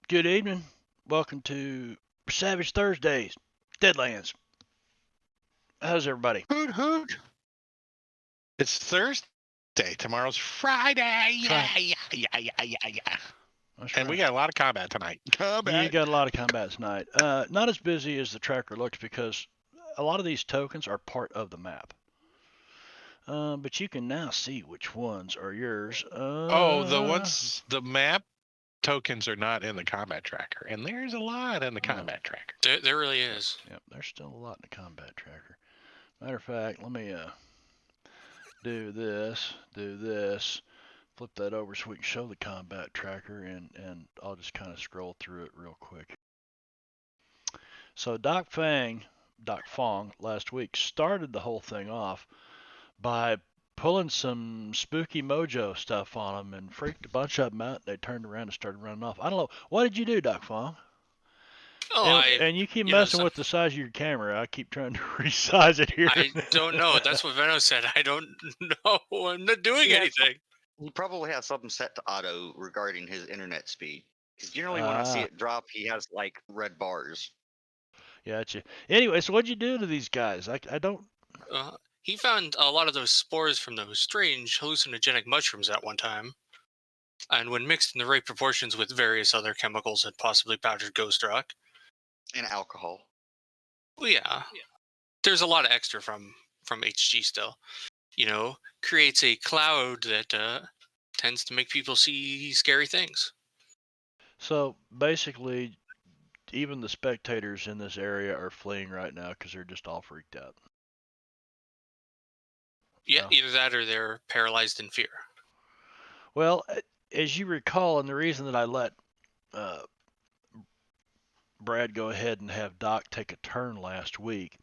Good evening. Welcome to Savage Thursdays, Deadlands. How's everybody? Hoot hoot. It's Thursday. Tomorrow's Friday. Yeah, yeah, yeah, yeah, yeah, yeah. That's And right. we got a lot of combat tonight. You Combat. got a lot of combat tonight. Not as busy as the tracker looks because a lot of these tokens are part of the map. But you can now see which ones are yours. The map tokens are not in the combat tracker, and there's a lot in the combat tracker. There really is. Yep, there's still a lot in the combat tracker. Matter of fact, let me do this, flip that over so we can show the combat tracker, and I'll just kind of scroll through it real quick. So Doc Fong, last week started the whole thing off by pulling some spooky mojo stuff on them and freaked a bunch of them out. They turned around and started running off. I don't know. What did you do, Doc Fong? Oh, And you keep messing with the size of your camera. I keep trying to resize it here. I don't know. That's what Venno said. I don't know. I'm not doing anything. He probably has something set to auto regarding his internet speed. Because generally when I see it drop, he has like red bars. Gotcha. Anyway, so what'd you do to these guys? I don't. He found a lot of those spores from those strange hallucinogenic mushrooms at one time. And when mixed in the right proportions with various other chemicals, it possibly powdered ghost rock. And alcohol. Well, yeah. There's a lot of extra from HG still. You know, creates a cloud that tends to make people see scary things. So basically, even the spectators in this area are fleeing right now because they're just all freaked out. Yeah, either that or they're paralyzed in fear. Well, as you recall, and the reason that I let Brad go ahead and have Doc take a turn last week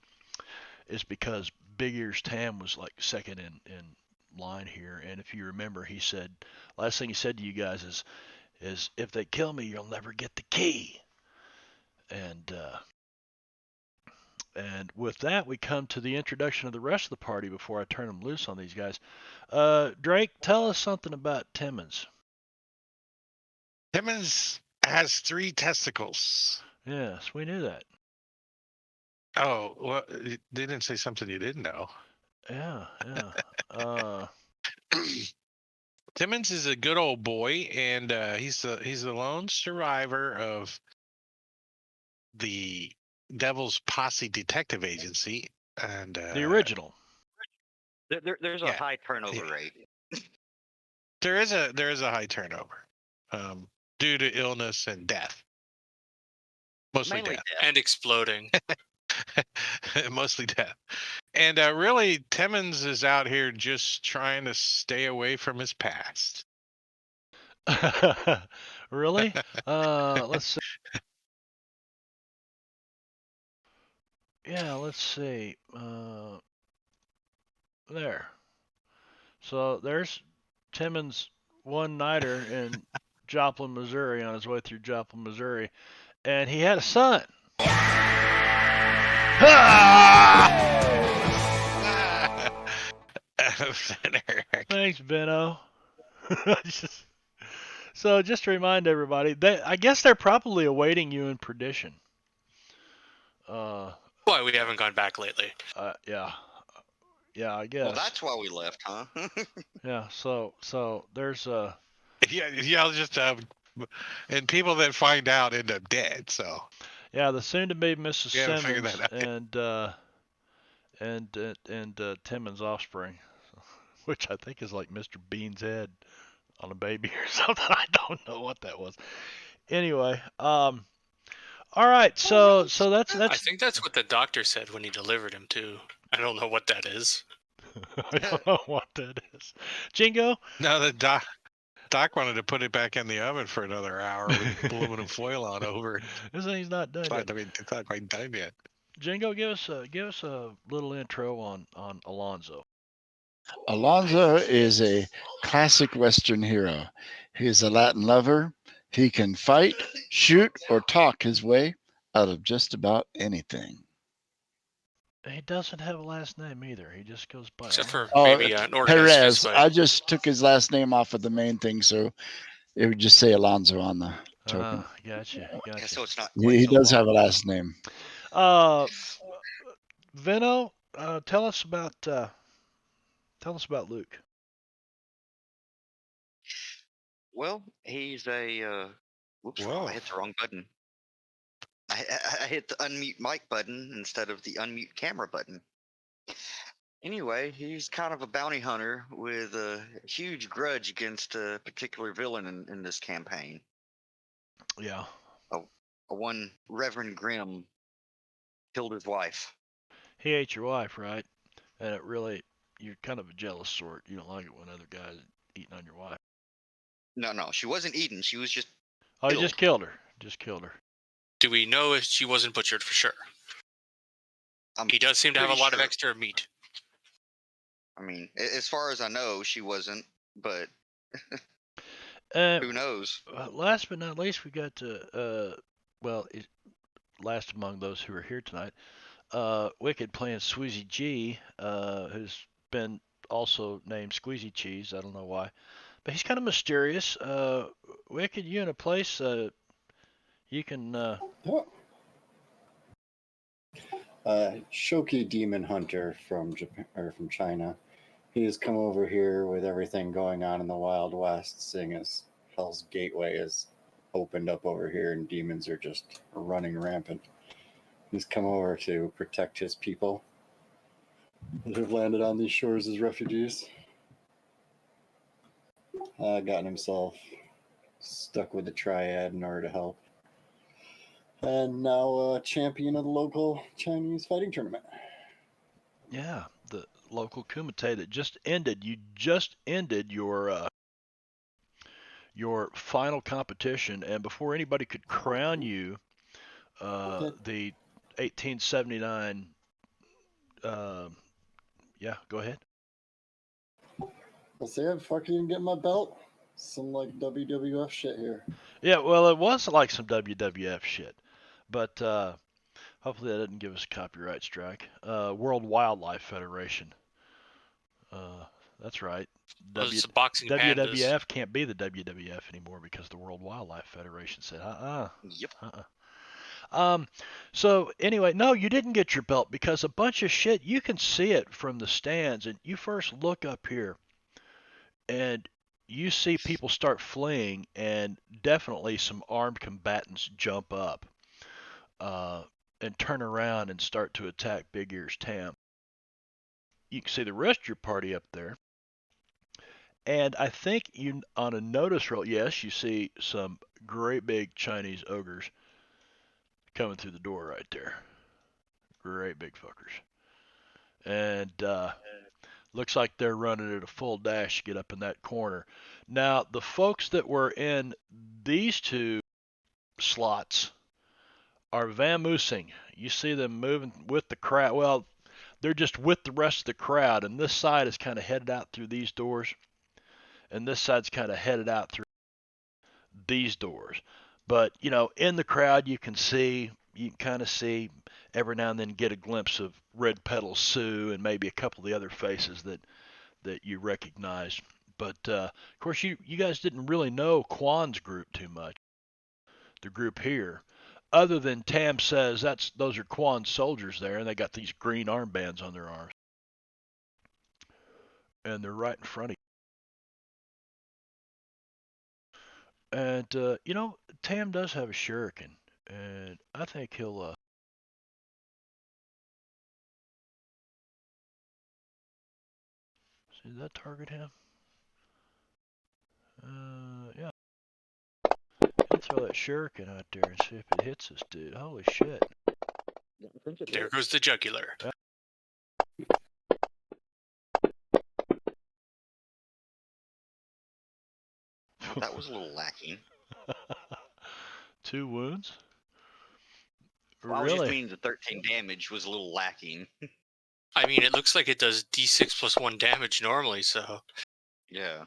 is because Big Ears Tam was like second in line here. And if you remember, he said, last thing he said to you guys is if they kill me, you'll never get the key. And with that, we come to the introduction of the rest of the party before I turn them loose on these guys. Drake, tell us something about Timmons. Timmons has 3 testicles. Yes, we knew that. Oh, well, they didn't say something you didn't know. Yeah. Timmons is a good old boy, and he's the lone survivor of the Devil's Posse Detective Agency, and the original. There's a high turnover rate. There is a high turnover, due to illness and death. Mostly death. And exploding. Mostly death. And really, Timmons is out here just trying to stay away from his past. Really? Let's see. Yeah, let's see. There. So there's Timmons one-nighter in Joplin, Missouri, on his way through Joplin, Missouri, and he had a son. Thanks, Benno. So just to remind everybody, I guess they're probably awaiting you in perdition. Why we haven't gone back lately? Yeah, I guess. Well, that's why we left, huh? Yeah. So there's yeah, just and people that find out end up dead. So yeah, the soon-to-be Mrs. Simmons and Timmons' offspring, which I think is like Mr. Bean's head on a baby or something. I don't know what that was. Anyway, all right. So that's. I think that's what the doctor said when he delivered him too. I don't know what that is. I don't know what that is. Jingo? No, the Doc wanted to put it back in the oven for another hour with aluminum foil on over it. This thing's not done yet. It's not quite done yet. Jingo, give us a little intro on Alonzo. Alonzo is a classic Western hero. He is a Latin lover. He can fight, shoot, or talk his way out of just about anything. He doesn't have a last name either. He just goes by. Except for maybe an organized Perez. fistfight. I just took his last name off of the main thing, so it would just say Alonzo on the token. Gotcha. Yeah, so it's not. He does have a last name. Venno, tell us about Luke. Well, he's a. Whoops! Whoa. I hit the wrong button. I hit the unmute mic button instead of the unmute camera button. Anyway, he's kind of a bounty hunter with a huge grudge against a particular villain in this campaign. Yeah. A one Reverend Grimm killed his wife. He ate your wife, right? And it really, you're kind of a jealous sort. You don't like it when other guys eating on your wife. No, she wasn't eaten. She was just. Oh, you just killed her. Do we know if she wasn't butchered for sure? He does seem to have a lot of extra meat. I mean, as far as I know, she wasn't, but Uh, who knows? last but not least, we got last among those who are here tonight, Wicked playing Squeezy G, who's been also named Squeezy Cheese. I don't know why, but he's kind of mysterious. Wicked, you in a place you can. Shoki Demon Hunter from Japan or from China. He has come over here with everything going on in the Wild West, seeing as Hell's Gateway is opened up over here and demons are just running rampant. He's come over to protect his people that have landed on these shores as refugees. Gotten himself stuck with the triad in order to help. And now a champion of the local Chinese fighting tournament. Yeah, the local Kumite that just ended. You just ended your final competition, and before anybody could crown you the 1879. Yeah, go ahead. I'll say I fucking didn't get my belt. Some like WWF shit here. Yeah, well, it was like some WWF shit, but hopefully that didn't give us a copyright strike. World Wildlife Federation. That's right. It's the boxing pandas. WWF can't be the WWF anymore because the World Wildlife Federation said, Yep. So anyway, no, you didn't get your belt because a bunch of shit, you can see it from the stands, and you first look up here and you see people start fleeing, and definitely some armed combatants jump up and turn around and start to attack Big Ears Tam. You can see the rest of your party up there. And I think you on a notice roll, yes, you see some great big Chinese ogres coming through the door right there. Great big fuckers. And looks like they're running at a full dash to get up in that corner. Now, the folks that were in these two slots are vamoosing. You see them moving with the crowd. Well, they're just with the rest of the crowd, and this side is kind of headed out through these doors, and this side's kind of headed out through these doors. But, you know, in the crowd, you can kind of see every now and then get a glimpse of Red Petal Sue and maybe a couple of the other faces that you recognize. But, of course, you guys didn't really know Quan's group too much, the group here. Other than Tam says those are Quan's soldiers there, and they got these green armbands on their arms. And they're right in front of you. And, you know, Tam does have a shuriken, and I think he'll see, did that target him? Yeah. He'll throw that shuriken out there and see if it hits this dude. Holy shit. There goes the jugular. Yeah. That was a little lacking. 2 wounds? Well, I was Really? just meaning the 13 damage was a little lacking. I mean, it looks like it does d6 plus 1 damage normally, so. Yeah.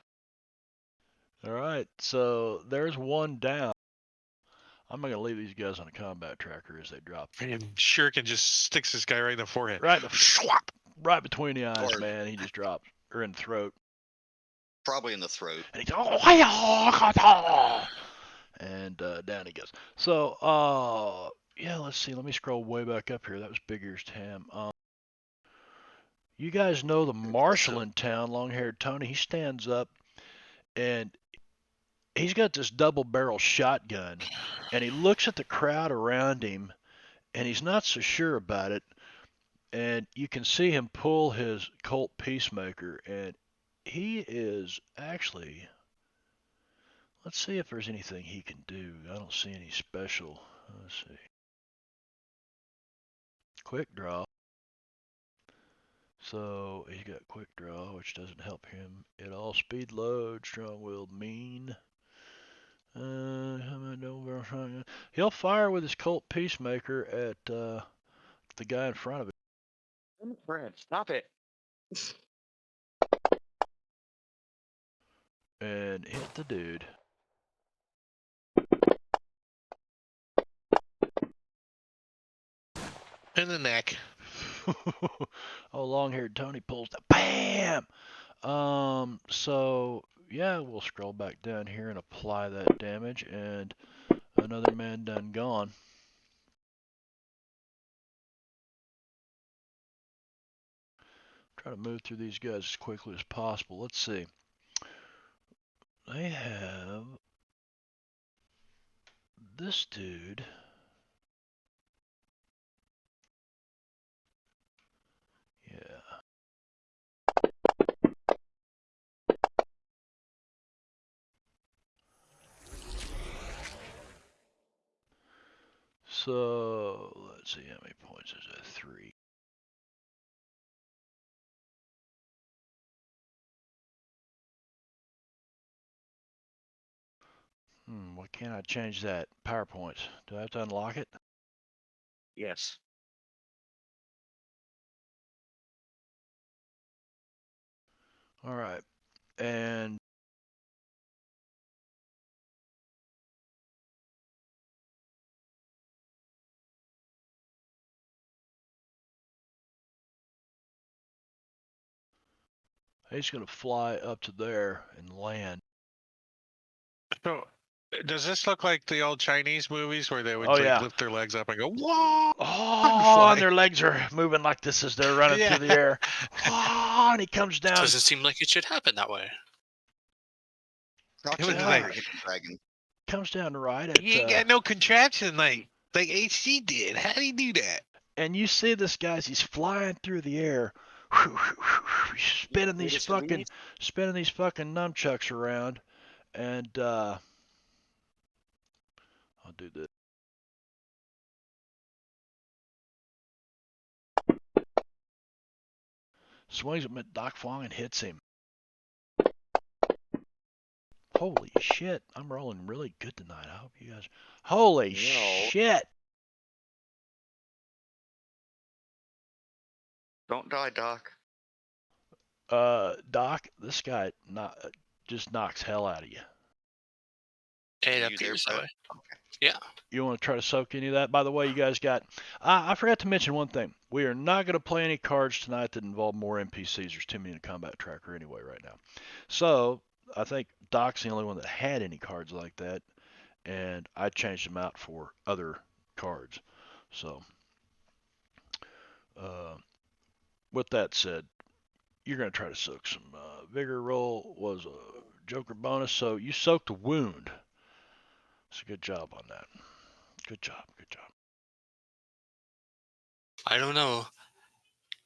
All right, so there's one down. I'm not going to leave these guys on a combat tracker as they drop. And Shuriken just sticks this guy right in the forehead. Right between the eyes, Or- man. He just drops. Or in the throat. Probably in the throat. And he's, oh, and down he goes. So, yeah, let's see. Let me scroll way back up here. That was Big Ears Tam. You guys know the marshal in town, long-haired Tony. He stands up, and he's got this double-barrel shotgun, and he looks at the crowd around him, and he's not so sure about it. And you can see him pull his Colt Peacemaker, and he is actually. Let's see if there's anything he can do. I don't see any special. Let's see. Quick draw. So he's got quick draw, which doesn't help him at all. Speed load, strong-willed, mean. He'll fire with his Colt Peacemaker at the guy in front of him. Brad, stop it. and hit the dude. In the neck. Oh, long-haired Tony pulls the BAM! So yeah, we'll scroll back down here and apply that damage, and another man done gone. Try to move through these guys as quickly as possible. Let's see. They have this dude. Yeah. So let's see how many points is that? 3. Why can't I change that? PowerPoint. Do I have to unlock it? Yes. All right. And he's going to fly up to there and land. So, does this look like the old Chinese movies where they would Oh, like yeah. lift their legs up and go, whoa? Oh, Fly. and their legs are moving like this as they're running Yeah. through the air. Oh, and he comes down. Doesn't seem like it should happen that way. Not It was to like- the Hidden Dragon. Comes down right at. You ain't got no contraption like HC did. How do you do that? And you see this guy's, he's flying through the air, spinning these Greatest fucking release. nunchucks around, and I'll do this. Swings him at Doc Fong and hits him. Holy shit, I'm rolling really good tonight. I hope you guys. Holy No. shit! Don't die, Doc. Doc, this guy just knocks hell out of you. It You there, appears that Brett? way. Okay. Yeah. You want to try to soak any of that? By the way, you guys got. I forgot to mention one thing. We are not going to play any cards tonight that involve more NPCs. There's too many in the combat tracker anyway right now. So I think Doc's the only one that had any cards like that, and I changed them out for other cards. So with that said, you're going to try to soak some. Vigor roll was a Joker bonus, so you soaked a wound. It's a good job on that. Good job. Good job. I don't know.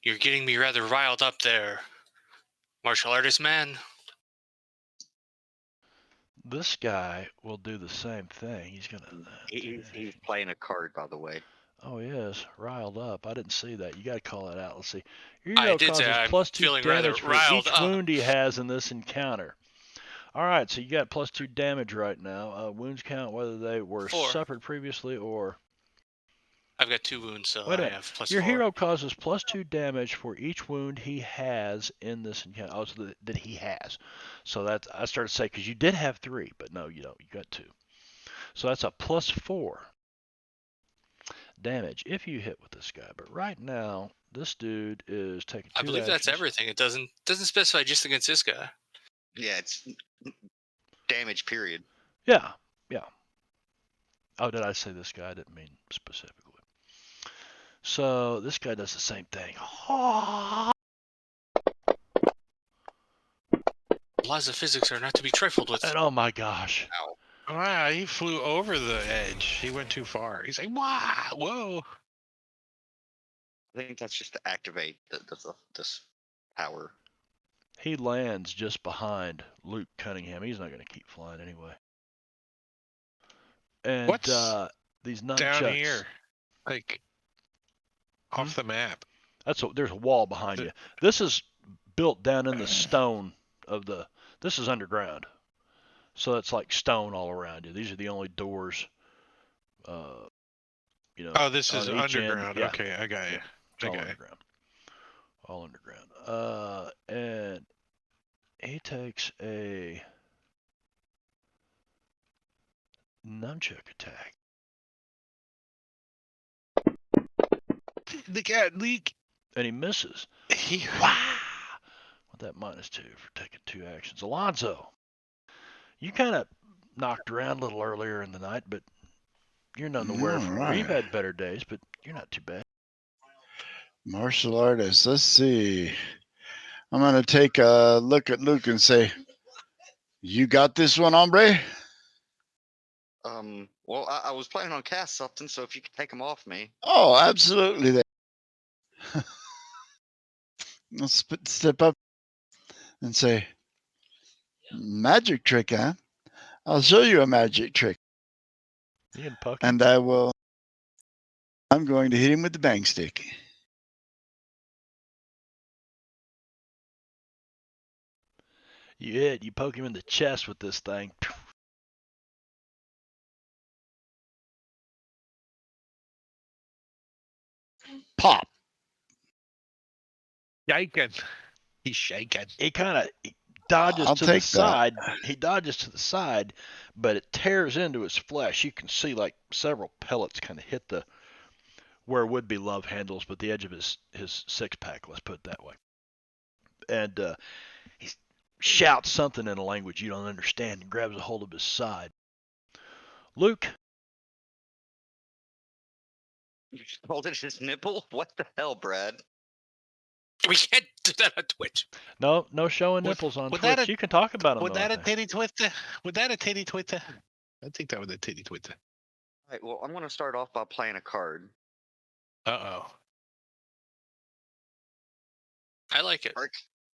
You're getting me rather riled up there, martial artist man. This guy will do the same thing. He's gonna. He's playing a card, by the way. Oh, he is riled up. I didn't see that. You got to call that out. Let's see. Your I hero did say causes I'm plus 2 feeling rather damage for riled each up. wound he has in this encounter. All right, so you got plus 2 damage right now. Wounds count whether they were 4. suffered previously or. I've got 2 wounds, so Wait a I minute. have plus Your 4. hero causes plus 2 damage for each wound he has in this encounter. Oh, so that he has. So that's I started to say because you did have 3, but no, you don't. You got 2. So that's a plus 4 damage if you hit with this guy. But right now, this dude is taking 2 I believe that's actions. everything. It doesn't specify just against this guy. Yeah, it's damage, period. Yeah, yeah. Oh, did I say this guy? I didn't mean specifically. So this guy does the same thing. Laws of physics are not to be trifled with. And oh my gosh. Wow, he flew over the edge. He went too far. He's like, wow, whoa. I think that's just to activate this power. He lands just behind Luke Cunningham. He's not going to keep flying anyway. And What's these down nunchucks. here? Like, off the map. There's a wall behind you. This is built down in the stone of the. This is underground, so it's like stone all around you. These are the only doors. You know. Oh, this is on each end. underground. Yeah. Okay, I got you. It's all Okay. underground. All underground. And he takes a nunchuck attack. The cat leak. And he misses. He Wow! With that -2 for taking 2 actions. Alonzo, you kind of knocked around a little earlier in the night, but you're none the worse for wear. You've Alright. had better days, but you're not too bad. Martial artist. Let's see. I'm going to take a look at Luke and say, you got this one, hombre? Well, I was planning on cast something, so if you could take them off me. Oh, absolutely. Let's step up and say, magic trick, huh? I'll show you a magic trick. You can puck him. And I'm going to hit him with the bang stick. You poke him in the chest with this thing. Pop. shaking. He's shaking. He kind of dodges I'll to the take that. side. He dodges to the side, but it tears into his flesh. You can see like several pellets kind of hit the where would be love handles, but the edge of his 6-pack. Let's put it that way. And he shouts something in a language you don't understand and grabs a hold of his side. Luke, You just holding his nipple? What the hell, Brad? We can't do that on Twitch. no showing Was- nipples on was Twitch. that a- You can talk about them. Was though, that I a think. titty twister? Was that a titty twister? I think that was a titty twister. All right, well, I'm going to start off by playing a card. Uh-oh. I like it.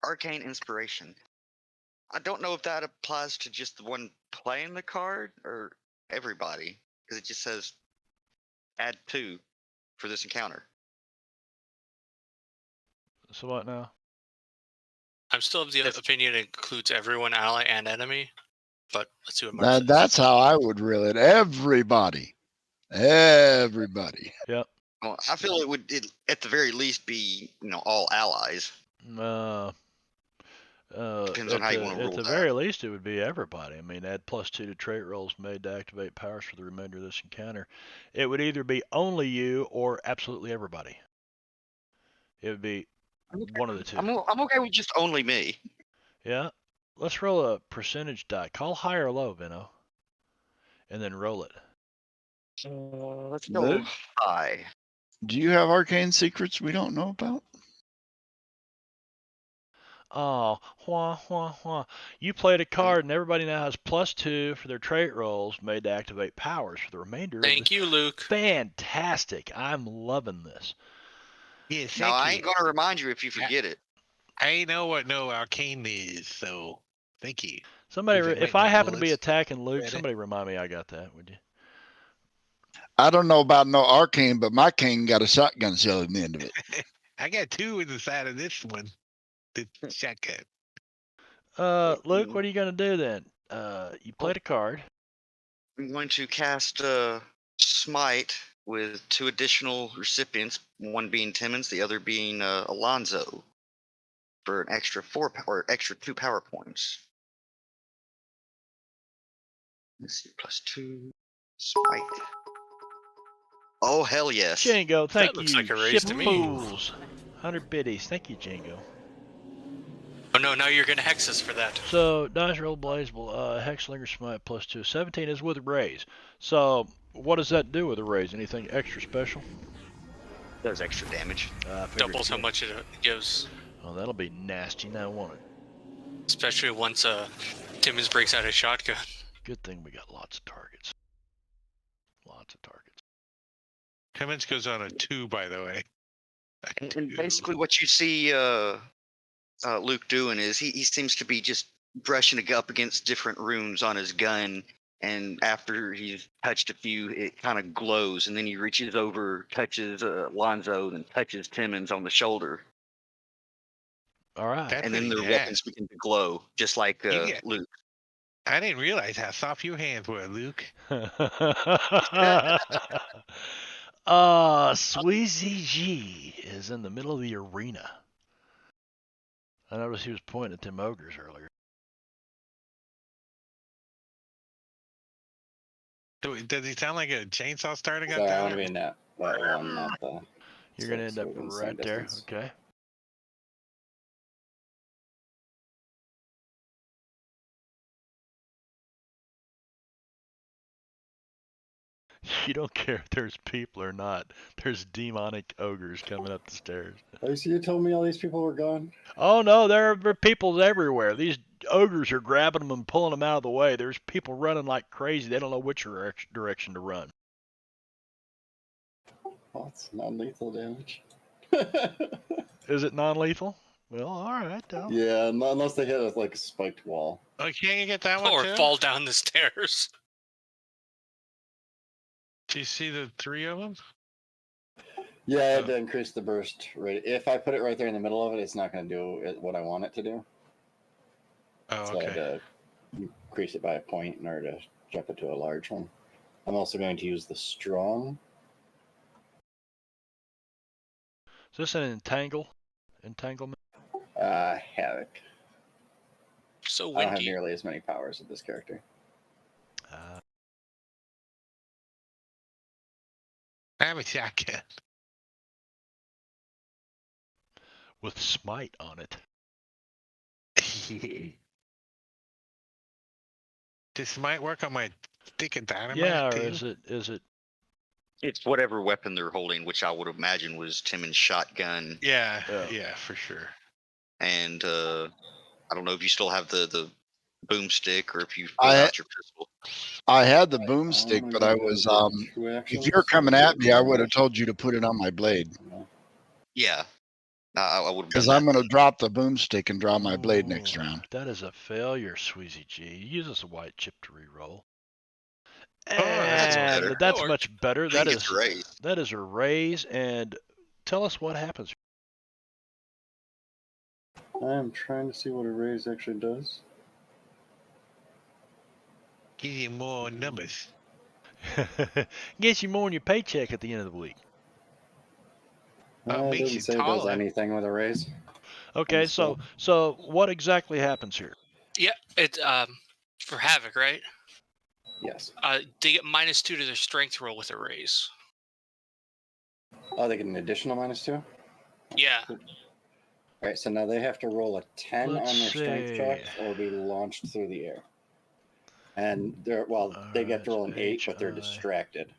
Arcane Inspiration. I don't know if that applies to just the one playing the card or everybody, because it just says add 2 for this encounter. So what now? I'm still of the Yes. opinion it includes everyone, ally and enemy. But let's see what Mark says. That's how I would reel it. Everybody. Everybody. Yep. Well, I feel it would, at the very least, be all allies. Depends on how you want to At rule the that. very least, it would be everybody. I mean, add +2 to trait rolls made to activate powers for the remainder of this encounter. It would either be only you or absolutely everybody. It would be one of the two. I'm okay with just only me. Yeah. Let's roll a percentage die. Call high or low, Vino. And then roll it. Let's go Luke? high. Do you have arcane secrets we don't know about? Oh, wah. You played a card, and everybody now has +2 for their trait rolls made to activate powers for the remainder of Thank you, Luke. Fantastic. I'm loving this. Yes, No, I ain't going to remind you if you forget it. I know what no arcane is, so thank you. Somebody, Is it if lightning I happen to be bullets? attacking Luke, Ready? somebody remind me I got that, would you? I don't know about no arcane, but my cane got a shotgun shell in the end of it. I got 2 in the side of this one. The shotgun. Luke, what are you gonna do then? You played a card. I'm going to cast Smite with 2 additional recipients, one being Timmons, the other being Alonzo, for an extra 2 power points. Let's see, +2 Smite. Oh hell yes! Django, thank looks you. like a raise Ship to me. fools. 100 biddies. Thank you, Django. Oh no, now you're gonna hex us for that. So, dice roll blazable, Hexlinger Smite +2. 17 is with a raise. So, what does that do with a raise? Anything extra special? Does extra damage. I figured Doubles it how did. much it gives, Oh, that'll be nasty now, won't it? especially once Timmons breaks out his shotgun. Good thing we got lots of targets. Lots of targets. Timmons goes on a 2, by the way. And basically, what you see Luke doing is he seems to be just brushing up against different runes on his gun, and after he's touched a few, it kind of glows, and then he reaches over, touches Lonzo, then touches Timmons on the shoulder, All right. That's and then pretty their bad. weapons begin to glow, just like get- Luke. I didn't realize how soft your hands were, Luke. Sweezy G is in the middle of the arena. I noticed he was pointing at them ogres earlier. Does he sound like a chainsaw starting up Sorry, I down want to there? be in that one, not the. You're gonna six, end up within the same right there. distance. Okay. You don't care if there's people or not. There's demonic ogres coming up the stairs. Oh, so you told me all these people were gone? Oh no, there are people everywhere. These ogres are grabbing them and pulling them out of the way. There's people running like crazy. They don't know which direction to run. Oh, it's non-lethal damage. Is it non-lethal? Well, all right. Though. Yeah, unless they hit like a spiked wall. Oh, can't you get that one Or too? fall down the stairs. Do you see the 3 of them? Yeah, I had to increase the burst rate. If I put it right there in the middle of it, it's not going to do what I want it to do. Oh, So I had okay. to increase it by a point in order to jump it to a large one. I'm also going to use the strong. Is this an entanglement? Havoc. So I don't have windy. nearly as many powers with this character. I have a shotgun. With smite on it. This might work on my stick of dynamite Yeah, or too. is it? It's whatever weapon they're holding, which I would imagine was Timon's shotgun. Yeah, Yeah. yeah, for sure. And I don't know if you still have the boomstick or if you pulled I out your pistol. I had the boomstick, but I was if you're coming at me, I would have told you to put it on my blade Yeah, I would have done because that. I'm going to drop the boomstick and draw my blade next Oh, round. That is a failure, Sweezy G. Use us a white chip to re-roll. that's And better. that's Or- much better. I think it's a raise. That is a raise. And tell us what happens. I'm trying to see what a raise actually does. Give you more numbers. Gets you more in your paycheck at the end of the week. It It makes doesn't you say it does taller. anything with a raise. Okay, so what exactly happens here? Yeah, it's for Havoc, right? Yes. They get -2 to their strength roll with a raise. Oh, they get an additional -2? Yeah. All right, so now they have to roll a 10 Let's on their strength see. check or be launched through the air. And they get to roll an 8, but they're HI. distracted.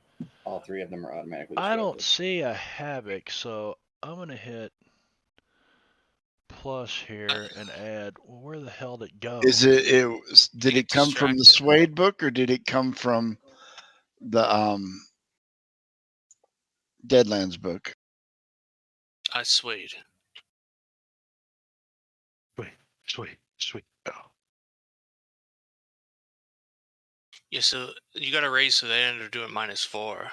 All 3 of them are automatically I distracted. don't see a havoc, so I'm gonna hit plus here and add. Well, where the hell did it go? Did You it get come from the distracted. Suede book or did it come from the Deadlands book? Suede. Sweet. Oh. Yeah, so you got a raise, so they ended up doing -4.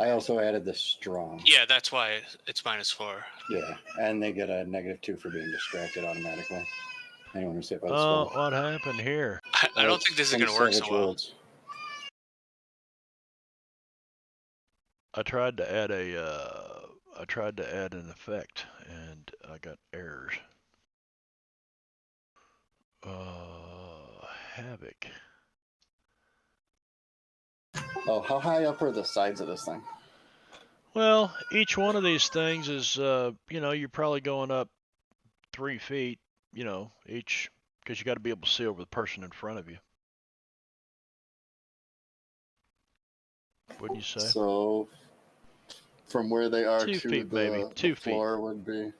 I also added the strong. Yeah, that's why it's -4. Yeah, and they get a -2 for being distracted automatically. Anyone who's hit by the Oh, spell. what happened here? I don't think this is From going to work so Savage well. Worlds. I tried to add an effect and I got errors. Havoc. Oh, how high up are the sides of this thing? Well, each one of these things is, you're probably going up 3 feet, each, because you got to be able to see over the person in front of you. Wouldn't you say? So, from where they are 2 to feet, the, maybe. 2 the floor would be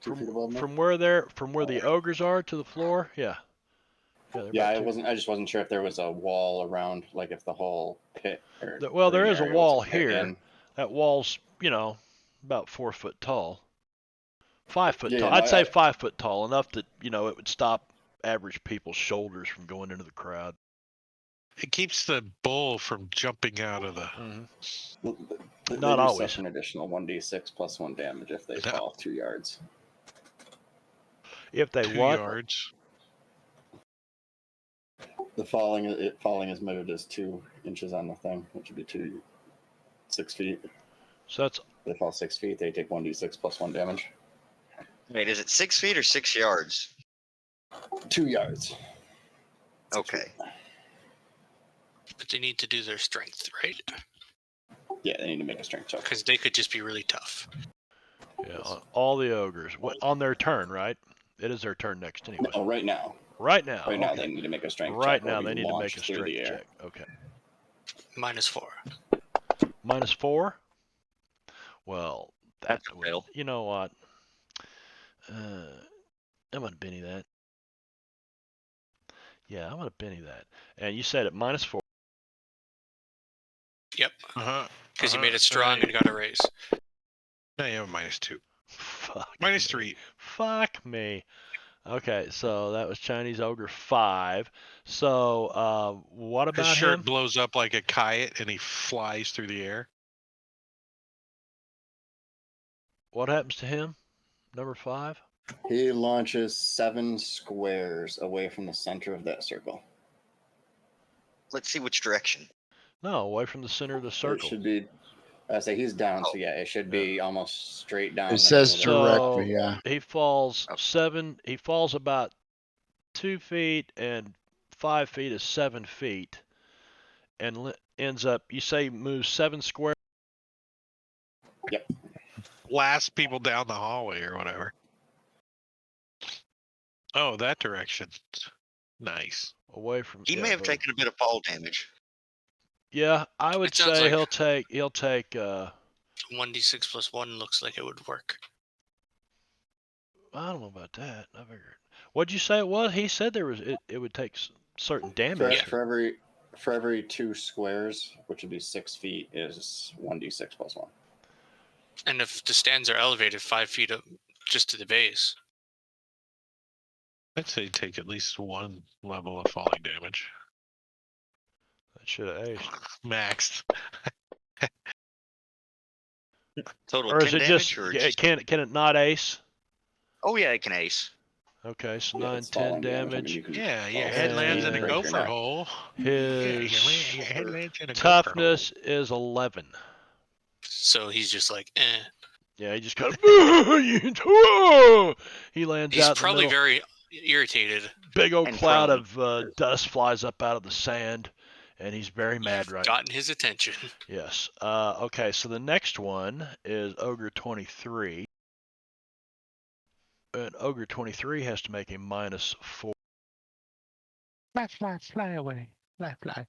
2 feet above me? From where the ogres are to the floor, yeah. Yeah, I just wasn't sure if there was a wall around, like if the whole pit. Well, there is a wall pit here. in. That wall's, about 4 foot tall. 5 foot Yeah, tall. no, I'd say 5 foot tall, enough that, it would stop average people's shoulders from going into the crowd. It keeps the bull from jumping out of the. Mm-hmm. They Not do always. suffer an additional 1d6 plus 1 damage if they fall 2 yards. If they 2 what? yards. The falling is measured as 2 inches on the thing, which would be 6 feet. So that's. If they fall 6 feet, they take 1d6 plus 1 damage. Wait, is it 6 feet or 6 yards? 2 yards. Okay. But they need to do their strength, right? Yeah, they need to make a strength check. Because they could just be really tough. Yeah, all the ogres. On their turn, right? It is their turn next anyway. No, right now. Right now. Right now okay. they need to make a strength Right check. or now be they need to make launched a through the strength air. check. Okay. -4. -4? Well, That's a fail. you know what? I'm going to Benny that. Yeah, I'm going to Benny that. And you said at -4. Yep. Uh-huh. Because you made it strong and got a raise. No, you have a -2. Fuck -3. me. Fuck me. Okay, so that was Chinese Ogre 5. So, what His about shirt him? blows up like a kite and he flies through the air. What happens to him? Number 5? He launches 7 squares away from the center of that circle. Let's see which direction. No, away from the center of the It circle. should be. I say he's down, Oh. so yeah, it should be almost straight down. It the says middle of the- directly, yeah. He falls Okay. 7. He falls about 2 feet, and 5 feet is 7 feet, and ends up. You say moves 7 squares. Blast people down the hallway or whatever. Oh, that direction. Nice. Away from. He yeah, may have but- taken a bit of fall damage. Yeah, I would It sounds say like- he'll take. 1d6 + 1 looks like it would work. I don't know about that. I figured. What'd you say it was? He said there was. It would take certain damage. For every 2 squares, which would be 6 feet, is 1d6 + 1. And if the stands are elevated 5 feet up just to the base. I'd say take at least 1 level of falling damage. That should have aced. Maxed. Total Or is 10 it damage, just? or Can it not ace? Oh yeah, it can ace. Okay, so Yeah, 9, it's 10 falling damage. I mean, damage. you can Yeah, your fall head lands in a and- gopher hole. His Your head lands in a toughness is 11. So he's just like, eh. Yeah, he just kind of. He lands He's out in the probably middle. very irritated. Big old and cloud prone. of dust flies up out of the sand, and he's very mad right now. Gotten his attention. Yes. Okay, so the next one is Ogre 23. And Ogre 23 has to make a -4. Fly away. Fly.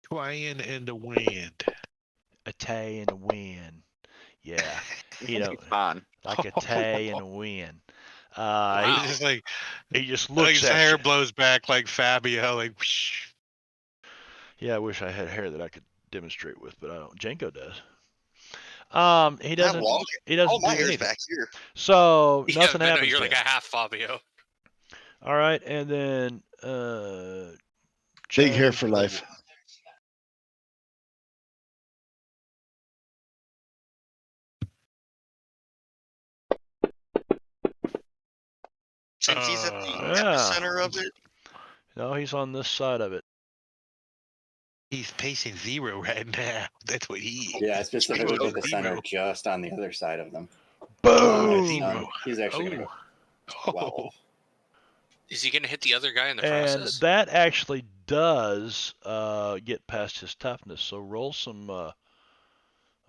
Flying in the wind. A tay in the wind. Yeah, you know, It's fine. like a tay in the wind. Wow. He's just like He just like looks his at hair you. blows back like Fabio, like whoosh. Yeah, I wish I had hair that I could demonstrate with, but I don't. Janko does. He How doesn't. long? He doesn't All my do hair's anything. back here. So Yeah, nothing but no, happens you're to like him. a half Fabio. All right, and then Big hair Chinese for life. Ogre. Since he's at the Yeah. epicenter of it, No, he's on this side of it. He's pacing 0 right now. That's what he is. Yeah, specifically Zero. the center just on the other side of them. Boom! Zero. He's actually going to go 12. Is he going to hit the other guy in the And process? that actually does get past his toughness. So roll some. Well,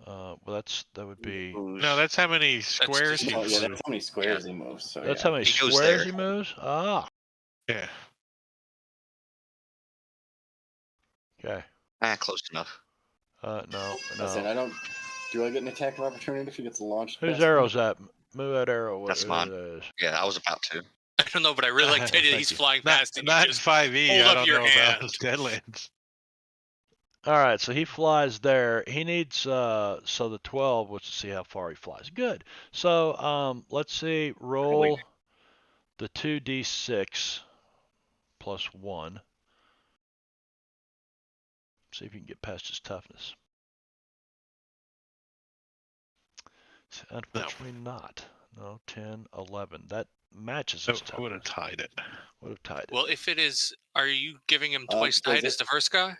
that would be. No, that's how many squares he Oh, yeah, flew. that's how many squares he moves. So That's yeah. how many He goes squares there. he moves. Ah. Yeah. Okay. close enough. No. Listen, do I get an attack of opportunity if he gets launched? Whose past me? arrow's that? Move that arrow. What That's who mine. that is. Yeah, I was about to. I don't know, but I really like the idea that Thank he's you. flying Not, past and not you in just 5e. hold I up don't your know hand. about Deadlands. All right, so he flies there. He needs so the 12. Let's see how far he flies. Good. So let's see. Roll the 2d6 plus 1. See if you can get past his toughness. Unfortunately, not. No, 10, 11. That matches his I would have toughness. tied it. Would have tied it. Well, if it is, are you giving him Uh, twice does died as it- the first guy?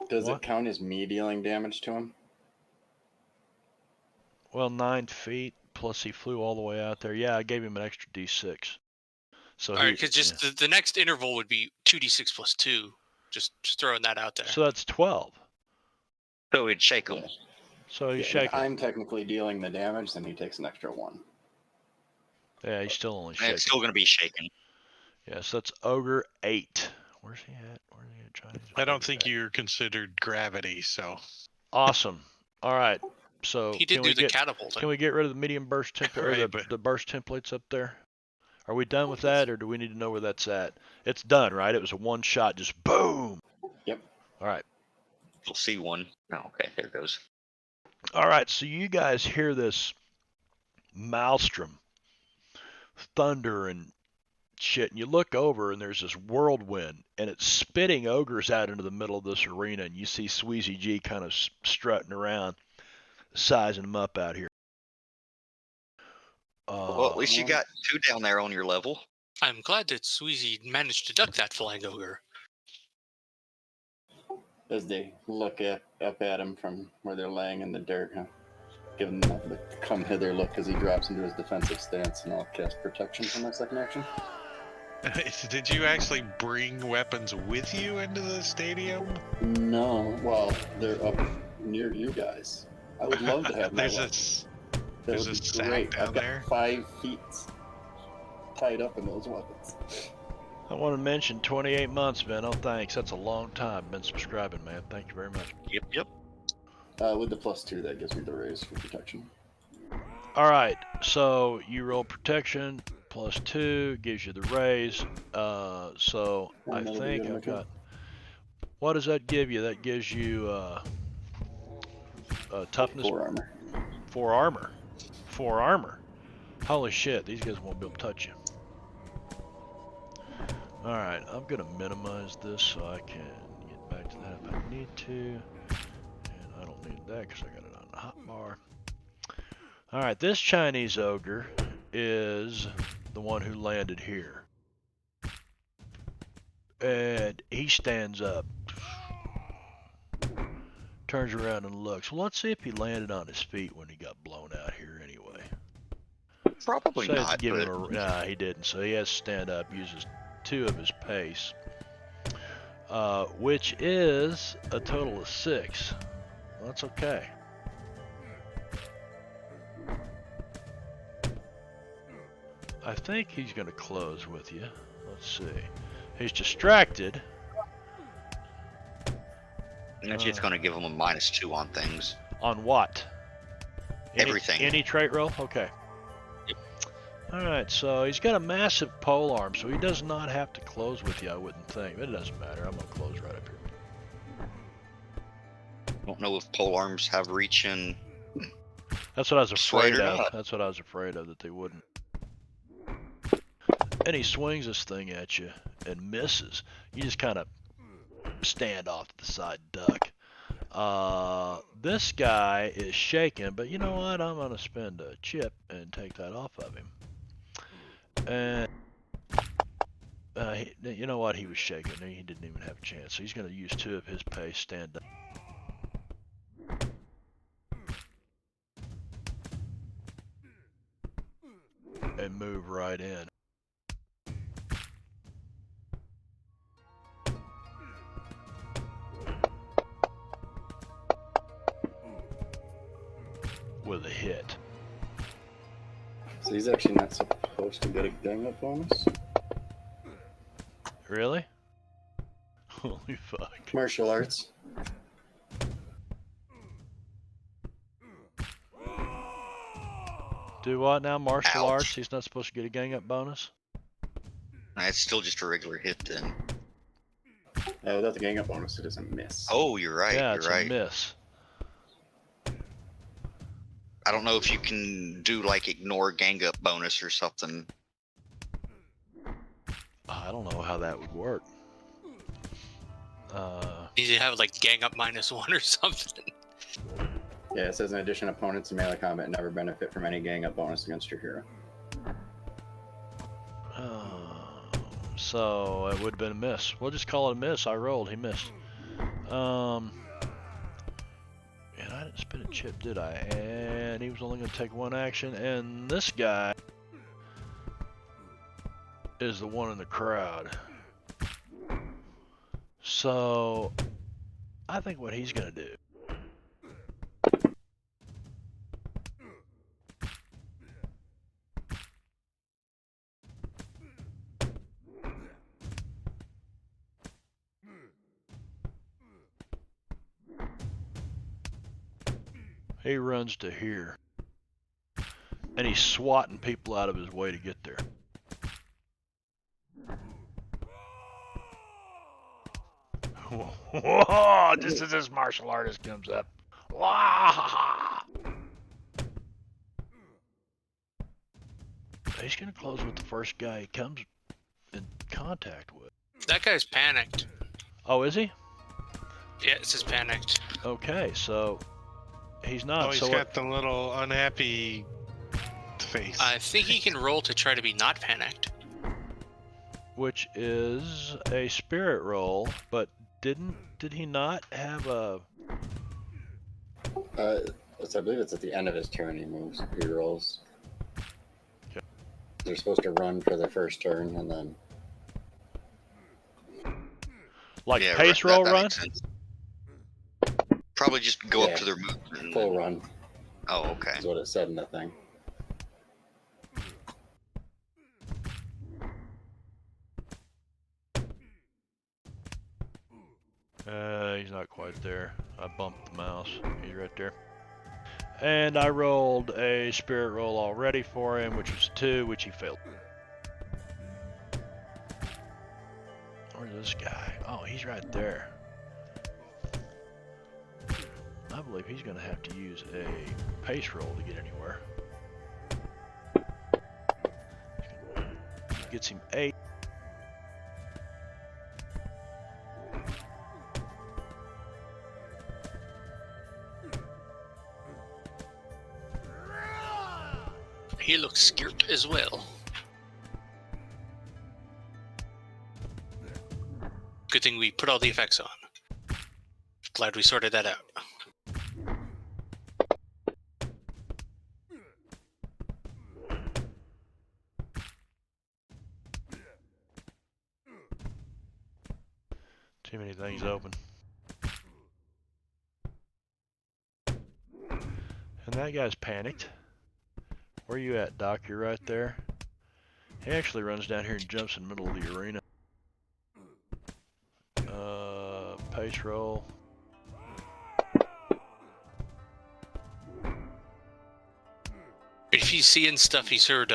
Does What? it count as me dealing damage to him? Well, 9 feet plus he flew all the way out there. Yeah, I gave him an extra d6. So All right, because just the next interval would be 2d6 plus 2. Just throwing that out there. So that's 12. So we'd shake him. Yeah. So he's Yeah, shaking. I'm technically dealing the damage, then he takes an extra 1. Yeah, he's still only And shaking. it's still going to be shaken. Yeah, so that's Ogre 8. Where's he at? Where's he at? Chinese I don't Ogre think 8. you're considered gravity, so. Awesome. All right. So He did can do we the get catapulting. can we get rid of the medium burst template or Right, but- the burst templates up there? Are we done with that, or do we need to know where that's at? It's done, right? It was a one shot, just boom. Yep. All right. You'll see one. Oh, okay, there it goes. All right. So you guys hear this maelstrom, thunder and shit, and you look over and there's this whirlwind, and it's spitting ogres out into the middle of this arena, and you see Sweezy G kind of strutting around, sizing them up out here. Well, at least you got 2 down there on your level. I'm glad that Sweezy managed to duck that flying ogre. As they look up at him from where they're laying in the dirt, give him the come hither look as he drops into his defensive stance, and I'll cast protection for my second action. Did you actually bring weapons with you into the stadium? No, well, they're up near you guys. I would love to have my There's weapons. a That there's would a be sack great. down I've got there. 5 feet tied up in those weapons. I want to mention 28 months, man. Oh, thanks. That's a long time. Been subscribing, man. Thank you very much. Yep. With the +2, that gives me the raise for protection. All right. So you roll protection +2 gives you the raise. So And I that'll be think good on my I've turn. got. What does that give you? That gives you toughness 4 armor. 4 armor. 4 armor. Holy shit! These guys won't be able to touch you. All right, I'm gonna minimize this so I can get back to that if I need to, and I don't need that because I got it on the hotbar. All right, this Chinese ogre is the one who landed here, and he stands up, turns around and looks. Well, let's see if he landed on his feet when he got blown out here anyway. Probably So not, give but him a, nah, he didn't. So he has to stand up, uses 2 of his pace, which is a total of 6. Well, that's okay. I think he's going to close with you. Let's see. He's distracted. actually it's going to give him a -2 on things. On what? Everything. Any trait roll? Okay. Yep. Alright, so he's got a massive pole arm, so he does not have to close with you, I wouldn't think. But it doesn't matter. I'm going to close right up here. Don't know if pole arms have reach in. That's what I was Persuade afraid or of. not. That's what I was afraid of, that they wouldn't. And he swings this thing at you and misses. You just kind of stand off to the side, duck. This guy is shaking, but you know what? I'm going to spend a chip and take that off of him. And you know what? He was shaking. He didn't even have a chance. So he's going to use 2 of his pace, stand up. And move right in. With a hit. So he's actually not supposed to get a gang up bonus. Really? Holy fuck. Martial arts. Do what now? Martial Ouch. arts? He's not supposed to get a gang up bonus? It's still just a regular hit then. Without the gang up bonus, it doesn't miss. Oh, you're right. Yeah, you're it's right. a miss. I don't know if you can do like ignore gang up bonus or something. I don't know how that would work. Did you have like gang up -1 or something? Yeah, it says in addition, opponents in melee combat never benefit from any gang up bonus against your hero. So it would have been a miss. We'll just call it a miss. I rolled. He missed. And I didn't spin a chip, did I? And he was only going to take 1 action. And this guy is the one in the crowd. So I think what he's gonna do. He runs to here. And he's swatting people out of his way to get there. Whoa, just as this martial artist comes up. Wah! He's going to close with the first guy he comes in contact with. That guy's panicked. Oh, is he? Yeah, it says panicked. Okay, so he's not. Oh, he's so got the little unhappy face. I think he can roll to try to be not panicked. which is a spirit roll, but did he not have a... I believe it's at the end of his turn he moves, he rolls. Okay. They're supposed to run for their first turn and then... Like Yeah, pace right, roll that run? makes sense. Probably just go Yeah. up to their movement. and Full then- run Oh, okay. is what it said in the thing. He's not quite there. I bumped the mouse. He's right there. And I rolled a spirit roll already for him, which was 2, which he failed. Where's this guy? Oh, he's right there. I believe he's going to have to use a pace roll to get anywhere. Gets him 8. He looks scared as well. Good thing we put all the effects on. Glad we sorted that out. Too many things open. And that guy's panicked. Where you at, Doc? You're right there. He actually runs down here and jumps in the middle of the arena. Pace roll. If he's seeing stuff, he's heard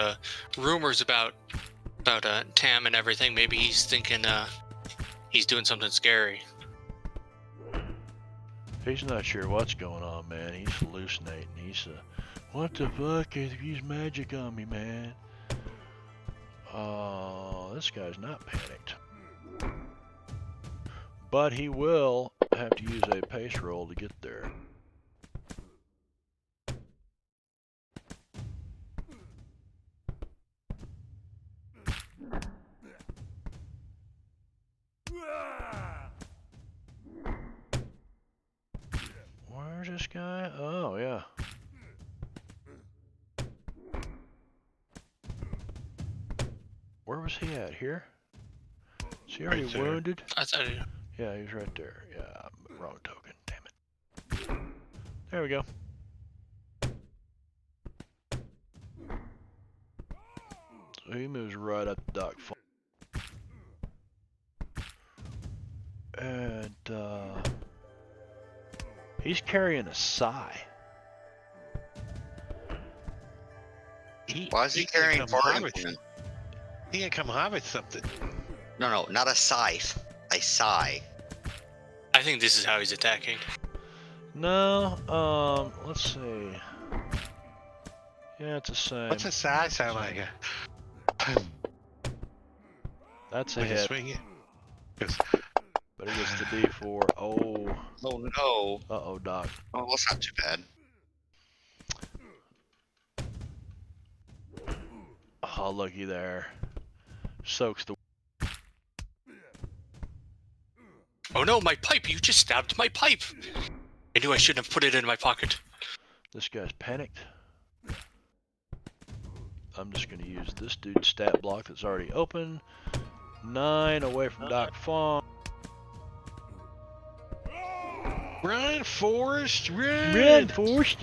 rumors about Tam and everything. Maybe he's thinking he's doing something scary. He's not sure what's going on, man. He's hallucinating. He's what the fuck? He's used magic on me, man. Oh, this guy's not panicked. But he will have to use a pace roll to get there. Where's this guy? Oh, yeah. Where was he at? Here? Is he already Right there. wounded? I thought Yeah, he's right there. Yeah, wrong token. Damn it. There we go. So he moves right up the dock. And, he's carrying a sigh. Why is he can carrying come far harvest- implement? He can come harvest something. No, not a scythe. A sigh. I think this is how he's attacking. No, let's see. Yeah, it's the same. What's a size sound like? That's a When you hit, swing it. 'Cause but he gets the D4. Oh, Oh no. uh-oh, Doc. Oh, that's not too bad. Oh, looky there. Soaks the... Oh no, my pipe! You just stabbed my pipe! I knew I shouldn't have put it in my pocket. This guy's panicked. I'm just going to use this dude's stat block that's already open. 9 away from Doc Fong. Run, Forrest, run! Run, Forrest!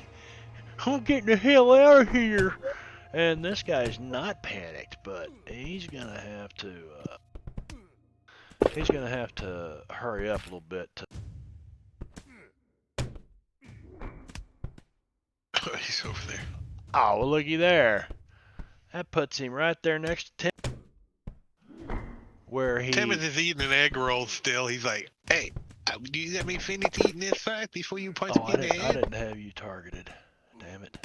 I'm getting the hell out of here! And this guy's not panicked, but he's gonna have to hurry up a little bit. He's over there. Oh, well, looky there. That puts him right there next to Tim. Where he... Timmons is eating an egg roll still. He's like, hey, do you let me finish eating this first before you punch Oh, me in the I head? didn't have you targeted. Damn it.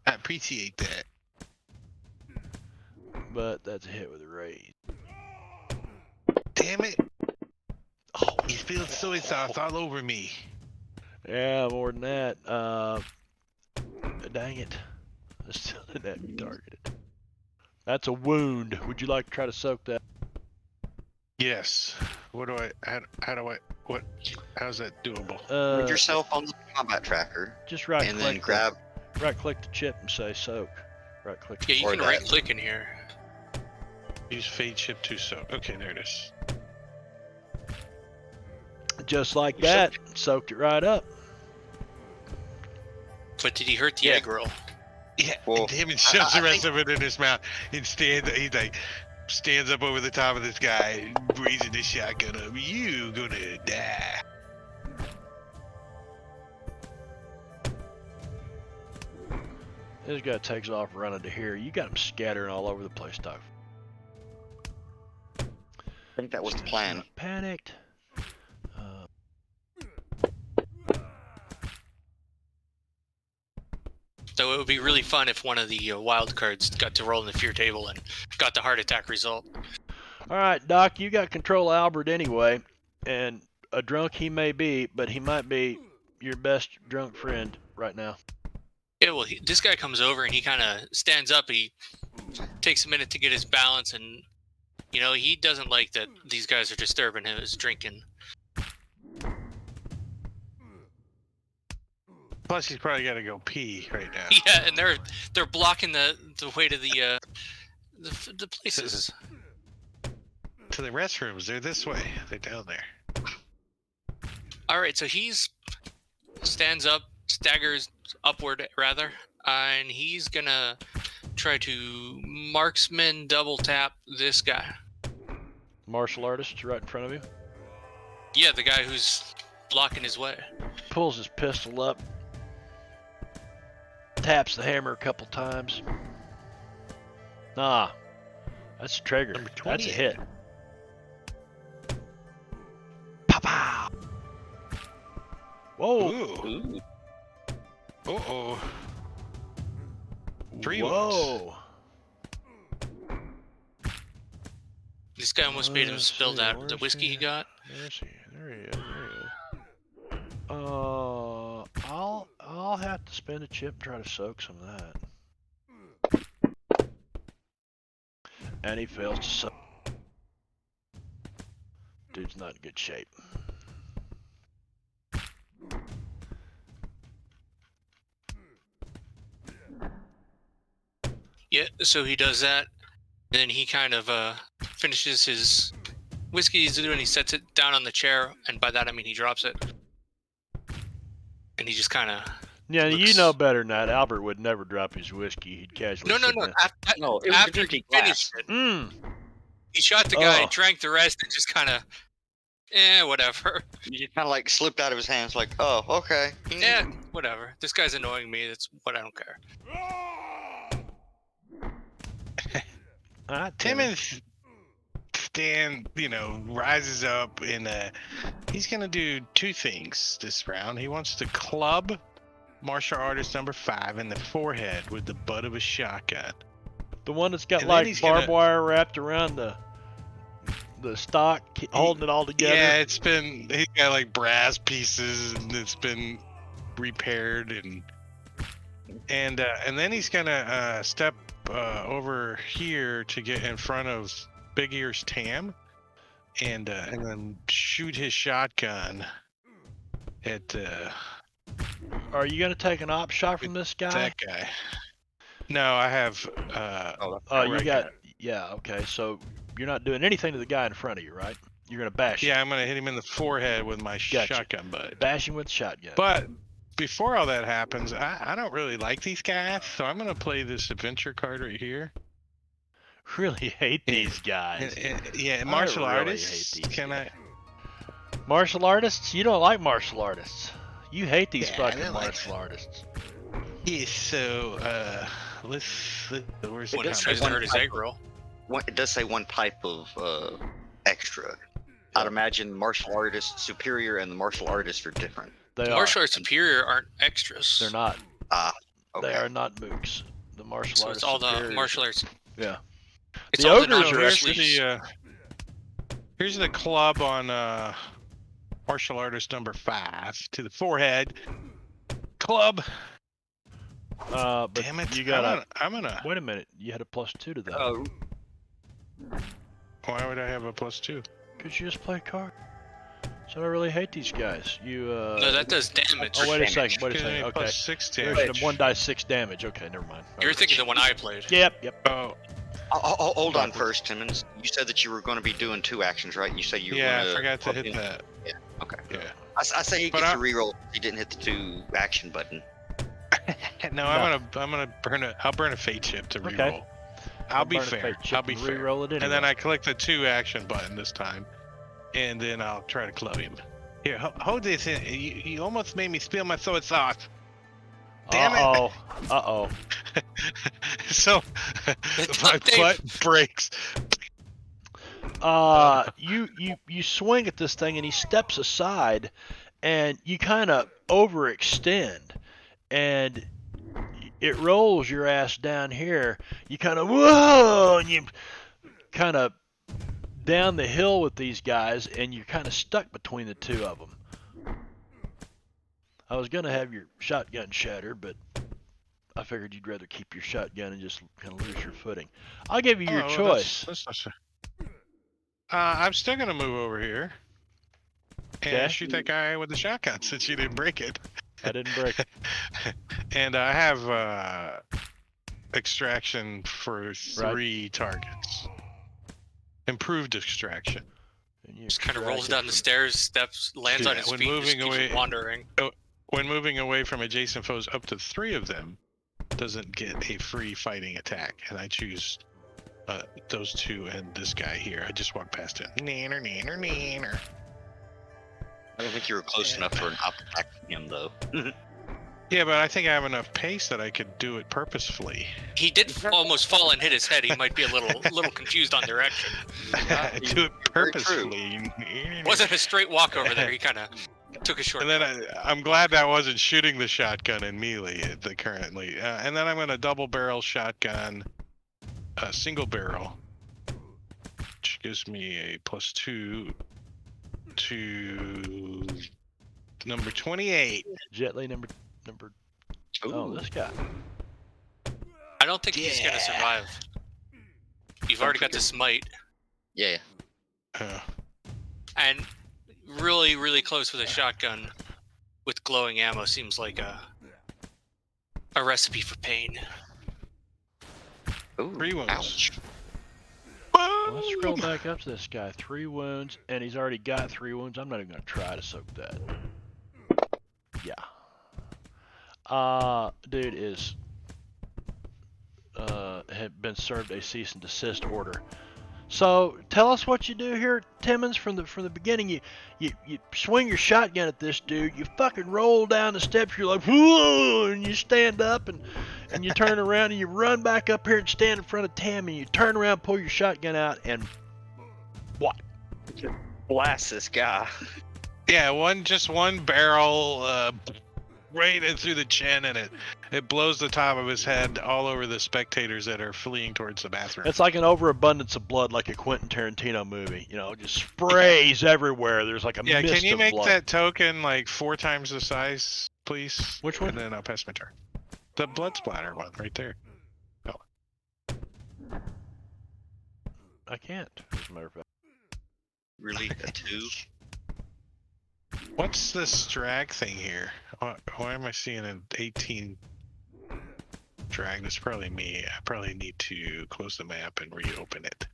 I appreciate that. But that's a hit with a raise. Damn it. Oh, He spilled soy sauce all over me. yeah, more than that. Dang it. I still didn't have you targeted. That's a wound. Would you like to try to soak that? Yes. How's that doable? Put yourself on the combat tracker Just right and click. then grab. Right click the chip and say soak. Right click. Yeah, you Or can that. right click in here. Use fade chip to soak. Okay, there it is. Just like that. Soaked it right up. But did he hurt the Yeah. egg roll? Yeah, Well, and Timmons shoves I the rest of it in his mouth and stands up over the top of this guy, raising the shotgun up. You gonna die. This guy takes off running to here. You got him scattering all over the place, Doc. I think that was the plan. Panicked. So it would be really fun if one of the wild cards got to roll in the fear table and got the heart attack result. All right, Doc, you got control of Albert anyway, and a drunk he may be, but he might be your best drunk friend right now. Yeah, well, this guy comes over and he kind of stands up. He takes a minute to get his balance, and he doesn't like that these guys are disturbing his drinking. Plus, he's probably got to go pee right now. Yeah, and they're blocking the way to the places. To the restrooms, they're this way. They're down there. All right, so he's stands up, staggers upward rather, and he's gonna try to marksman double tap this guy. Martial artist right in front of you. Yeah, the guy who's blocking his way. Pulls his pistol up. Taps the hammer a couple times. Nah. That's a trigger. Number That's a 20. hit. Pow! Whoa! Ooh. Uh-oh. 3 wounds. Whoa! This guy almost made him Let's spill see, that the where's whiskey he got. Where's he? There he is. There he is. I'll have to spend a chip and try to soak some of that. And he fails to soak. Dude's not in good shape. Yeah, so he does that. Then he kind of finishes his whiskey he's doing. He sets it down on the chair, and by that I mean he drops it. And he just kind of Yeah, you looks- know better than that. Albert would never drop his whiskey. He'd casually No. sit down. No, it was After an empty he glass. finished it, Mm. he shot the guy, Oh. drank the rest, and just kind of, whatever. You just kind of like slipped out of his hands, like, oh, okay. Yeah, whatever. This guy's annoying me. That's what I don't care. All right, Timmons rises up and he's gonna do 2 things this round. He wants to club martial artist number 5 in the forehead with the butt of a shotgun. The one that's got And then like he's barbed gonna- wire wrapped around the stock, holding it all together. Yeah, he's got like brass pieces and it's been repaired and then he's gonna step over here to get in front of Big Ears Tam and then shoot his shotgun at Are you gonna take an op shot from this guy? that guy. No, I have. You got. Yeah. Okay. So you're not doing anything to the guy in front of you, right? You're gonna bash him. Yeah, I'm gonna hit him in the forehead with my Gotcha. shotgun butt. Bash him with shotgun. But before all that happens, I don't really like these guys, so I'm gonna play this adventure card right here. Really hate these guys. Yeah, martial really artists. hate these Can I? Martial artists? You don't like martial artists. You hate these Yeah, I fucking don't like martial artists. Yeah. So where's It the does Tries to one hurt his type egg roll. It does say one type of extra. I'd imagine martial artist superior and the martial artist are different. They The are. martial arts superior aren't extras. They're not. Okay. They are not mooks. The martial So arts. it's all the superiors- martial arts. Yeah. It's The all the ogres are non-martial here's the club on martial artist number 5 to the forehead. Club. But Damn it! you got I'm gonna. Wait a minute. You had a +2 to that. Oh, Why would I have a +2? Because you just play a card. So I really hate these guys. You. No, that does damage. Oh, wait a damage. second. Wait a Give second. me Okay. +6 There's damage. 1 die 6 damage. Okay, never mind. You're thinking the one I played. Yep. Oh, hold on Backwards. first, Timmons. You said that you were going to be doing 2 actions, right? You said you were yeah, going I to. forgot to hit that. Okay. Yeah. I say he But gets I- a reroll if he didn't hit the 2 action button. No, I'm gonna burn a. I'll burn a fate chip to Okay. reroll. I'll be burn a fair. fate chip I'll be and fair. Reroll it anyway. And then I click the 2 action button this time, and then I'll try to club him. Here, hold this in. You almost made me spill my soy sauce. Damn it. Uh-oh. So It's my not Dave. butt breaks. You swing at this thing and he steps aside and you kind of overextend and it rolls your ass down here. You kind of whoa and you kind of down the hill with these guys and you're kind of stuck between the two of them. I was going to have your shotgun shatter, but I figured you'd rather keep your shotgun and just kind of lose your footing. I'll give you your Oh, well, choice. that's not sure. I'm still gonna move over here and Okay. shoot that guy with the shotgun since you didn't break it. I didn't break it. And I have extraction for 3 targets. Improved extraction. And you Just kind of rolls extract it down the from- stairs, steps, lands on Yeah, his when feet, and just moving keeps away- wandering. When moving away from adjacent foes, up to 3 of them doesn't get a free fighting attack, and I choose those 2 and this guy here. I just walked past him. Nanner, nanner, nanner. I don't think you were close enough for an up attack from him, though. Yeah, but I think I have enough pace that I could do it purposefully. He did almost fall and hit his head. He might be a little confused on direction. Do it Very true. purposefully. Wasn't a straight walk over there. He kind of took a short. And then I'm glad that wasn't shooting the shotgun in melee currently. And then I'm going to double barrel shotgun, single barrel, which gives me a +2 to number 28. Jet Li number. Oh, Ooh. this guy. I don't think he's gonna survive. You've already got the smite, Yeah. and really, really close with a shotgun with glowing ammo seems like a recipe for pain. Ooh, 3 wounds. ouch. Let's scroll back up to this guy. 3 wounds, and he's already got 3 wounds. I'm not even gonna try to soak that. Yeah. Dude is had been served a cease and desist order. So tell us what you do here, Timmons. From the beginning, you swing your shotgun at this dude. You fucking roll down the steps. You're like, whoa, and you stand up and you turn around and you run back up here and stand in front of Tammy. You turn around, pull your shotgun and what? Blast this guy. Yeah, just one barrel right in through the chin, and it blows the top of his head all over the spectators that are fleeing towards the bathroom. It's like an overabundance of blood, like a Quentin Tarantino movie. You know, just sprays everywhere. There's like a Yeah, mist can you of make blood. that token like 4 times the size, please? Which one? And then I'll pass my turn. The blood splatter one right there. I can't, as a matter of fact. Really? A 2? What's this drag thing here? Why am I seeing an 18? drag. That's probably me. I probably need to close the map and reopen it.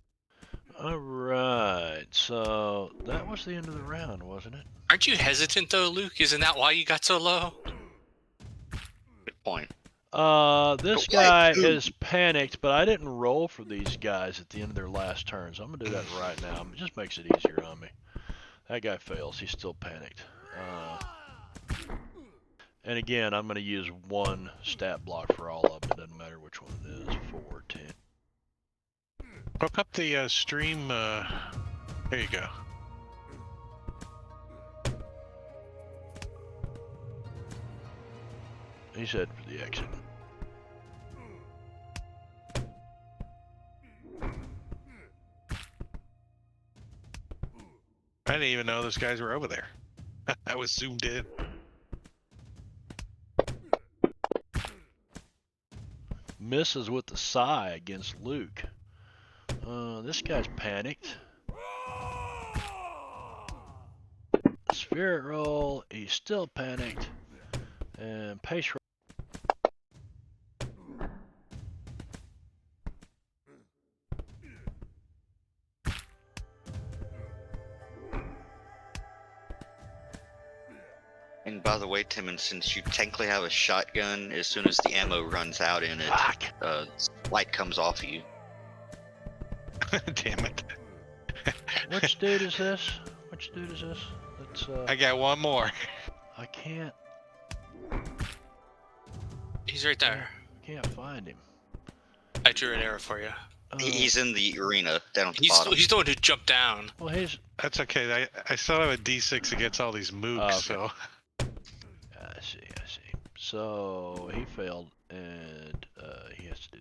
Alright, so that was the end of the round, wasn't it? Aren't you hesitant though, Luke? Isn't that why you got so low? Good point. This But why guy two? is panicked, but I didn't roll for these guys at the end of their last turn, so I'm gonna do that right now. It just makes it easier on me. That guy fails, he's still panicked. And again, I'm gonna use one stat block for all of them, it doesn't matter which one it is, 4, 10. Hook up the stream. There you go. He's heading for the exit. I didn't even know those guys were over there. I was zoomed in. Misses with the sigh against Luke. This guy's panicked. Spirit roll, he's still panicked. And pace roll. And by the way, Timmons, since you technically have a shotgun, as soon as the ammo runs out in it, Fuck! light comes off of you. Damn it. Which dude is this? Which dude is this? That's, I got one more. I can't He's right there. find him. I drew an arrow for you. He's in the arena down at the He's bottom. the one who jumped down. Well, he's. That's okay. I still have a D6 against all these mooks, Okay. so. I see. So he failed, and he has to do.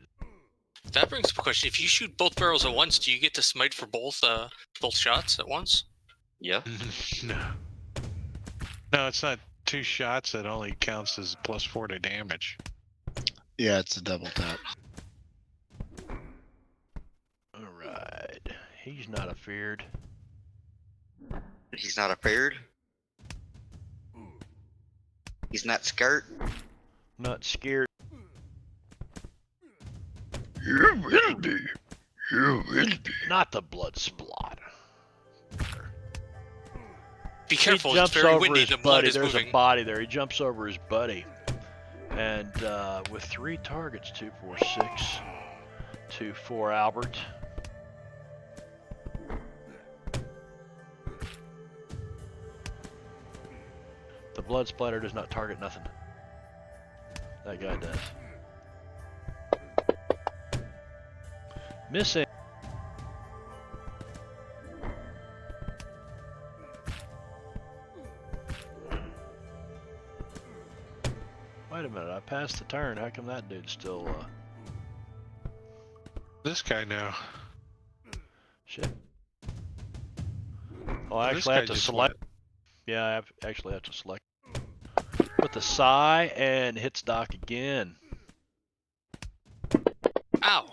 That brings up a question. If you shoot both barrels at once, do you get to smite for both shots at once? Yeah. No. No, it's not 2 shots. That only counts as +4 to damage. Yeah, it's a double tap. All right. He's not afeared. He's not afraid. He's not scared. Not scared. You will be. You will be. Not the blood splot. Be careful, He it's jumps very over windy, his the blood buddy. is There's moving. a body there. He jumps over his buddy. And with 3 targets, 2, 4, 6. 2, 4, Albert. The blood splatter does not target nothing. That guy does. Missing. Wait a minute, I passed the turn. How come that dude's still, This guy now. shit? Oh, I This actually guy have to just select. Yeah, I actually have to select. With the sigh and hits Doc again. Ow!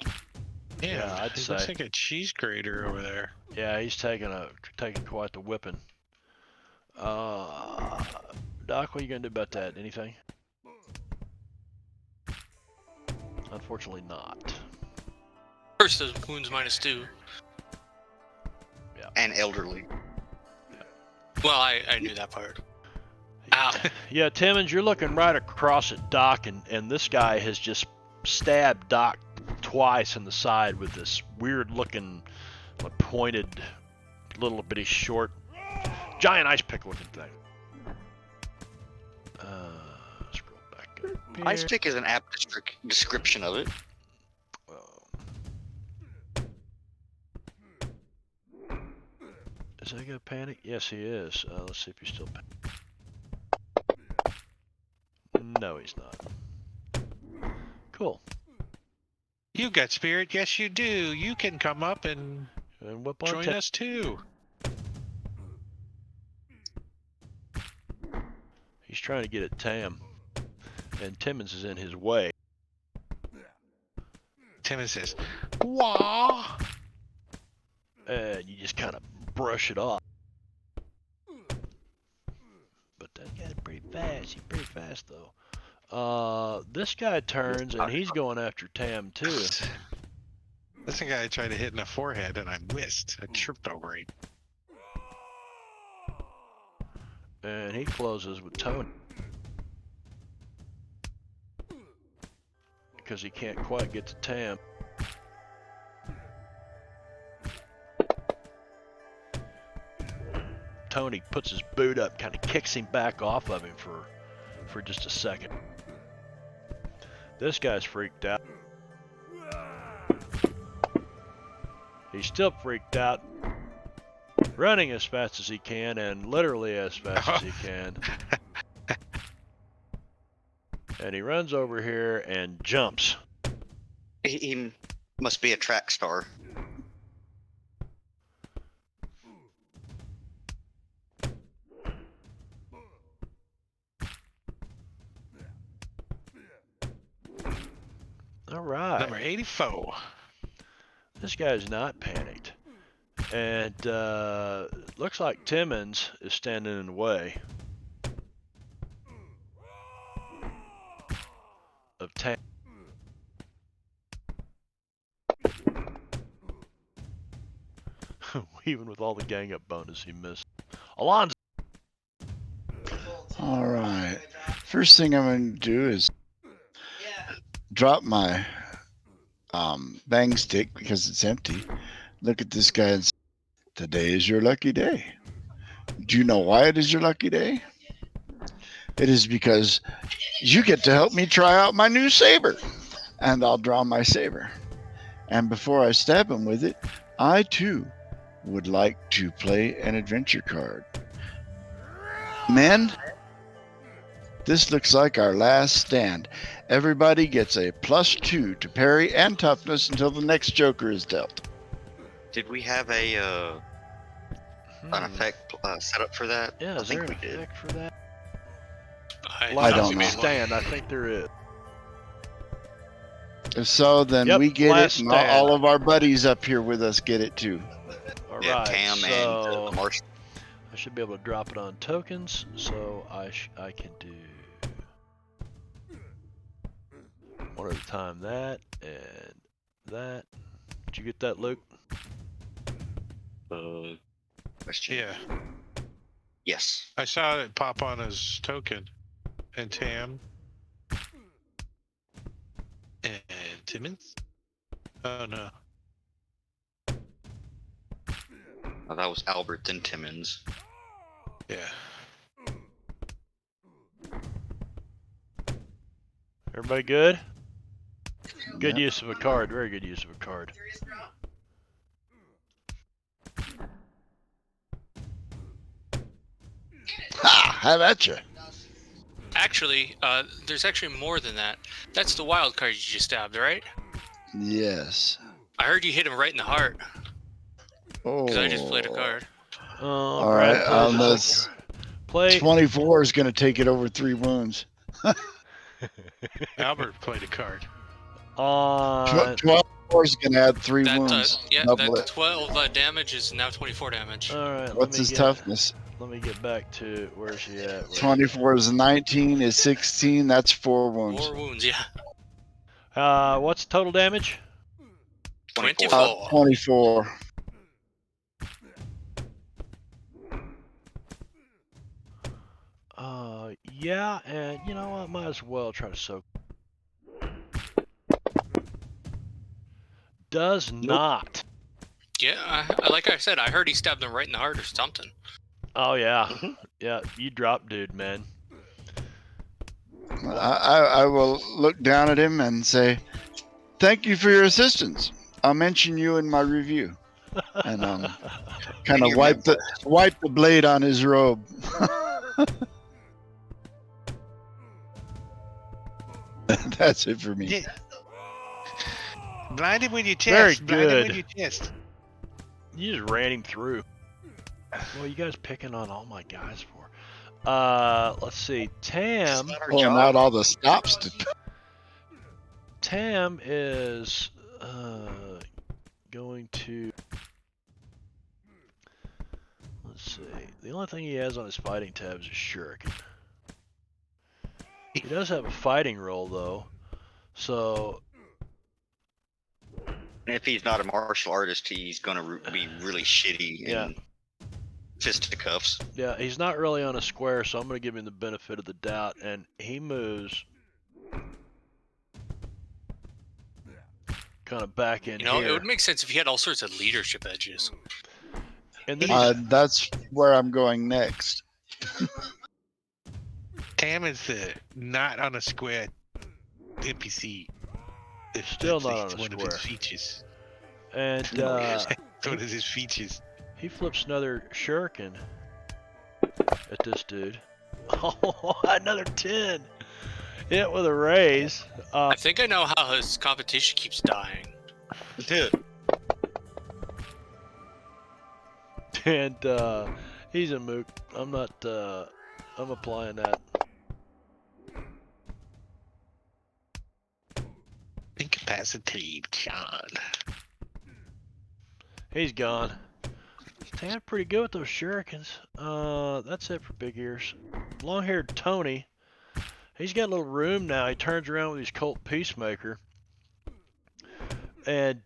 Yeah, I'd he say. looks like a cheese grater over there. Yeah, he's taking quite the whipping. Doc, what are you gonna do about that? Anything? Unfortunately not. First, those wounds -2. And elderly. Well, I knew that part. Ow! Yeah, Timmons, you're looking right across at Doc, and this guy has just stabbed Doc twice in the side with this weird-looking, pointed, little bitty short, giant ice pick looking thing. Scroll back up here. Ice pick is an apt description of it. Is that gonna panic? Yes, he is. Let's see if he's still panic. No, he's not. Cool. You got spirit? Yes, you do. You can come up and And whip on join us too. He's trying to get at Tam, and Timmons is in his way. Timon says, "Wah." And you just kind of brush it off. But that guy's pretty fast. He's pretty fast, though. This guy turns and he's going after Tam too. That's the guy I tried to hit in the forehead and I missed. I tripped over him. And he closes with Tony. Because he can't quite get to Tam. Tony puts his boot up, kind of kicks him back off of him for just a second. This guy's freaked out. He's still freaked out, running as fast as he can, and literally as fast as he can. And he runs over here and jumps. He must be a track star. All right. Number 84. This guy's not panicked. And looks like Timmons is standing in the way of Tam. Even with all the gang up bonus, he missed. Alonzo. All right. First thing I'm going to do is drop my bang stick because it's empty. Look at this guy and say, today is your lucky day. Do you know why it is your lucky day? It is because you get to help me try out my new saber. And I'll draw my saber. And before I stab him with it, I too would like to play an adventure card. Men, this looks like our last stand. Everybody gets a +2 to parry and toughness until the next joker is dealt. Did we have an effect set up for that? Yeah, I is there think an we did. effect for that? I don't know. Stand, I think there is. If so, then Yep, we get last it, and stand. all of our buddies up here with us get it too. All Yeah, right, Tam so and Marshall. I should be able to drop it on tokens, so I can do one at a time. That and that. Did you get that, Luke? Question. Yeah. Yes. I saw it pop on his token. And Tam. And Timmons? Oh no. Oh, that was Albert and Timmons. Yeah. Everybody good? Good Yep. use of a card. Very good use of a card. Ha! Have at you. Actually, there's actually more than that. That's the wild card you just stabbed, right? Yes. I heard you hit him right in the heart. Oh. Because I just played a card. All right. Unless Play. 24 is going to take it over 3 wounds. Albert played a card. On. 24 is going to add 3 That, wounds. yeah, Double that it. 12 damage is now 24 damage. All right. What's his toughness? Let me get back to where's he at? 24 is 19, is 16. That's 4 wounds. 4 wounds, yeah. What's total damage? 24. 24. Yeah, and you know what? Might as well try to soak. Does not. Yeah, like I said, I heard he stabbed him right in the heart or something. Oh yeah, yeah. You dropped, dude, man. I will look down at him and say, thank you for your assistance. I'll mention you in my review. And kind of your wipe the blade on his robe. That's it for me. Yeah. Blind him with your Very chest. Blind him good. with your chest. You just ran him through. Well, you guys picking on all my guys for? Let's see. Tam. Not our Pulling job. out all the stops to Tam is going to. Let's see. The only thing he has on his fighting tabs is Shuriken. He does have a fighting role though, so And if he's not a martial artist, he's gonna be really shitty Yeah. in fisticuffs. yeah, he's not really on a square, so I'm gonna give him the benefit of the doubt, and he moves kind of back in You know, here. it would make sense if he had all sorts of leadership edges. And then That's where I'm going next. Tam is the not on a square NPC. If Still that's not on a one square. of his features. and No, he is. It's one of his features. he flips another shuriken at this dude. Oh, another 10. Hit with a raise. I think I know how his competition keeps dying. Dude, And he's a mook. I'm not. I'm applying that. Incapacitate Shan. He's gone. Damn, pretty good with those shurikens. That's it for big ears. Long-haired Tony. He's got a little room now. He turns around with his Colt Peacemaker and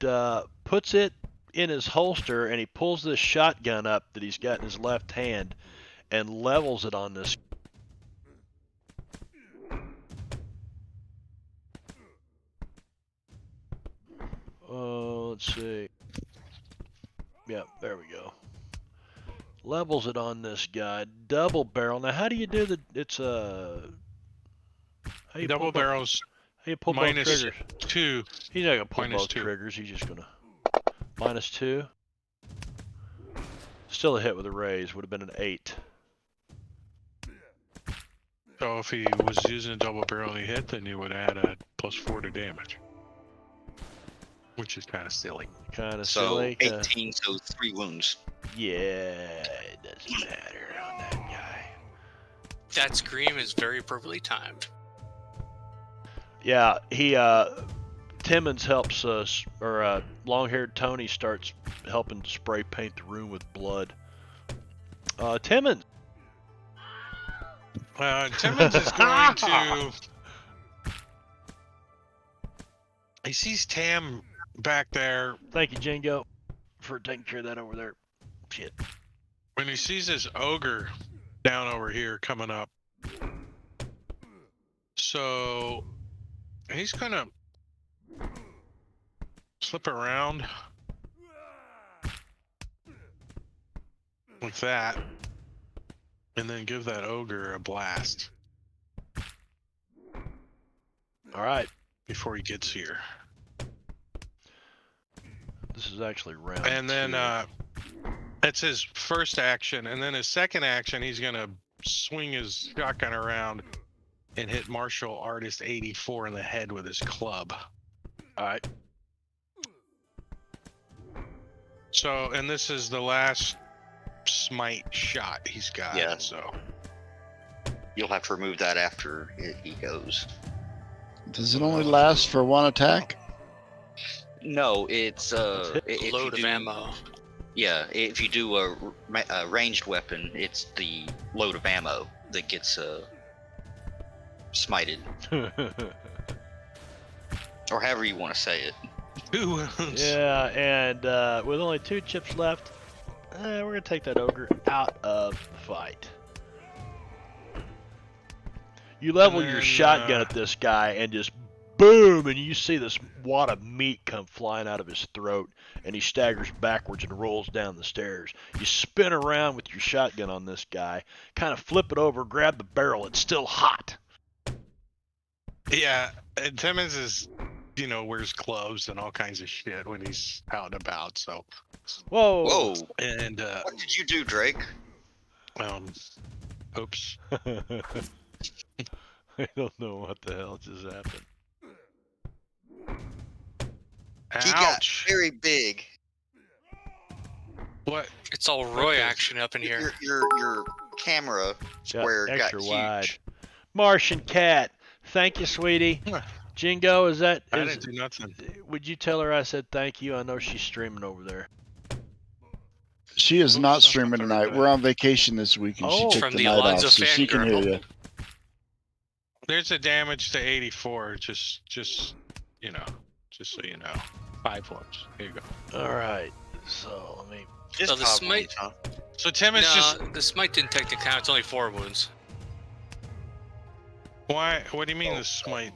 puts it in his holster, and he pulls this shotgun up that he's got in his left hand and levels it on this. Let's see. Yeah, there we go. Levels it on this guy. Double barrel. Now, how do you do the? It's a. How you Double pull both- barrels How you pull both minus triggers? 2. He's not gonna pull minus both 2. triggers. He's just gonna -2. Still a hit with a raise. Would have been an 8. So if he was using a double barrel and he hit, then you would add a +4 to damage. Which is kind of silly. Kind of so silly. 18, so 3 wounds. Yeah, it doesn't matter on that guy. That scream is very appropriately timed. Yeah, he Timmons helps us, or long-haired Tony starts helping spray paint the room with blood. Timmons. Timmons is going to. He sees Tam back there. Thank you, Jingo, for taking care of that over there. Shit. When he sees this ogre down over here coming up. So he's gonna slip around like that and then give that ogre a blast All right. before he gets here. This is actually round And then 2. that's his first action, and then his second action he's gonna swing his shotgun around and hit martial artist 84 in the head with his club. All right. So, and this is the last smite shot he's got. Yeah. So You'll have to remove that after he goes. Does it only last for one attack? No, it's if Load you of do- ammo. Yeah, if you do a ranged weapon, it's the load of ammo that gets smited, or however you want to say it. 2 wounds. Yeah, and with only 2 chips left, we're gonna take that ogre out of the fight. You level your then, shotgun at this guy and just boom, and you see this wad of meat come flying out of his throat, and he staggers backwards and rolls down the stairs. You spin around with your shotgun on this guy, kind of flip it over, grab the barrel. It's still hot. Yeah, and Timmons is, wears gloves and all kinds of shit when he's out and about. So, Whoa. Whoa! and What did you do, Drake? oops. I don't know what the hell just happened. He got Ouch. very big. What? It's all Roy Okay. action up in here. Your camera square got extra huge. wide. Martian cat. Thank you, sweetie. Huh. Jingo, I didn't do nothing. would you tell her I said thank you? I know she's streaming over there. She is Oops, not that's streaming not tonight. very We're on vacation this week, and Oh. she took From the the night Alonzo off, so she can hear fangirl. you. There's a damage to 84. Just you know, just so you know, 5 wounds. Here you go. All right. So let me. Just So the top smite- wounds, huh? So Tim is No, just the smite didn't technically count. It's only 4 wounds. why? What do you mean the smite?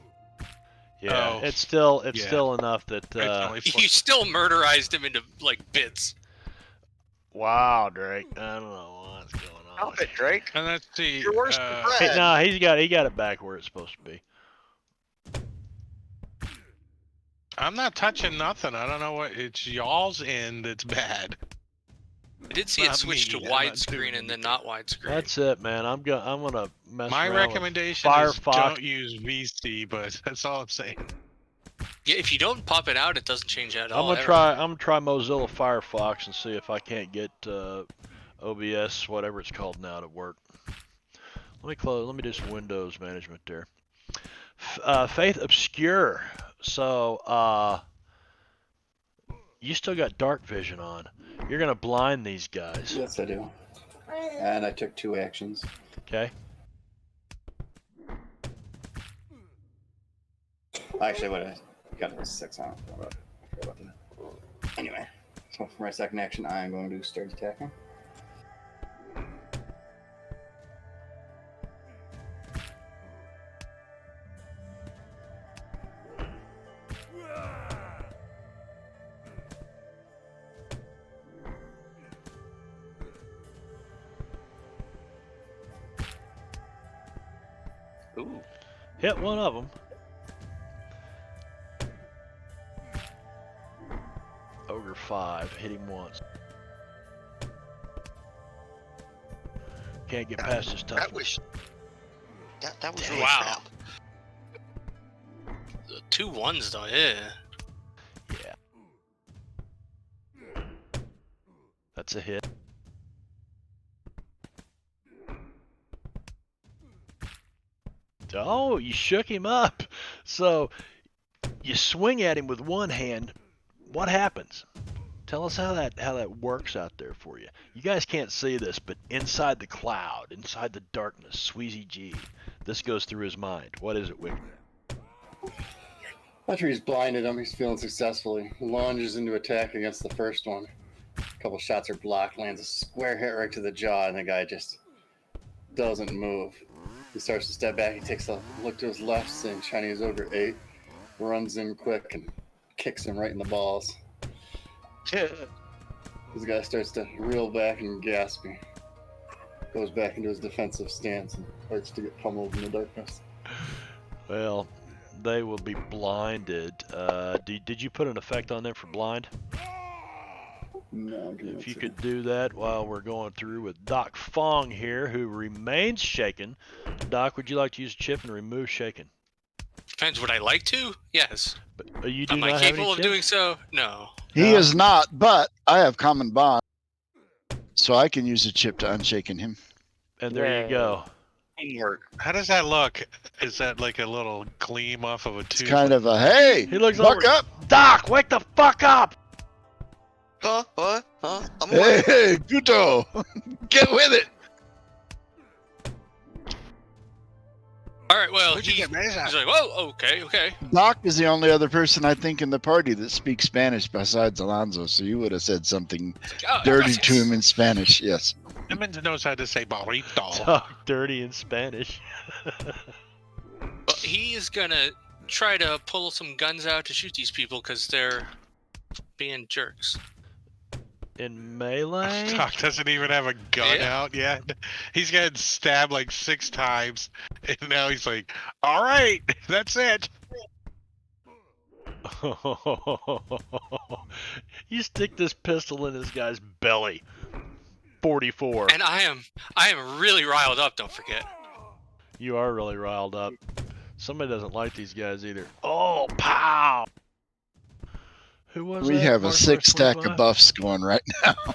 Yeah, Oh, it's still yeah. still enough that. It's only 4. You still murderized him into like bits. Wow, Drake. I don't know what's going on. Stop it, Drake. And let's see. You're worse than Brad. Hey, no, he got it back where it's supposed to be. I'm not touching nothing. I don't know what it's y'all's end that's bad. I did see it Not switch to me, I'm not doing widescreen and then anything. not widescreen. That's it, man. I'm gonna mess My around recommendation is Firefox. don't use VC, but that's all I'm saying. Yeah, if you don't pop it out, it doesn't change at all. I'm ever. gonna try Mozilla Firefox and see if I can't get OBS, whatever it's called now, to work. Let me do some Windows management there. Faith Obscure. So you still got dark vision on. You're gonna blind these guys, Yes, I do. And I took 2 actions. okay? Actually, what I got was 6 on it. I forgot about that. Anyway, so for my second action, I am going to start attacking. Ooh. Hit one of them. Ogre 5. Hit him once. Can't get past his That toughness. was. That was Dang. really Wow. crap. 2 1s though, yeah. Yeah. That's a hit. Oh, you shook him up. So you swing at him with one hand. What happens? Tell us how that works out there for you. You guys can't see this, but inside the cloud, inside the darkness, Sweezy G, this goes through his mind. What is it, Wick? After he's blinded him, he's feeling successful. He lunges into attack against the first one. A couple shots are blocked, lands a square hit right to the jaw, and the guy just doesn't move. He starts to step back. He takes a look to his left, seeing Chinese Ogre 8, runs in quick and kicks him right in the balls. This guy starts to reel back and gasping. Goes back into his defensive stance and starts to get pummeled in the darkness. Well, they will be blinded. Did you put an effect on them for blind? No, If you could do that while we're going through with Doc Fong here, who remains shaken. Doc, would you like to use a chip and remove shaken? Depends, would I like to? Yes. But you do Am not I have any capable of chips? doing so? No. He No. is not, but I have common bond, so I can use a chip to unshaken him. And there you go. Teamwork. How does that look? Is that like a little gleam off of a It's tube? kind of a hey, He looks buck over. up, Doc, wake the fuck up! Huh? What? Huh? I'm hey, awake. hey, Guto, get with it. All right, well, Where'd you he's get Mesa? like, whoa, okay. Doc is the only other person I think in the party that speaks Spanish besides Alonzo, so you would have said something Oh, dirty gracias. to him in Spanish. Yes. Simmons knows how to say burrito. Talk dirty in Spanish. Well, he is gonna try to pull some guns out to shoot these people because they're being jerks. In melee? Doc doesn't even have a gun Yeah. out yet. He's gotten stabbed like 6 times, and now he's like, "All right, that's it." You stick this pistol in this guy's belly. 44. And I am really riled up. Don't forget. You are really riled up. Somebody doesn't like these guys either. Oh, pow! Who was We that? have a Mark 6 stack 25? of buffs going right now. Oh,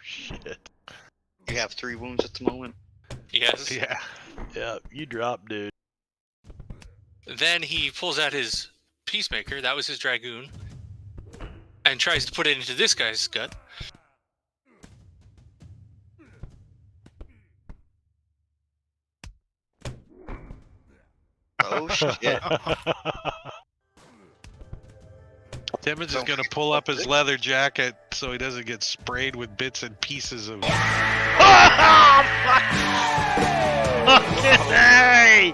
shit. You have 3 wounds at the moment. Yes. Yeah. Yeah, you dropped, dude. Then he pulls out his peacemaker. That was his dragoon, and tries to put it into this guy's gut. Oh shit! Timmons is Don't going to forget pull about up his this. leather jacket so he doesn't get sprayed with bits and pieces of. Hey!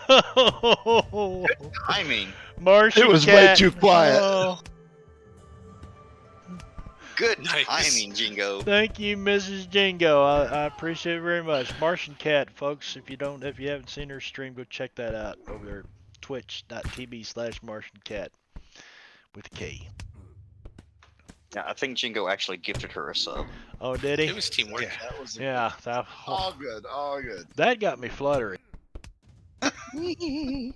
I mean, Martian It was way cat. too quiet. Oh, good Nice. timing, Jingo. thank you, Mrs. Jingo. I appreciate it very much. Martian cat, folks. If you haven't seen her stream, go check that out over there. Twitch.tv/Martian cat with a K. Yeah, I think Jingo actually gifted her a sub. Oh, did he? It was teamwork. Yeah. That was Yeah, all good, all good. that got me fluttering. We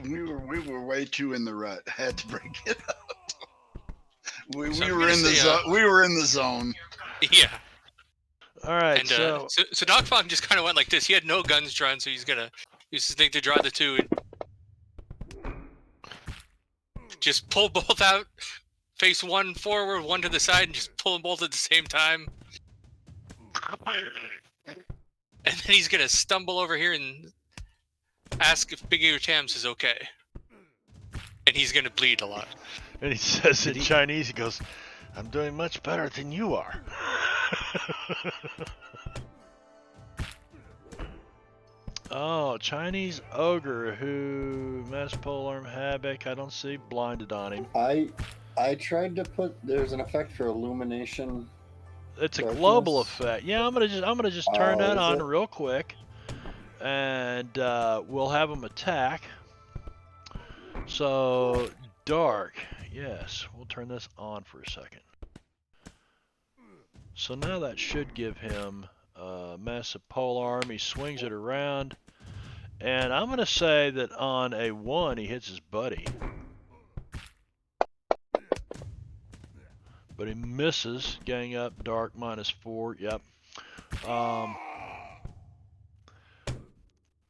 were way too in the rut. Had to break it up. We So I'm were gonna in the say, zone. We were in the zone. Yeah. All right, And so so Doc Fong just kind of went like this. He had no guns drawn, so he's gonna use his thing to draw the two and just pull both out, face one forward, one to the side, and just pull them both at the same time. And then he's gonna stumble over here and ask if Big Ear Tams is okay. And he's gonna bleed a lot. and he says in Chinese, he goes, "I'm doing much better than you are." Oh, Chinese ogre who mass polearm havoc. I don't see blinded on him. I tried to put. There's an effect for illumination. It's a global Darkness. effect. Yeah, I'm gonna just turn Oh, that is on it? real quick, and we'll have them attack. So dark. Yes, we'll turn this on for a second. So now that should give him massive polearm. He swings it around, and I'm gonna say that on a 1 he hits his buddy. But he misses. Gang up, dark, -4. Yep.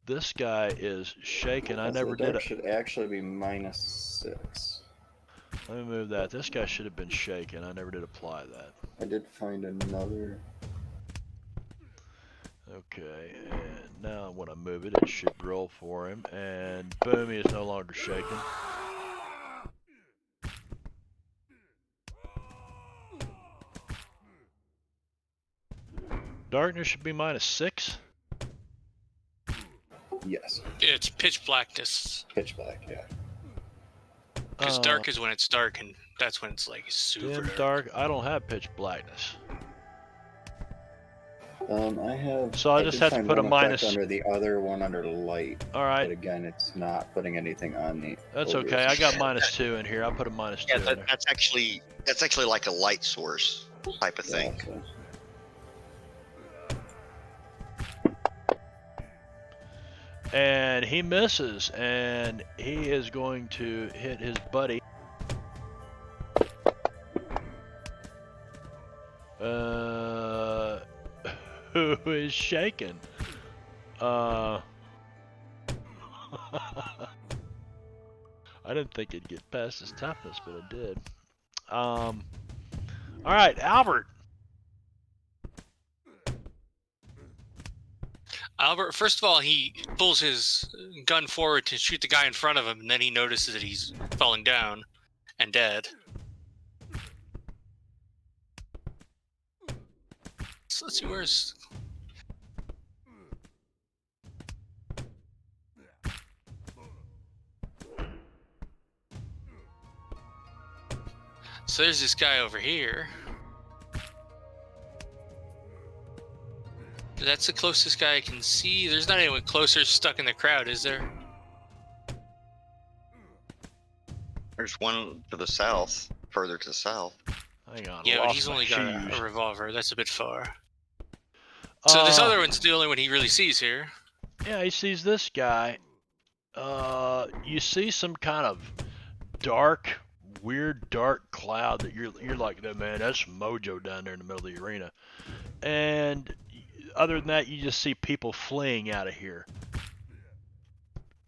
This guy is shaking. I never the did dark it. should actually be -6. Let me move that. This guy should have been shaken. I never did apply that. I did find another. Okay, and now when I move it, it should roll for him. And boom, he is no longer shaken. Darkness should be -6. Yes, It's pitch blackness. pitch black. Yeah. Because dark is when it's dark, and that's when it's like super Dim dark. I don't have pitch blackness. I have. So I just did have to find put a one effect minus- under the other one under light. All But right, again, it's not putting anything on the. that's ogres. okay. I got -2 in here. I'll put a -2 Yeah, in there. that's actually like a light source type of thing. Yeah, so- And he misses, and he is going to hit his buddy. Who is shaken. I didn't think it'd get past his toughness, but it did. All right, Albert. Albert, first of all, he pulls his gun forward to shoot the guy in front of him, and then he notices that he's falling down and dead. So let's see, where's... So there's this guy over here. That's the closest guy I can see. There's not anyone closer stuck in the crowd, is there? There's one to the south, further to the south. Hang on. Yeah, but lost he's my only got shoes. a revolver. That's a bit far. So this other one's the only one he really sees here. Yeah, he sees this guy. You see some kind of dark, weird dark cloud that you're like, man, that's mojo down there in the middle of the arena. And other than that, you just see people fleeing out of here,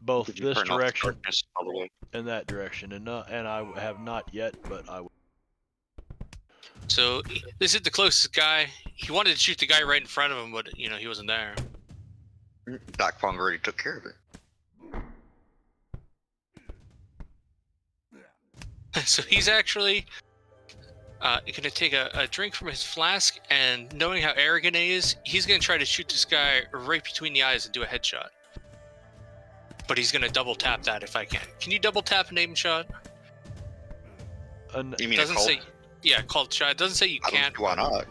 both Did you this turn off the direction darkness all the way? and that direction. And I have not yet, but I will. So this is the closest guy. He wanted to shoot the guy right in front of him, but you know he wasn't there. Doc Fong already took care of it. So he's actually going to take a drink from his flask, and knowing how arrogant he is, he's going to try to shoot this guy right between the eyes and do a headshot. But he's going to double tap that if I can. Can you double tap an aim shot? You mean It a doesn't cult? say. Yeah, called shot. It doesn't say you I don't can't. see why not.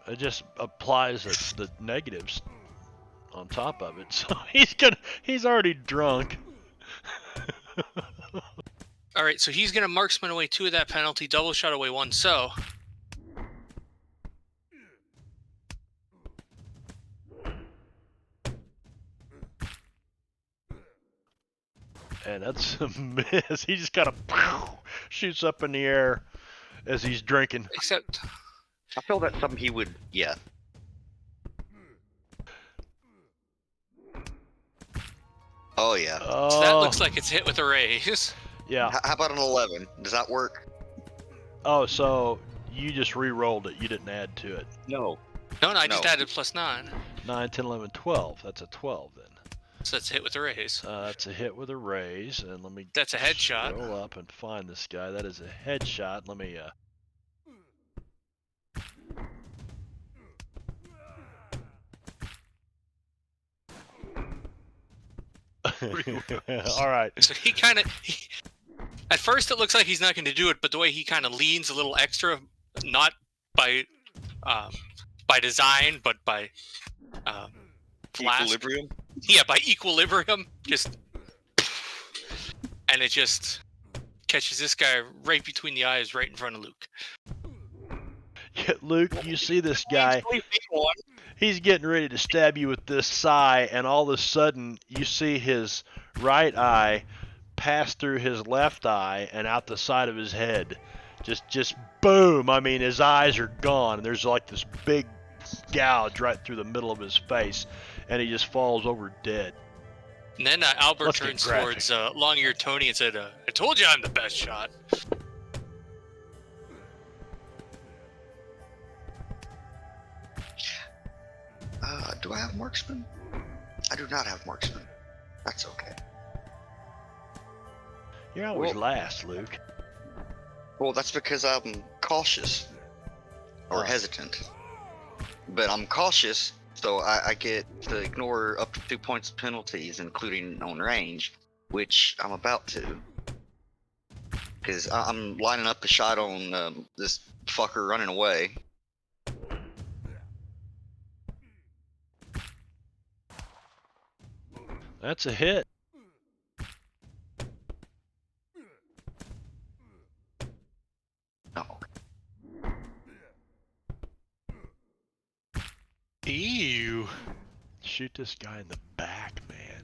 It just applies the negatives on top of it. So he's already drunk. All right, so he's going to marksman away 2 of that penalty, double shot away 1. So And that's a miss. He just kind of shoots up in the air as he's drinking. except I feel that's something he would. Yeah. Oh yeah. Oh, so that looks like it's hit with a raise. yeah. How about an 11? Does that work? Oh, so you just re-rolled it. You didn't add to it. No. No, I just No. added +9. 9, 10, 11, 12. That's a 12 then. So that's a hit with a raise. That's a hit with a raise. And let me That's a headshot. scroll up and find this guy. That is a headshot. Let me all right. So he kind of, at first it looks like he's not going to do it, but the way he kind of leans a little extra, not by design, but by flask. Equilibrium. Yeah, by equilibrium, just, and it just catches this guy right between the eyes, right in front of Luke. Yeah, Luke, you see this guy. He's getting ready to stab you with this sai, and all of a sudden you see his right eye pass through his left eye and out the side of his head. Just boom. I mean, his eyes are gone. There's like this big gouge right through the middle of his face, and he just falls over dead. And then Albert Let's get turns graphic. towards long-eared Tony and said, I told you I'm the best shot. Do I have marksman? I do not have marksman. That's okay. You're always Well- last, Luke. Well, that's because I'm cautious or Oh. hesitant. But I'm cautious, so I get to ignore up to 2 points of penalties, including on range, which I'm about to. Because I'm lining up a shot on this fucker running away. That's a hit. No. Ew. Shoot this guy in the back, man.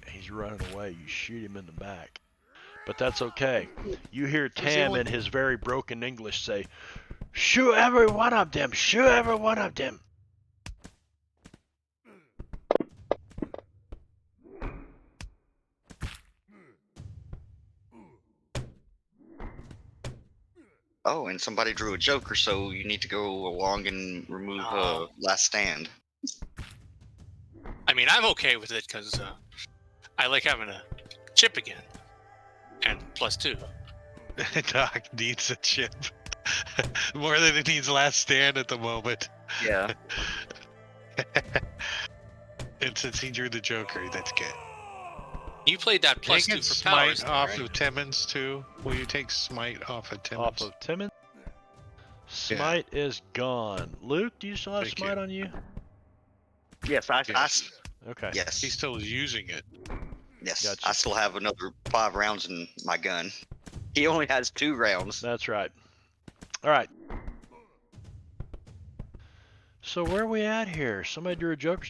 He's running away. You shoot him in the back. But that's okay. You hear Tam in his very broken English say, "Shoot every one of them! Shoot every one of them!" Oh, and somebody drew a joker, so you need to go along and remove Oh. last stand. I mean, I'm okay with it because I like having a chip again. And +2. Doc needs a chip. More than it needs last stand at the moment. Yeah. And since he drew the Joker, that's good. You played that +2 Taking for powers, smite though, off right? of Timmons too. Will you take smite off of Timmons? Off of Timmons. Smite is gone. Luke, do you still have Thank smite you. on you? Yes, Yes. Okay. yes, He's still using it. yes. Gotcha. I still have another 5 rounds in my gun. He only has 2 rounds. That's right. All right. So where are we at here? Somebody drew a joker.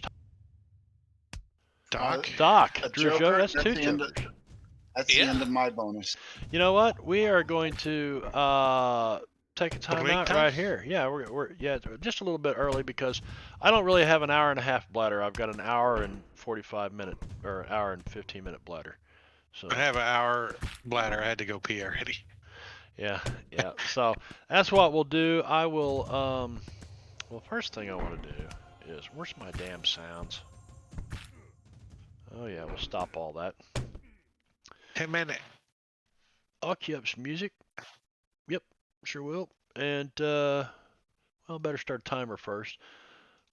Doc. Doc A drew a joker? joker. That's That's 2 the end of- jokers. That's the Yeah. end of my bonus. You know what? We are going to take a time break out time? right here. Yeah, we're just a little bit early because I don't really have an hour and a half bladder. I've got an hour and 45 minute or hour and 15 minute bladder. So I have an hour bladder. I had to go pee already. yeah. So that's what we'll do. I will well, first thing I want to do is where's my damn sounds? Oh yeah, we'll stop all that. Hey, man. I'll cue up some music. Yep, sure will. And, well, better start timer first.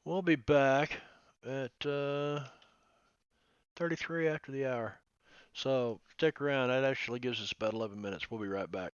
We'll be back at 33 after the hour. So stick around. That actually gives us about 11 minutes. We'll be right back.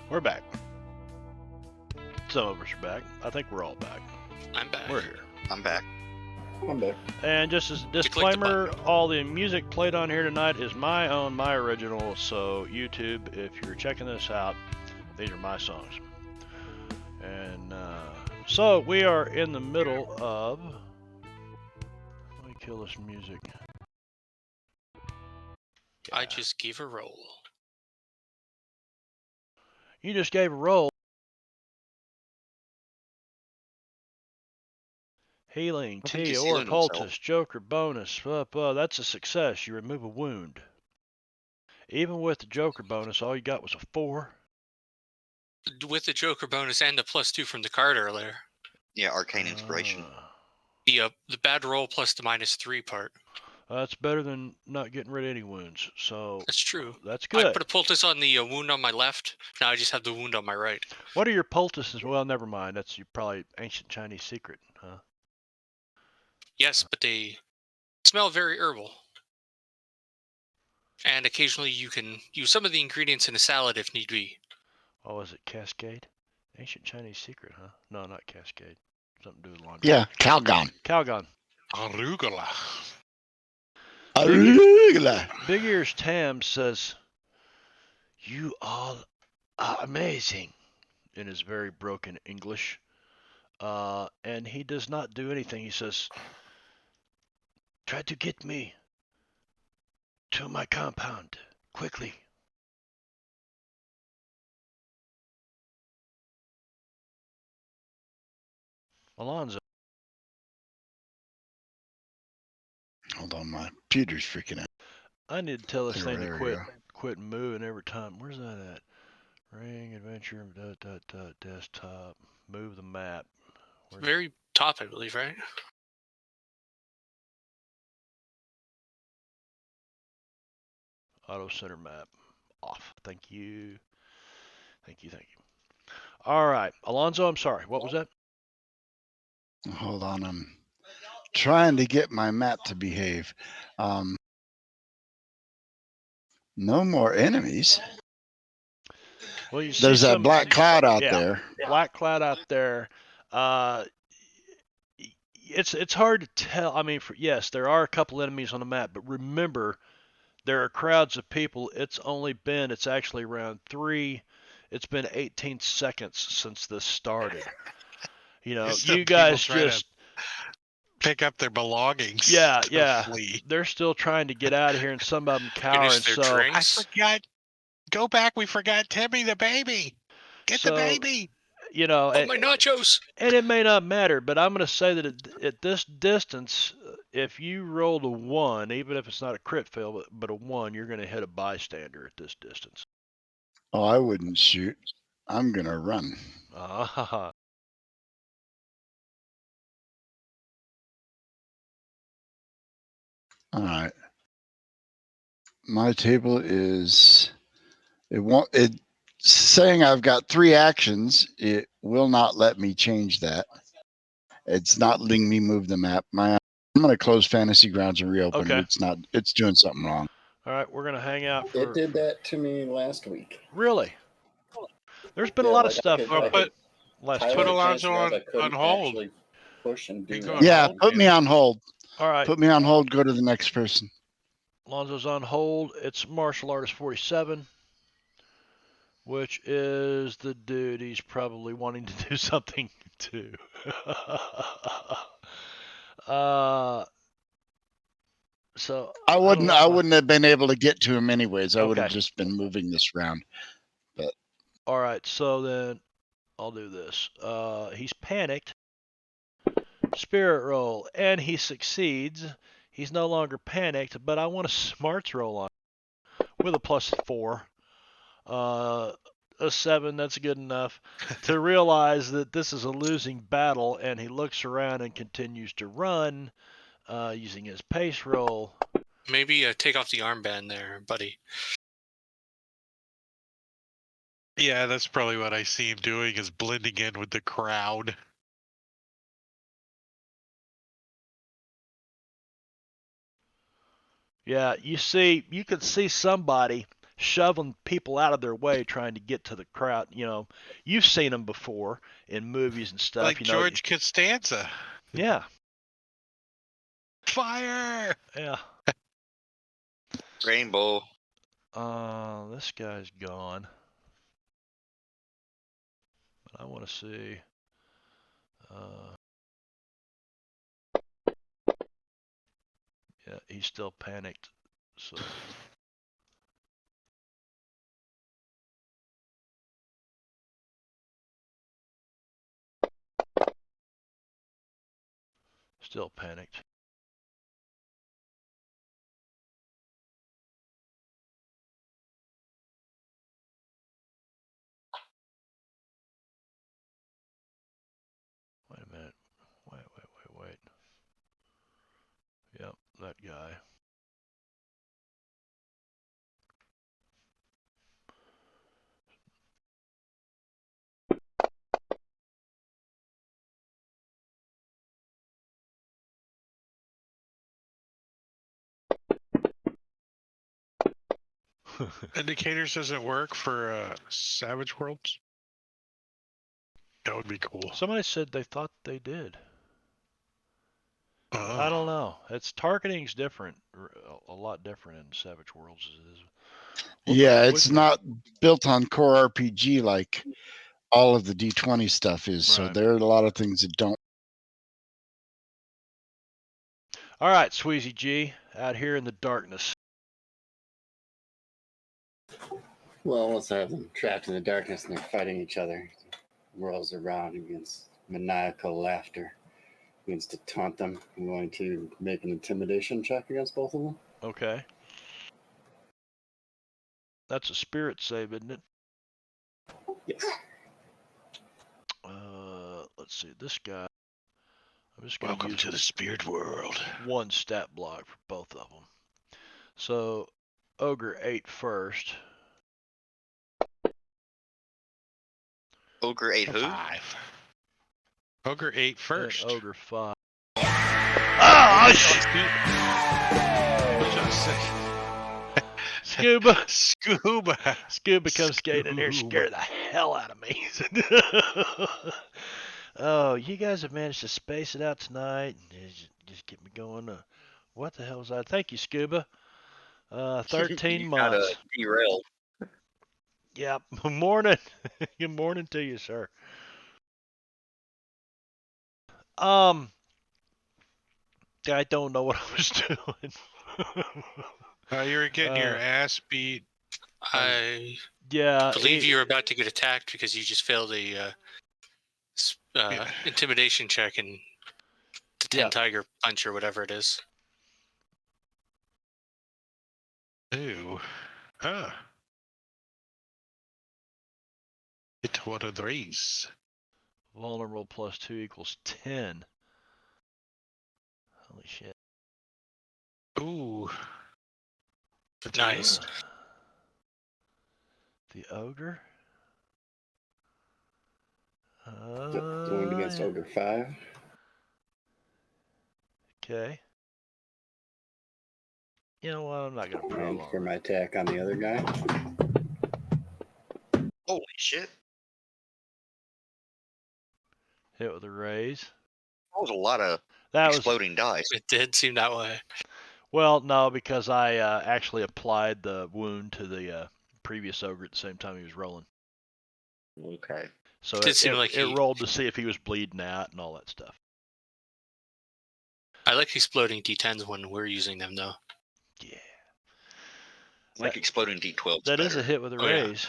We're back. Some of us are back. I think we're all back. I'm back. We're here. I'm back. I'm back. And just as a click the disclaimer, all the music played on here tonight is my original. So YouTube, if you're checking this out, these are my songs. And so we are in the middle of. Let me kill this music. I Yeah. just gave a roll. You just gave a roll. Healing, I think T, he's or healing himself. poultice, joker, bonus. That's a success. You remove a wound. Even with the joker bonus, all you got was a 4. With the Joker bonus and the +2 from the card earlier. Yeah, arcane inspiration. The bad roll plus the -3 part. That's better than not getting rid of any wounds. So That's true. that's I good. put a poultice on the wound on my left. Now I just have the wound on my right. What are your poultices? Well, never mind. That's your probably ancient Chinese secret, huh? Yes, but they smell very herbal. And occasionally you can use some of the ingredients in a salad if need be. Oh, is it Cascade? Ancient Chinese secret, huh? No, not Cascade. Something to do with laundry. Yeah, Calgon. Calgon. Arugula. Arugula. Big Ears Tam says, "You all are amazing," in his very broken English. And he does not do anything. He says, "Try to get me to my compound quickly." Alonzo. Hold on, my computer's freaking out. I need to tell this thing to There we quit go. quit moving every time. Where's that at? Ring, adventure, desktop, move the map. Where's it? Very top, I believe, right? Auto center map. Off. Thank you. Thank you, thank you. All right. Alonzo, I'm sorry. What was that? Hold on, I'm trying to get my map to behave. No more enemies. Well, you see There's that some black cloud out yeah, there. black cloud out there. It's hard to tell. I mean, yes, there are a couple enemies on the map, but remember, there are crowds of people. It's actually around 3. It's been 18 seconds since this started. You know, Some you people guys try to just pick up their belongings. yeah, to yeah. Flee. They're still trying to get out of here, and some of them cower. Finish And their so, I drinks. forgot. Go back. We forgot Timmy the baby. Get the So- baby. you know, Oh, my nachos! and it may not matter, but I'm going to say that at this distance, if you rolled a 1, even if it's not a crit fail, but a 1, you're going to hit a bystander at this distance. Oh, I wouldn't shoot. I'm gonna run. Ah, All right. My table is. It won't. It's saying I've got 3 actions. It will not let me change that. It's not letting me move the map. I'm gonna close Fantasy Grounds and reopen. Okay. It's not. It's doing something wrong. all right, we're going to hang out for. It did that to me last week. Really? There's been a Yeah, lot of like I stuff could- Well, I put last Tyler Put time. Alonso Chance, I on couldn't hold. actually push and do You go that. on Yeah, hold, put me man. on hold. All right, Put me on hold. Go to the next person. Alonzo's on hold. It's Martial Artist 47, which is the dude he's probably wanting to do something to. So I wouldn't. don't I know. wouldn't have been able to get to him anyways. I would have Okay. just been moving this round. All right, so then I'll do this. He's panicked. Spirit roll, and he succeeds. He's no longer panicked, but I want a smarts roll on with a +4. A 7, that's good enough to realize that this is a losing battle, and he looks around and continues to run using his pace roll. Maybe take off the armband there, buddy. Yeah, that's probably what I see him doing, is blending in with the crowd. Yeah, you can see somebody shoving people out of their way trying to get to the crowd. You've seen them before in movies and stuff. Like George Costanza. Yeah. Fire! Yeah. Rainbow. This guy's gone. But I want to see. Yeah, he's still panicked. So. Still panicked. Wait a minute. Wait. Yep, that guy. Indicators doesn't work for Savage Worlds? That would be cool. Somebody said they thought they did. Oh. I don't know. Targeting's different, a lot different in Savage Worlds as it is. It's not built on core RPG like all of the D20 stuff is. Right. So there are a lot of things that don't. All right, Sweezy G, out here in the darkness. Well, let's have them trapped in the darkness and they're fighting each other. Whirls around against maniacal laughter. Begins to taunt them. I'm going to make an intimidation check against both of them. Okay. That's a spirit save, isn't it? Yes. Let's see. This guy. I'm just going Welcome to the spirit world. One stat block for both of them. So, Ogre 8 first. Ogre 8 who? 5. Ogre 8 first. And Ogre 5. Oh, Scuba. Scuba comes skating in here, scare the hell out of me. Oh, you guys have managed to space it out tonight. Just get me going. What the hell was that? Thank you, Scuba. 13 You months. got derailed. Yep. Morning. Good morning to you, sir. I don't know what I was doing. You were getting your ass beat. I Yeah. believe you were about to get attacked because you just failed a intimidation check and the 10 tiger punch or whatever it is. Ooh. Huh. It's one of these. Vulnerable plus 2 equals 10. Holy shit. Ooh. That's Nice. The ogre? Going against Ogre 5. Okay. You know what? I'm not going to And prolong. for my attack on the other guy. Holy shit. Hit with a raise. That was a lot of That exploding dice. It did seem that way. Well, no, because I actually applied the wound to the previous ogre at the same time he was rolling. Okay. So It it rolled to see if he was bleeding out and all that stuff. I like exploding D10s when we're using them, though. Yeah. I like exploding D12s. That is better. a hit with a Oh, yeah. raise.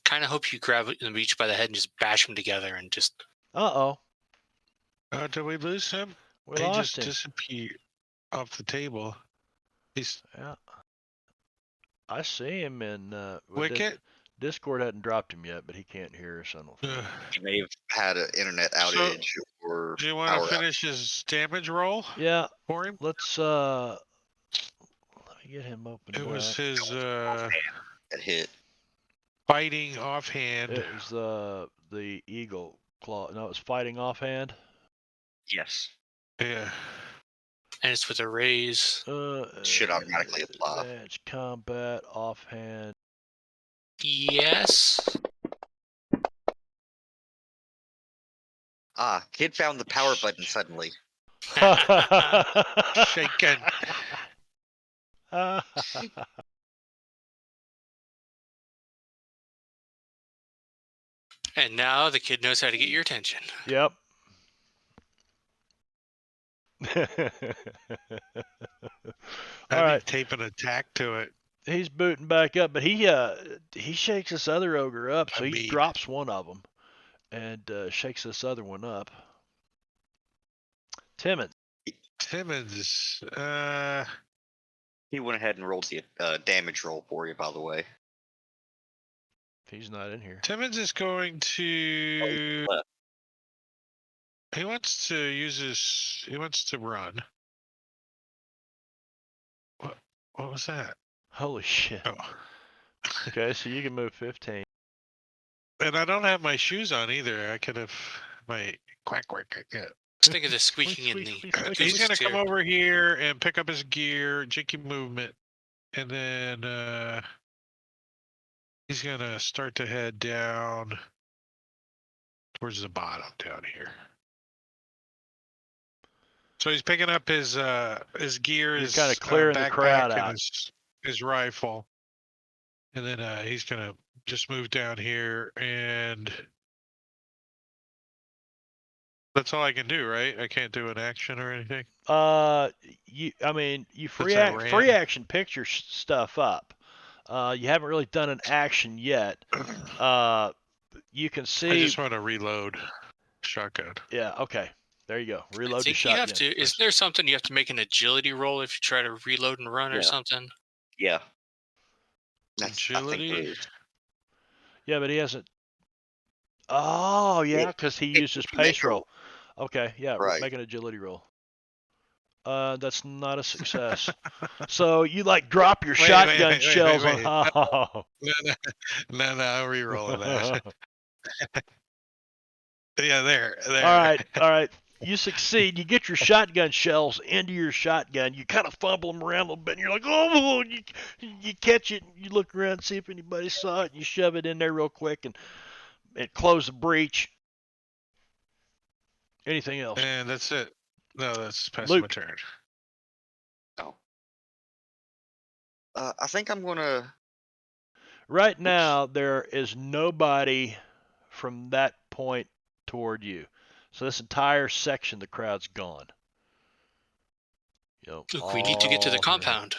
Kind of hope you grab them each by the head and just bash them together and just. Uh-oh. Did we lose him? We He lost just him. disappeared off the table. He's Yeah. I see him in Wicket. Discord hadn't dropped him yet, but he can't hear us. I don't think. He may have had an internet outage or Do you want power to finish his damage roll Yeah. for him? Let's let me get him open. It was his that hit. fighting offhand. It was the eagle claw. No, it was fighting offhand. Yes. Yeah. And it's with a raise. Should automatically apply. Advanced combat, offhand. Yes. Ah, kid found the power button suddenly. Shaken. And now the kid knows how to get your attention. Yep. All right. Tape an attack to it. He's booting back up, but he shakes this other ogre up, so he drops one of them and shakes this other one up. Timmons. He went ahead and rolled the damage roll for you, by the way. He's not in here. Timmons is going to. He wants to use his. He wants to run. What was that? Holy shit. Oh. Okay, so you can move 15. And I don't have my shoes on either. I could have my quack. Yeah. Let's think of the squeaking in the. He's gonna come over here and pick up his gear, jinky movement, and then he's gonna start to head down towards the bottom down here. So he's picking up his gear, He's his kind of clearing the crowd and out. his rifle, and then he's gonna just move down here, and that's all I can do, right? I can't do an action or anything. You free action pick your stuff up. You haven't really done an action yet. You can see. I just want to reload shotgun. Yeah. Okay. There you go. Reload the I think shotgun. you have to. Is there something you have to make an agility roll if you try to reload and run or something? Yeah. Agility. Yeah, but he hasn't. Oh, yeah, because he used his pace roll. Okay, yeah, right. Make an agility roll. That's not a success. So you drop your shotgun shells on. Oh. No, I'm re-rolling that. Yeah, there. All right. You succeed. You get your shotgun shells into your shotgun. You kind of fumble them around a little bit. And you're like, oh, you catch it. And you look around, see if anybody saw it. And you shove it in there real quick and close the breach. Anything else? And that's it. No, that's past Luke. my turn. Oh. I think I'm gonna. Right now, there is nobody from that point toward you. So this entire section, the crowd's gone. Look, we need to get to the compound.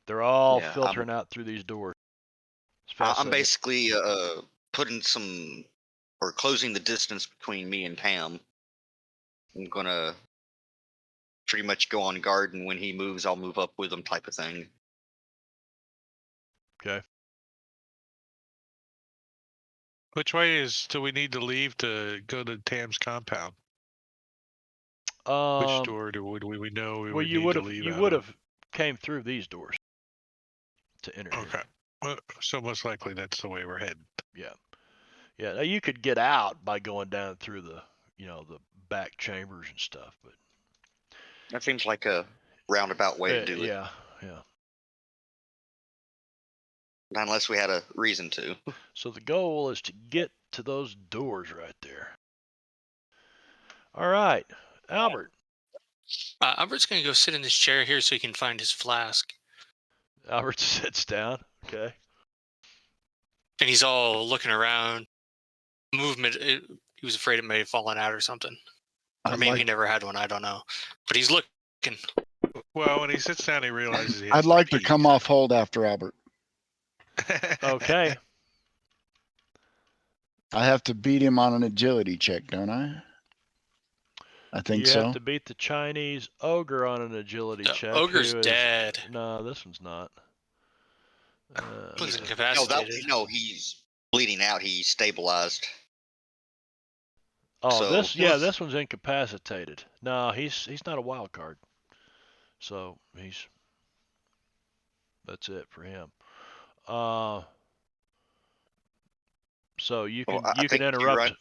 They're all filtering out through these doors. I'm basically putting some or closing the distance between me and Tam. I'm gonna pretty much go on guard, and when he moves, I'll move up with him, type of thing. Okay. Which way do we need to leave to go to Tam's compound? Which door do we know we would leave? You would have came through these doors to enter. Okay. Well, so most likely that's the way we're heading. Yeah. Yeah. Now you could get out by going down through the the back chambers and stuff, but that seems like a roundabout way to do it. Yeah. Not unless we had a reason to. So the goal is to get to those doors right there. All right, Albert. Albert's going to go sit in this chair here so he can find his flask. Albert sits down. Okay. And he's all looking around. Movement. He was afraid it may have fallen out or something. Or maybe he never had one. I don't know. But he's looking. Well, when he sits down, he realizes I'd like to come off hold after Albert. Okay. I have to beat him on an agility check, don't I? I think so. You have to beat the Chinese ogre on an agility check. Ogre's dead. No, this one's not. He's incapacitated. No, he's bleeding out. He's stabilized. Oh, this one's incapacitated. No, he's not a wild card. So that's it for him. So you can interrupt. Anyway.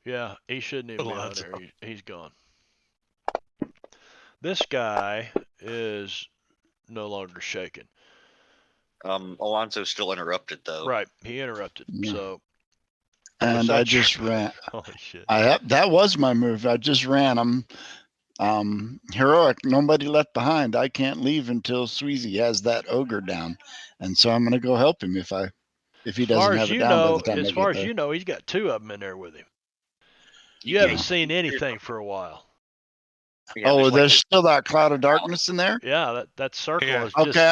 Yeah, he shouldn't even be on there. He's gone. this guy is no longer shaken. Alonso's still interrupted though. Right, he interrupted. Yeah. So And I what's that just your- ran. Holy shit. That was my move. I just ran. I'm heroic. Nobody left behind. I can't leave until Sweezy has that ogre down, and so I'm gonna go help him if he As doesn't far have as it you down by the know, time I as get far as there. you know, he's got 2 of them in there with him. You Yeah, haven't Yeah. seen anything for a while. Yeah, Oh, like there's this- still that cloud of darkness in there. Yeah, that circle Yeah. is just. Okay,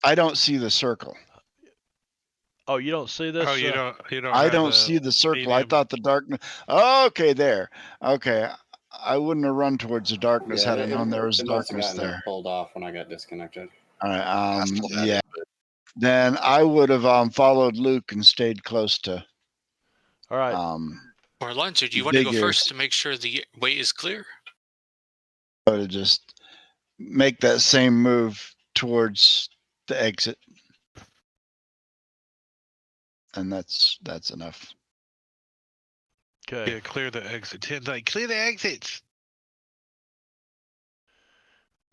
I don't see the circle. Oh, you don't see this? Oh, you don't. You don't. I have don't the see the circle. I medium- thought the darkness. Okay, there. Okay, I wouldn't have run towards the darkness had I known there was it must have darkness gotten there. pulled off when I got disconnected. All right. I still had Yeah. it, but Then I would have followed Luke and stayed close to All right. Or Alonso, do you want to Big go ears. first to make sure the way is clear? to just make that same move towards the exit, and that's enough. Okay. Yeah, clear the exit. Tim's like, clear the exits.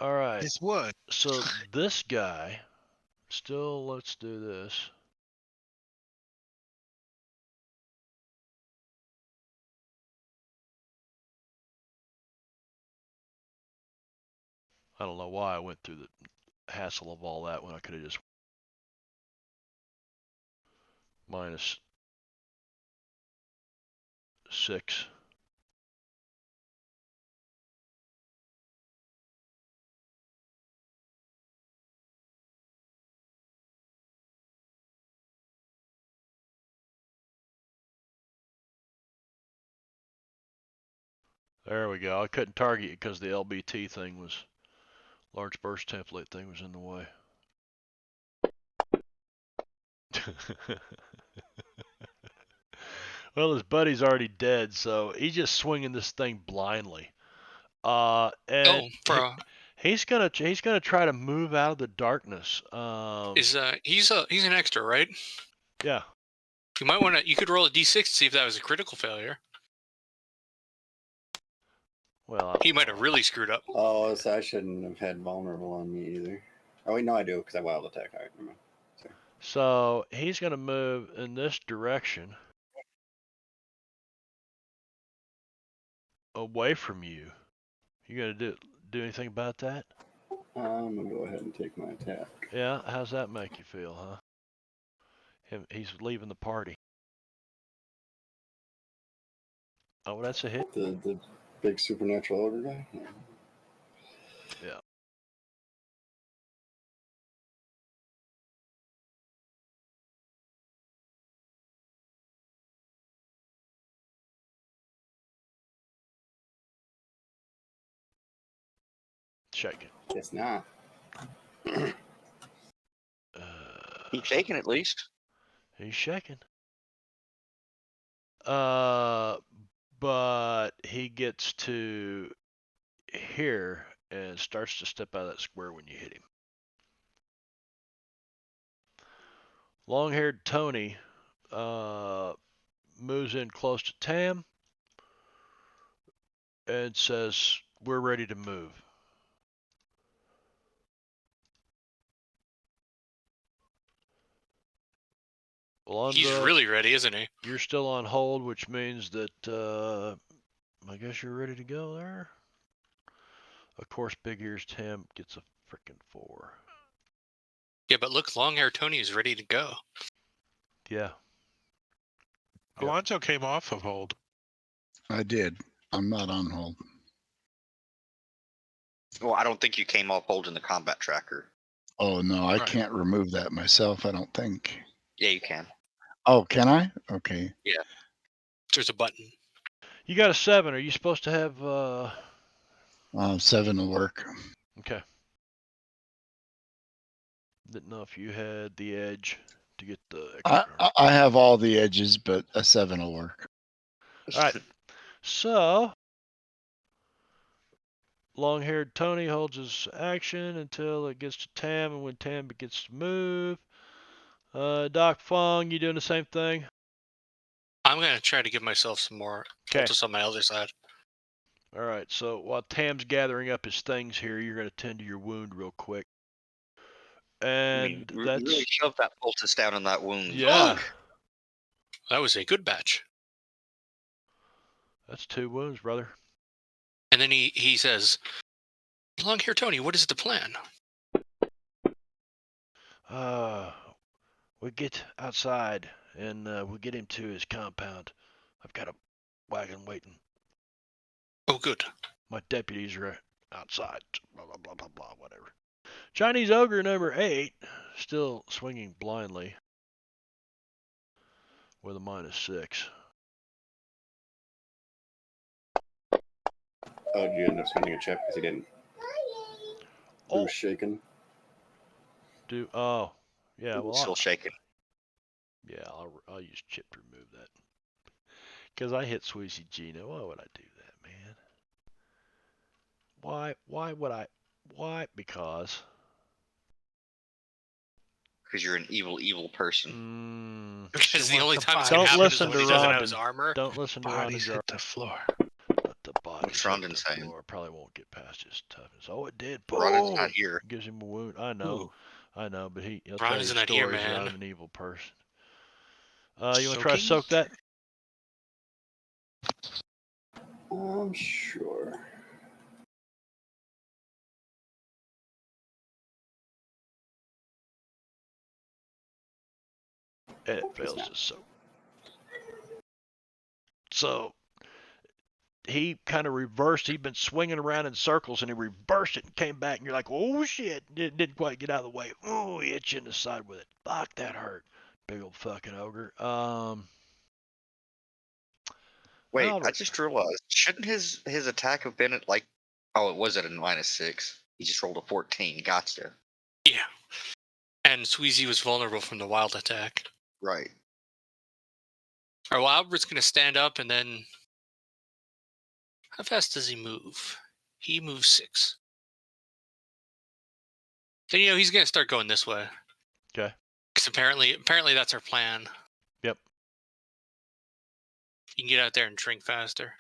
All right. It's what? So this guy, still, let's do this. I don't know why I went through the hassle of all that when I could have just -6. There we go. I couldn't target it because the LBT thing was, large burst template thing was in the way. Well, his buddy's already dead, so he's just swinging this thing blindly. And Oh, for he's gonna try to move out of the darkness. he's an extra, right? Yeah. You might want to. You could roll a d6 to see if that was a critical failure. Well, He might have really screwed up. Oh, so I shouldn't have had vulnerable on me either. Oh wait, no, I do because I wild attack. All right, never mind. so he's gonna move in this direction, away from you. You gonna do anything about that? I'm gonna go ahead and take my attack. Yeah. How's that make you feel, huh? He's leaving the party. Oh, that's a hit. The big supernatural ogre guy. Yeah. Shaking. Guess not. he's shaking at least. He's shaking. But he gets to here and starts to step out of that square when you hit him. Long-haired Tony moves in close to Tam and says, "We're ready to move." Alonzo, He's really ready, isn't he? you're still on hold, which means that I guess you're ready to go there. Of course, Big Ears Tam gets a frickin' 4. Yeah, but look, long hair Tony is ready to go. Yeah. Yep. Alonso came off of hold. I did. I'm not on hold. Well, I don't think you came off holding the combat tracker. Oh no, I Right. can't remove that myself. I don't think. Yeah, you can. Oh, can I? Okay. There's a button. You got a 7. Are you supposed to have 7 will work. Okay. Didn't know if you had the edge to get the extra card. I have all the edges, but a 7 will work. All right. So, long-haired Tony holds his action until it gets to Tam, and when Tam gets to move, Doc Fong, you doing the same thing? I'm gonna try to give myself some more Okay. poultice on my other side. All right, so while Tam's gathering up his things here, you're going to tend to your wound real quick. I mean, And you that's really shoved that poultice down in that wound. yeah, That was a good batch. that's 2 wounds, brother. And then he says, "Long hair Tony, what is the plan?" We get outside and we get him to his compound. I've got a wagon waiting. Oh, good. My deputies are outside. Blah blah blah blah blah. Whatever. Chinese ogre number 8, still swinging blindly with a -6. Oh, did you end up spending a chip because he didn't? He Oh, was shaken. oh, yeah. Well, Still shaking. yeah. I'll use chip to remove that. Because I hit Sweezy Gino. Why would I do that, man? Why would I? Why? Because. Because you're an evil person. Because the only time it's Don't gonna happen is listen when to he doesn't have Rondon. his armor. Don't listen to Bodies Rondon. hit the floor. Let the bodies What's hit Rondon the saying? floor. Probably won't get past his toughness. Oh, it did. Rondon's Boom! not here. Gives him a wound. I know. Ooh. I know, but he'll tell you Rondon's not here, stories that man. I'm an evil person. You want to try to Soaking? soak that? Sure. And it fails to soak. So he kind of reversed. He'd been swinging around in circles, and he reversed it and came back. And you're like, "Oh shit!" Didn't quite get out of the way. Oh, he hit you in the side with it. Fuck, that hurt. Big old fucking ogre. Wait, I Albert. just realized. Shouldn't his attack have been at like? Oh, it was at a -6. He just rolled a 14. Gotcha. Yeah. And Sweezy was vulnerable from the wild attack. Right. Alright, well, Albert's gonna stand up and then. How fast does he move? He moves 6. Then he's gonna start going this way. Okay. Because apparently that's our plan. Yep. You can get out there and drink faster.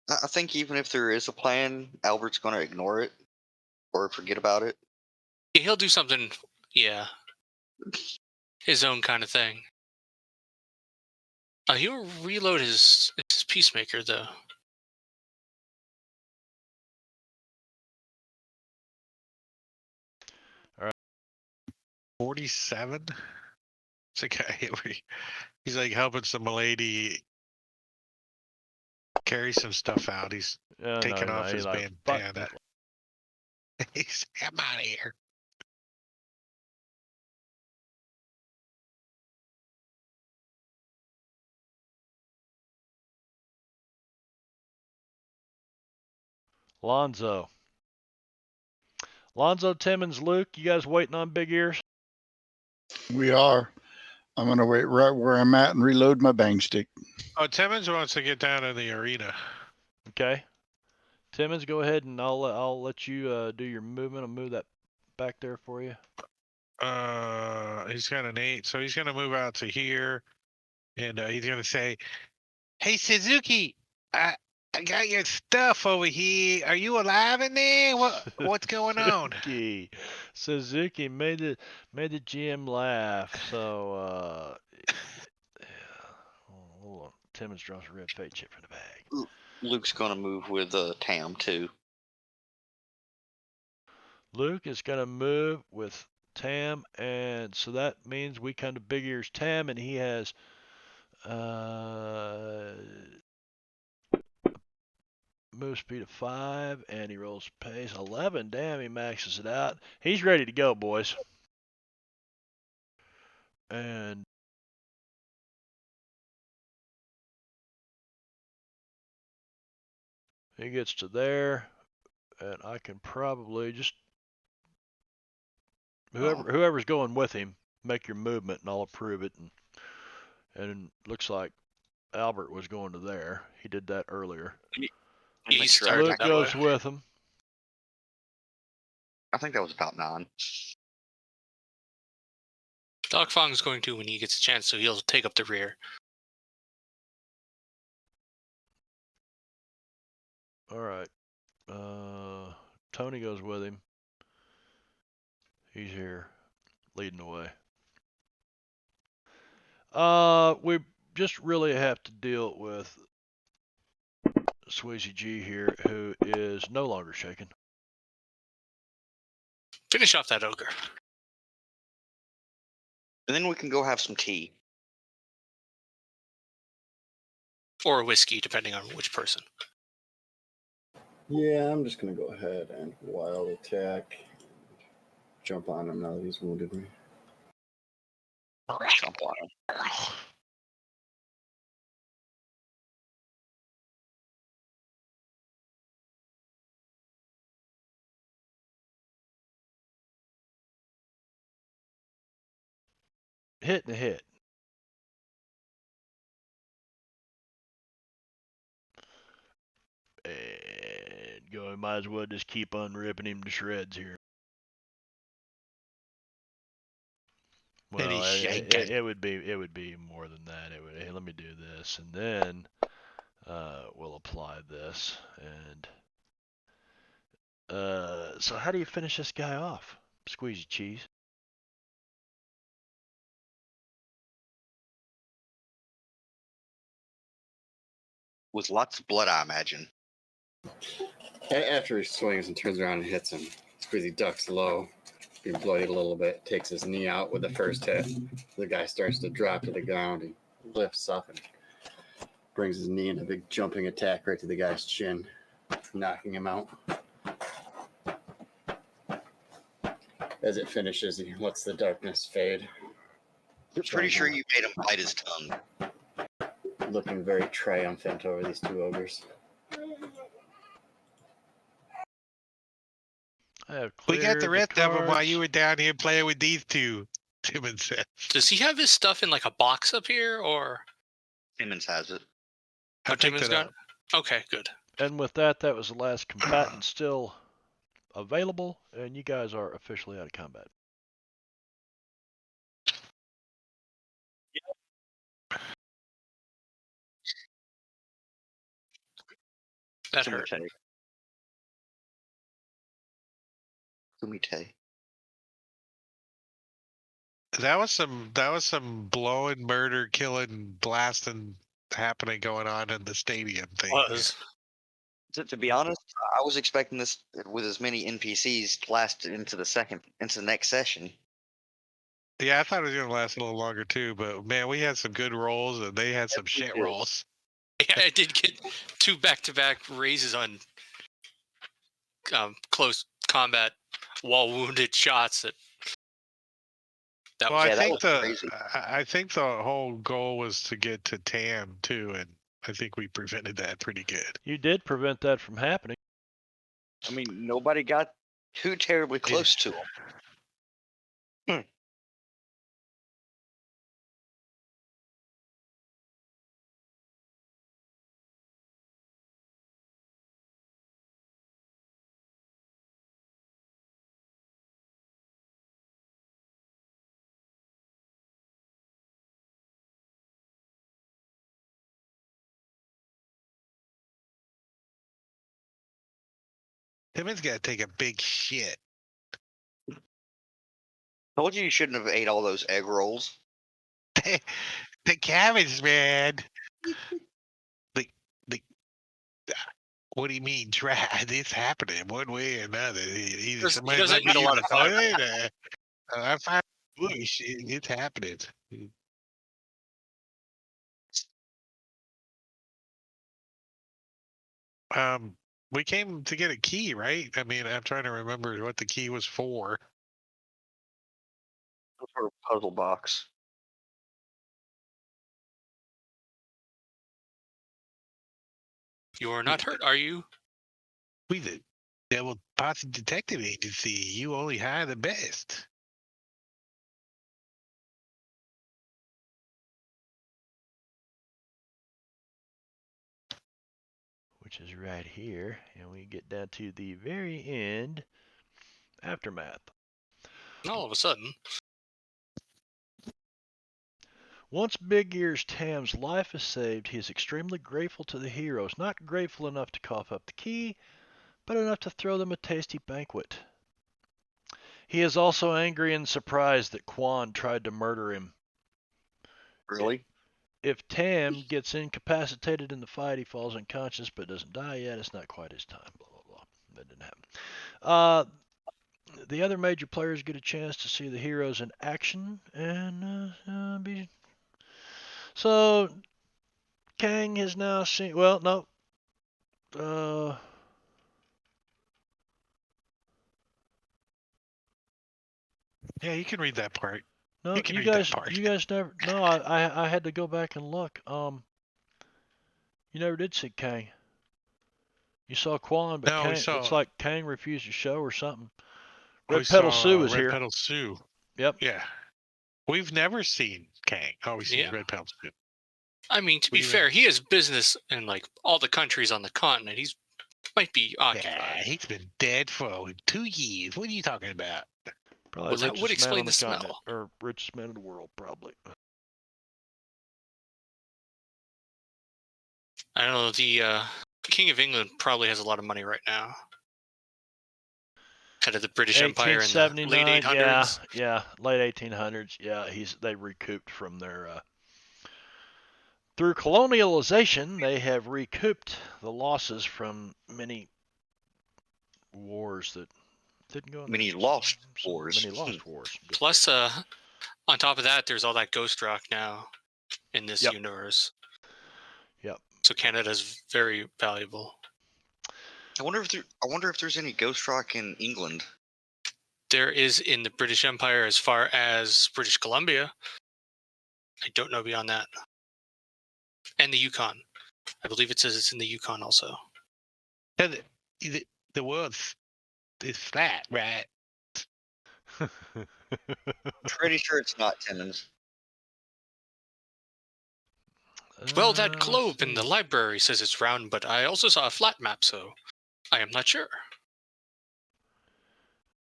I think even if there is a plan, Albert's going to ignore it or forget about it. Yeah, he'll do something. Yeah. His own kind of thing. He'll reload his peacemaker though. All right. 47. It's a guy where he's like helping some lady carry some stuff out. He's taking off his bandana. He's I'm out of here. Lonzo, Timmons, Luke, you guys waiting on Big Ears? We are. I'm going to wait right where I'm at and reload my bang stick. Oh, Timmons wants to get down in the arena. Okay. Timmons, go ahead and I'll let you do your movement. I'll move that back there for you. He's got an 8, so he's gonna move out to here, and he's gonna say, "Hey Suzuki, I got your stuff over here. Are you alive in there? What's going on?" Suzuki made the GM laugh. So yeah. Hold on. Timmons draws a red fate chip from the bag. Luke's going to move with Tam too. Luke is going to move with Tam, and so that means we come to Big Ears Tam, and he has move speed of 5, and he rolls pace 11. Damn, he maxes it out. He's ready to go, boys. And he gets to there, and I can probably just whoever's going with him, make your movement, and I'll approve it. And it looks like Albert was going to there. He did that earlier. He started Luke that goes way. with him. I think that was about 9. Doc Fong's going to when he gets a chance, so he'll take up the rear. All right. Tony goes with him. He's here, leading the way. We just really have to deal with Sweezy G here, who is no longer shaken. Finish off that ogre. And then we can go have some tea. Or whiskey, depending on which person. Yeah, I'm just gonna go ahead and wild attack. Jump on him now that he's wounded me. Jump on him. Hitting the hit. And going, might as well just keep on ripping him to shreds here. Well, it would be more than that. It would. Hey, let me do this, and then we'll apply this. And so how do you finish this guy off? Squeezy cheese. With lots of blood, I imagine. After he swings and turns around and hits him, Squeezy ducks low, being bloodied a little bit, takes his knee out with the first hit. The guy starts to drop to the ground. He lifts up and brings his knee in a big jumping attack right to the guy's chin, knocking him out. As it finishes, he lets the darkness fade. I'm pretty sure you made him bite his tongue. Looking very triumphant over these two ogres. We got the rest of them while you cards. were down here playing with these two, Timmons said. Does he have his stuff in like a box up here, or? Timmons has it. I picked Timmons it got up. it? Okay, good. And with that, that was the last combatant still available, and you guys are officially out of combat. That hurt. Kumite. That was some blowing, murder, killing, blasting happening going on in the stadium thing. Was. To be honest, I was expecting this with as many NPCs to last into the next session. Yeah, I thought it was gonna last a little longer too, but man, we had some good rolls and they had some shit did. rolls. Yeah, I did get 2 back-to-back raises on close combat while wounded shots. That Well, was, I was think crazy. I think the whole goal was to get to Tam too, and I think we prevented that pretty good. You did prevent that from happening. I mean, nobody got too terribly close to him. Timmons got to take a big shit. Told you shouldn't have ate all those egg rolls. The cabbage, man. the what do you mean dry? It's happening one way or another. Either He somebody doesn't let me eat a use lot the of fiber. toilet, I find bush. It's happening. We came to get a key, right? I mean, I'm trying to remember what the key was for. For a puzzle box. You're not hurt, are you? We the Devil Posse Detective Agency. You only hire the best. Which is right here, and we get down to the very end, aftermath. All of a sudden. Once Big Ears Tam's life is saved, he is extremely grateful to the heroes. Not grateful enough to cough up the key, but enough to throw them a tasty banquet. He is also angry and surprised that Quan tried to murder him. Really? If Tam gets incapacitated in the fight, he falls unconscious but doesn't die yet. It's not quite his time. Blah, blah, blah. That didn't happen. The other major players get a chance to see the heroes in action and be. So Kang has now seen. Well, no. Yeah, you can read that part. No, You can you read that guys, part. you guys never. No, I had to go back and look. You never did see Kang. You saw Quan, but No, we Kang. It's saw. like Kang refused to show or something. We Red Petal saw Sue is Red here. Petal Sue. Yep. Yeah. We've never seen Kang. All we've seen Yeah. is Red Petal Sue. I mean, to be fair, he has business in like all the countries on the continent. He's might be Yeah, occupied. he's been dead for 2 years. What are you talking about? Probably Well, that richest would man explain on the the smell. continent, or richest man in the world, probably. I don't know. The King of England probably has a lot of money right now. Head of the British Empire in the late 1879. 800s. Yeah, late 1800s. Yeah, they recouped from their through colonialization. They have recouped the losses from many wars that didn't go. Many lost wars. Many lost wars. Plus, on top of that, there's all that ghost rock now in this Yep. universe. Yep. So Canada's very valuable. I wonder if there's any ghost rock in England. There is in the British Empire as far as British Columbia. I don't know beyond that. And the Yukon. I believe it says it's in the Yukon also. Yeah, the world is flat, right? Pretty sure it's not Timmons. Well, that globe let's in the see. library says it's round, but I also saw a flat map, so I am not sure.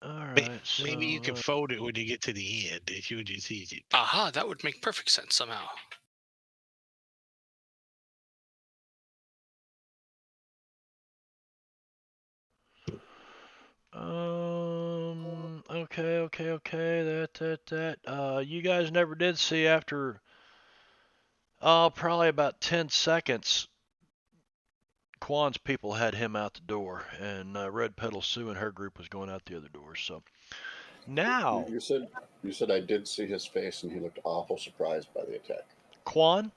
All May- right. So, Maybe you can fold it when you get to the end if you just see it. Aha, that would make perfect sense somehow. Okay. That. You guys never did see after. Probably about 10 seconds. Quan's people had him out the door, and Red Petal Sue and her group was going out the other door. So now, You said I did see his face, and he looked awful surprised by the attack. Quan.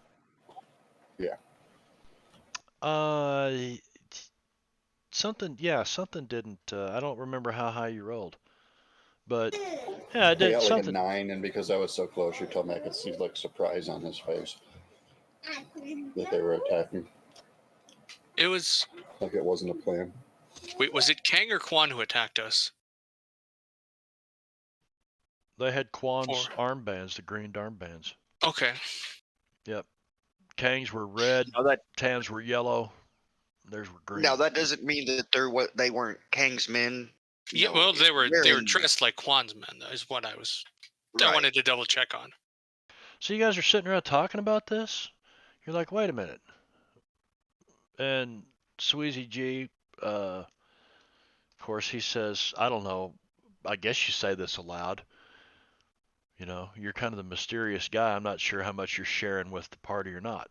Yeah. Something didn't. I don't remember how high you rolled, but yeah, it I did got like something. a 9, and because I was so close, you told me I could see like surprise on his face that they were attacking. It was. Like it wasn't a plan. Wait, was it Kang or Quan who attacked us? They had Quan's armbands, the green armbands. Okay. Yep. Kang's were red. Now that Tam's were yellow. Theirs were green. now that doesn't mean that they weren't Kang's men. Yeah, No, well, they were in- dressed like Quan's men. That is what I Right. wanted to double check on. So you guys are sitting around talking about this? You're like, wait a minute. And Sweezy G, of course, he says, I don't know. I guess you say this aloud. You know, you're kind of the mysterious guy. I'm not sure how much you're sharing with the party or not.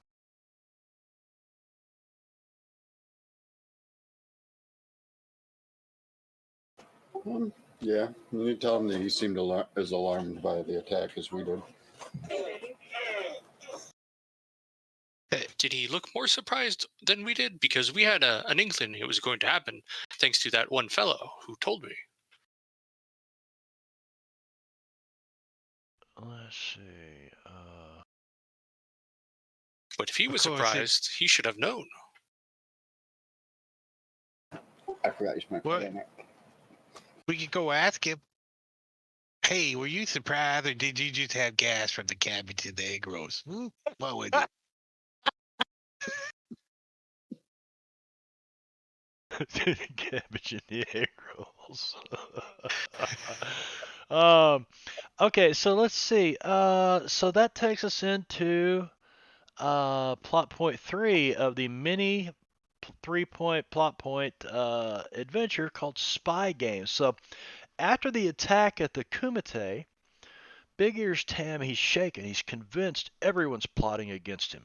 Yeah, you tell him that he seemed as alarmed by the attack as we did. Did he look more surprised than we did? Because we had an inkling it was going to happen, thanks to that one fellow who told me. Let's see. But if he was Of course, surprised, he should have known. I forgot you spent What? that. We could go ask him. Hey, were you surprised, or did you just have gas from the cabbage and the egg rolls? What was it? Cabbage and the egg rolls. Okay, so let's see. So that takes us into plot point 3 of the mini 3-point plot point adventure called Spy Game. So after the attack at the Kumite, Big Ears Tam, he's shaken. He's convinced everyone's plotting against him.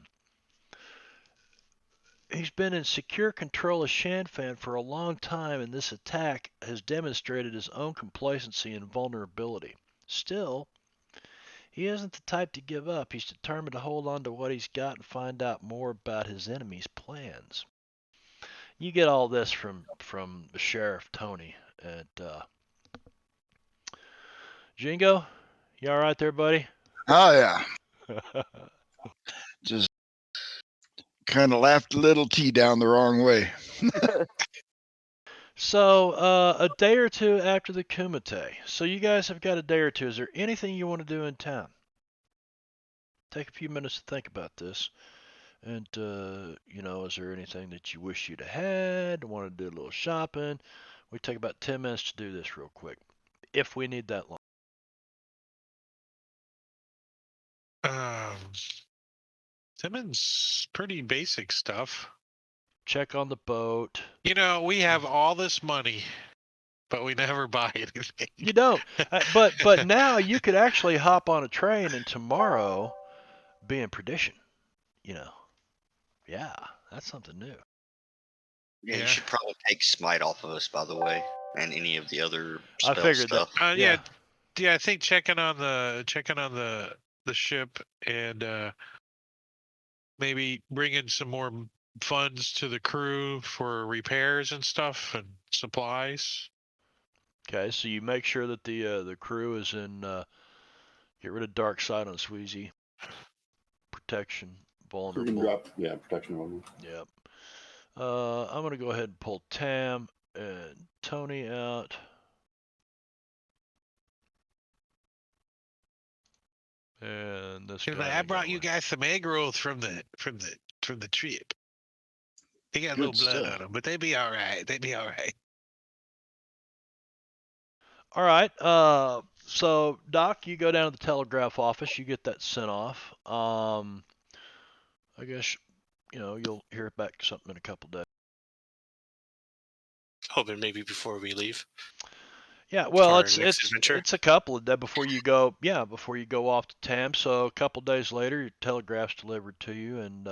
He's been in secure control of Shanfan for a long time, and this attack has demonstrated his own complacency and vulnerability. Still, he isn't the type to give up. He's determined to hold on to what he's got and find out more about his enemy's plans. You get all this from the sheriff Tony. And Jingo, you all right there, buddy? Oh yeah, just kind of laughed a little T down the wrong way. So a day or two after the Kumite. So you guys have got a day or two. Is there anything you want to do in town? Take a few minutes to think about this. And, is there anything that you wish you'd have had? Want to do a little shopping? We take about 10 minutes to do this real quick, if we need that long. Simmons, pretty basic stuff. Check on the boat. You know, we have all this money, but we never buy anything. You don't. But now you could actually hop on a train and tomorrow be in Perdition. Yeah, that's something new. Yeah, Yeah. you should probably take Smite off of us, by the way, and any of the other I spell figured stuff. that. Yeah, I think checking on the ship and maybe bringing some more funds to the crew for repairs and stuff and supplies. Okay, so you make sure that the crew is in. Get rid of dark side on Sweezy. Protection, You can vulnerable. drop, protection vulnerable. Yep. I'm gonna go ahead and pull Tam and Tony out. And this guy. I brought you guys some egg rolls from the trip. They got a Good little blood stuff. on them, but they'd be all right. All right. So Doc, you go down to the telegraph office. You get that sent off. I guess you'll hear back something in a couple days. Hoping maybe before we leave. Yeah, well, our next adventure. it's a couple of days before you go. Yeah, before you go off to Tam. So a couple days later, your telegraph's delivered to you, and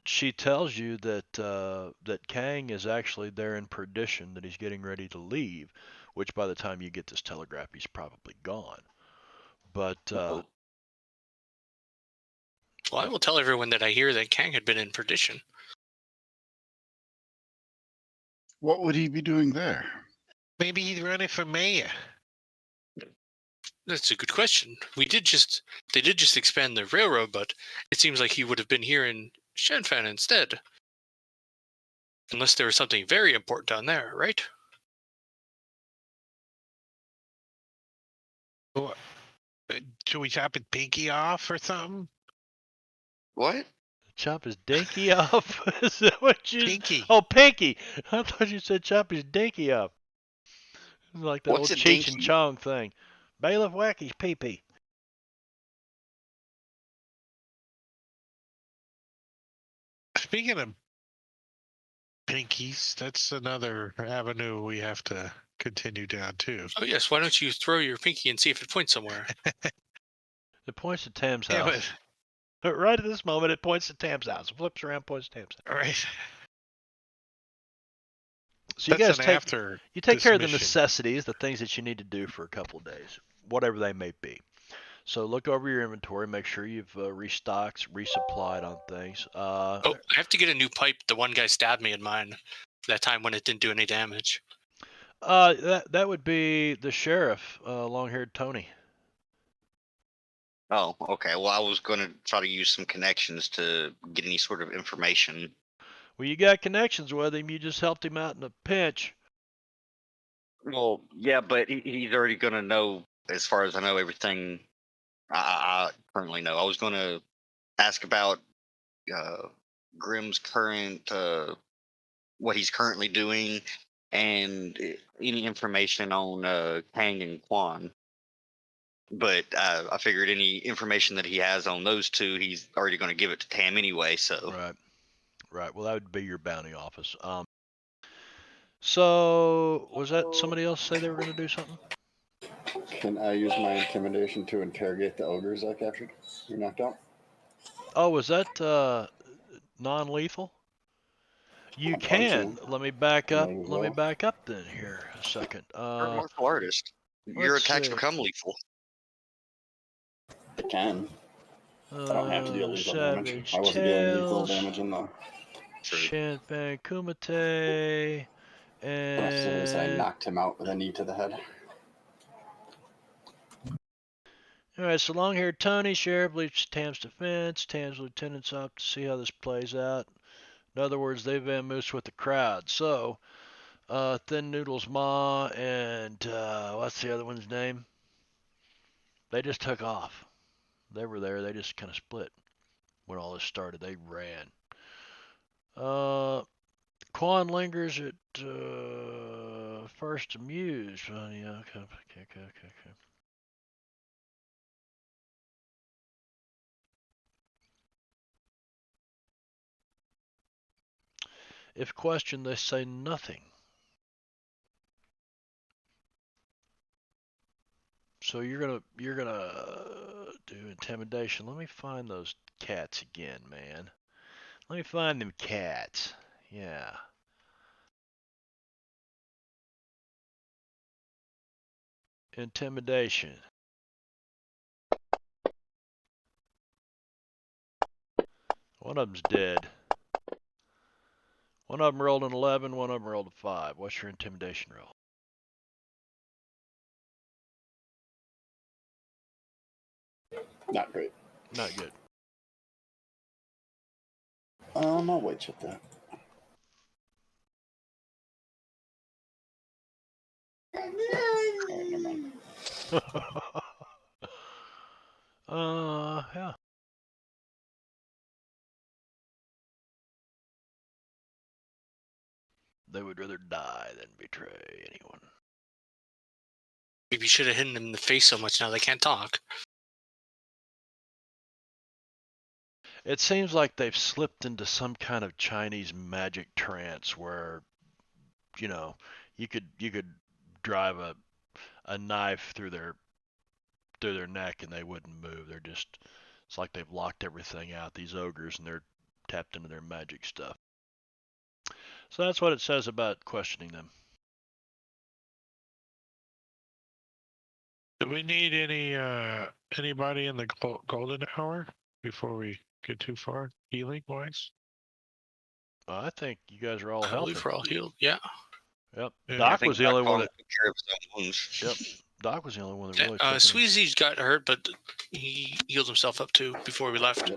she tells you that Kang is actually there in Perdition, that he's getting ready to leave. Which by the time you get this telegraph, he's probably gone. But Well, I will tell everyone that I hear that Kang had been in Perdition. What would he be doing there? Maybe he's running for mayor. That's a good question. They did just expand the railroad, but it seems like he would have been here in Shanfan instead. Unless there was something very important down there, right? Should we chop his pinky off or something? What? chop his dinky off? Is that what you? Pinky. Oh, pinky. I thought you said chop his dinky off. It's like the What's old a Cheech and dinky? Chong thing. Bailiff Wacky's pee-pee. Speaking of pinkies, that's another avenue we have to continue down too. Oh yes, why don't you throw your pinky and see if it points somewhere? It points to Tam's Yeah, house. But right at this moment, it points to Tam's house. It flips around, points to Tam's house. all right. So you That's guys an take after care of the mission. necessities, the things that you need to do for a couple of days, whatever they may be. So look over your inventory, make sure you've restocked, resupplied on things. Oh, I have to get a new pipe. The one guy stabbed me in mine that time when it didn't do any damage. That would be the sheriff, long-haired Tony. Oh, okay. Well, I was going to try to use some connections to get any sort of information. Well, you got connections with him. You just helped him out in a pinch. Well, yeah, but he's already going to know, as far as I know, everything I currently know. I was going to ask about Grimm's current, what he's currently doing, and any information on Kang and Quan. But I figured any information that he has on those two, he's already going to give it to Tam anyway. So Right. Well, that would be your bounty office. So was that somebody else say they were going to do something? Can I use my intimidation to interrogate the ogres I captured? You knocked out? Oh, was that non-lethal? You I'll punch can. him. Let me back up. Might as Let me well. back up then here a second. you're a martial artist. Your Let's attacks see. become lethal. I can. I don't have to deal lethal damage. Savage I wasn't dealing lethal Tales, damage in the. Shan, Kumite, Rest of it is I and knocked him out with a knee to the head. all right. So long-haired Tony, sheriff, leads Tam's defense. Tam's lieutenant's up to see how this plays out. In other words, they vamoose with the crowd. So, Thin Noodle's ma and what's the other one's name? They just took off. They were there. They just kind of split when all this started. They ran. Quan lingers at first amused. Well, yeah, okay. If questioned, they say nothing. So you're gonna do intimidation. Let me find those cats again, man. Let me find them cats. Yeah. Intimidation. One of them's dead. One of them rolled an 11, one of them rolled a 5. What's your intimidation roll? Not great. Not good. I'll wait check that. Alright, never mind. Yeah. They would rather die than betray anyone. Maybe you should have hit them in the face so much now they can't talk. It seems like they've slipped into some kind of Chinese magic trance where, you could drive a knife through their neck and they wouldn't move. It's like they've locked everything out, these ogres, and they're tapped into their magic stuff. So that's what it says about questioning them. Do we need anybody in the golden hour before we get too far, healing wise? I think you guys are all I healthy. believe we're all healed. Yeah. Yep. Yeah, Doc I think was the only one that. took care of his own wounds. Yep. Doc was the only one that really. Sweezy got hurt, but he healed himself up too before we left.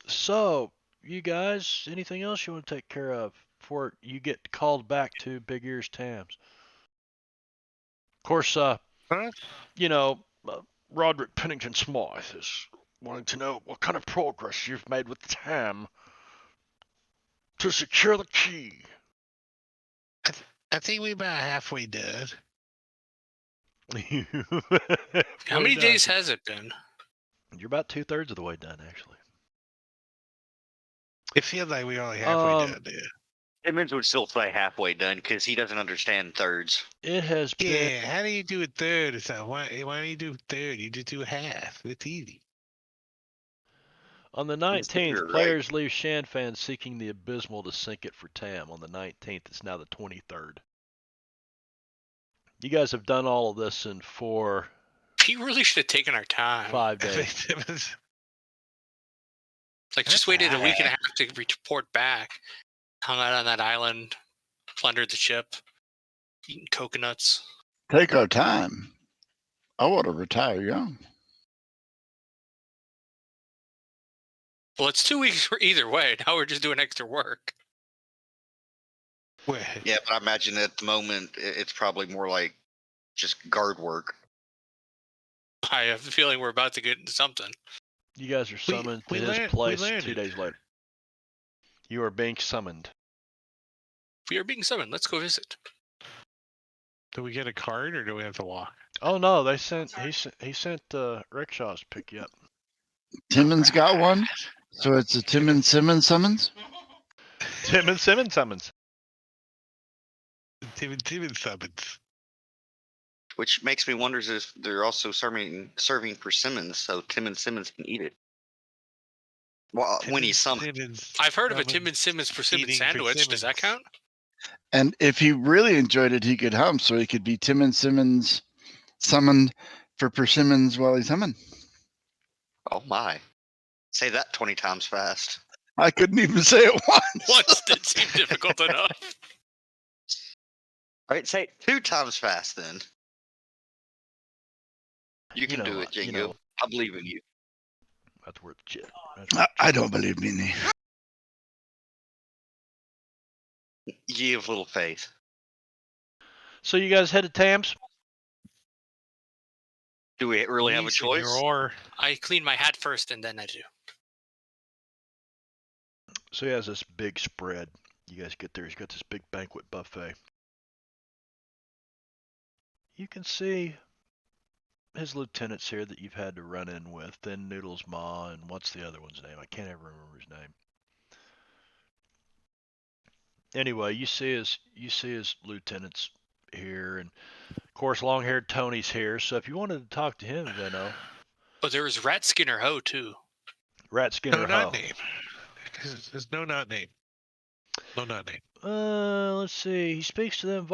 So you guys, anything else you want to take care of before you get called back to Big Ears Tams? Of course, Roderick Pennington Smythe is wanting to know what kind of progress you've made with Tam to secure the key. I think we're about halfway done. How many days has it been? You're about 2/3 of the way done, actually. It feels like we're only halfway done there. Edmonds would still say halfway done because he doesn't understand thirds. It has been. Yeah, how do you do a third or something? Why don't you do a third? You just do half. It's easy. On the 19th, players leave Shan fans seeking the abysmal to sink it for Tam. On the 19th, it's now the 23rd. You guys have done all of this in 4. He really should have taken our time. 5 days. Like, just waited a week and a half to report back. Hung out on that island, plundered the ship, eating coconuts. Take our time. I want to retire young. Well, it's 2 weeks for either way. Now we're just doing extra work. Yeah, but I imagine at the moment it's probably more like just guard work. I have a feeling we're about to get into something. You guys are summoned to his place 2 days later. You are being summoned. We are being summoned. Let's go visit. Do we get a card or do we have to walk? Oh no, he sent rickshaws to pick you up. Timmons got one, so it's a Timmons Simmons summons. Tim and Simmons summons. Timon summons. Which makes me wonder if they're also serving persimmons, so Tim and Simmons can eat it. Well, when he's summoned. Simmons I've heard of a summons Tim and Simmons persimmon eating sandwich. Does that persimmons. count? And if he really enjoyed it, he could hum, so he could be Timmons Simmons summoned for persimmons while he's humming. Oh my! Say that 20 times fast. I couldn't even say it once. Once did seem difficult enough. All right, say it 2 times fast then. You can know do what, it, Jingo. I believe in you. That's worth shit. I don't believe me. Ye of little faith. So you guys head to Tams? Do we really have a Oui, choice? senor. I clean my hat first, and then I do. So he has this big spread. You guys get there. He's got this big banquet buffet. You can see his lieutenants here that you've had to run in with. Then Noodles Ma and what's the other one's name? I can't ever remember his name. Anyway, you see his lieutenants here, and of course long-haired Tony's here. So if you wanted to talk to him, Venno. Oh, there was Rat Skinner Ho too. Rat Skinner No, Ho. not name. There's no not name. No not name. Let's see. He speaks to them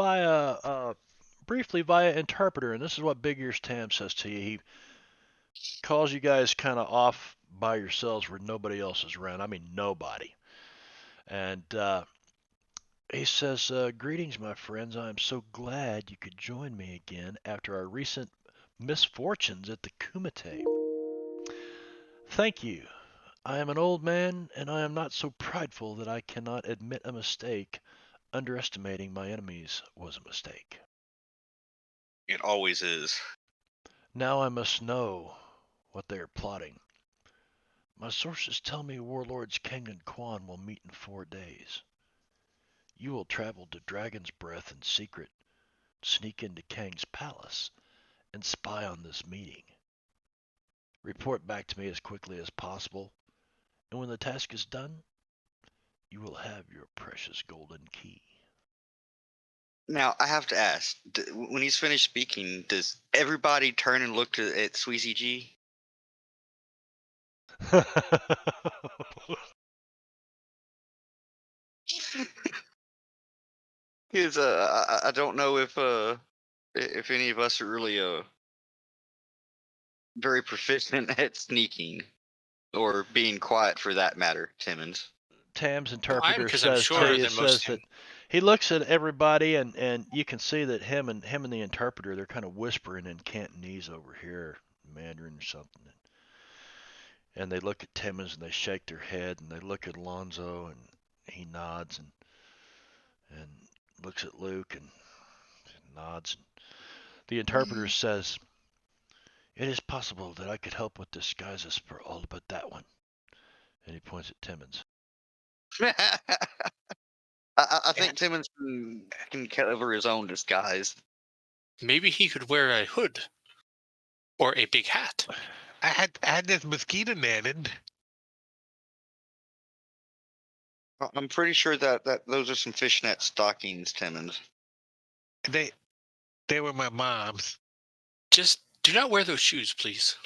briefly via interpreter, and this is what Big Ears Tam says to you. He calls you guys kind of off by yourselves where nobody else is around. I mean, nobody. And he says, "Greetings, my friends. I am so glad you could join me again after our recent misfortunes at the Kumite. Thank you. I am an old man, and I am not so prideful that I cannot admit a mistake. Underestimating my enemies was a mistake. It always is. Now I must know what they are plotting. My sources tell me warlords Kang and Quan will meet in 4 days. You will travel to Dragon's Breath in secret, sneak into Kang's palace, and spy on this meeting. Report back to me as quickly as possible, and when the task is done, you will have your precious golden key." Now, I have to ask, when he's finished speaking, does everybody turn and look at Sweezy G? Because I don't know if any of us are really very proficient at sneaking or being quiet for that matter, Timmons. Tam's I'm interpreter because I'm says shorter to you, than most says of that he looks at everybody, and you can see that him and the interpreter, they're kind of whispering in Cantonese over here, Mandarin or something. And they look at Timmons and they shake their head, and they look at Alonzo and he nods and looks at Luke and nods. And the interpreter says, "It is possible that I could help with disguises for all but that one." And he points at Timmons. I think Timmons can cover his own disguise. Maybe he could wear a hood or a big hat. I had this mosquito netted. I'm pretty sure that those are some fishnet stockings, Timmons. They were my mom's. Just do not wear those shoes, please.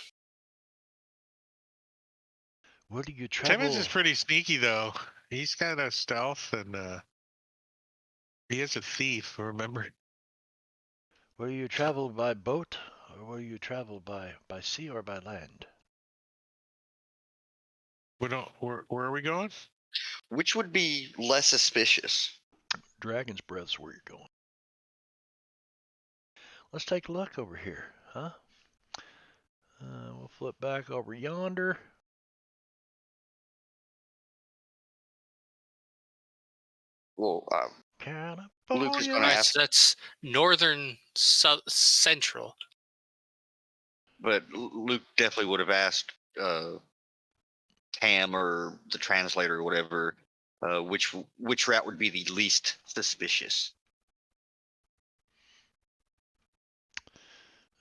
Where do you travel? Timmons is pretty sneaky though. He's kind of stealth and he is a thief. Remember? Will you travel by boat, or will you travel by sea or by land? We don't. Where are we going? Which would be less suspicious? Dragon's Breath's where you're going. Let's take a look over here, huh? We'll flip back over yonder. Well, California. Luke is gonna Alright, ask- so that's northern central. but Luke definitely would have asked Tam or the translator or whatever which route would be the least suspicious?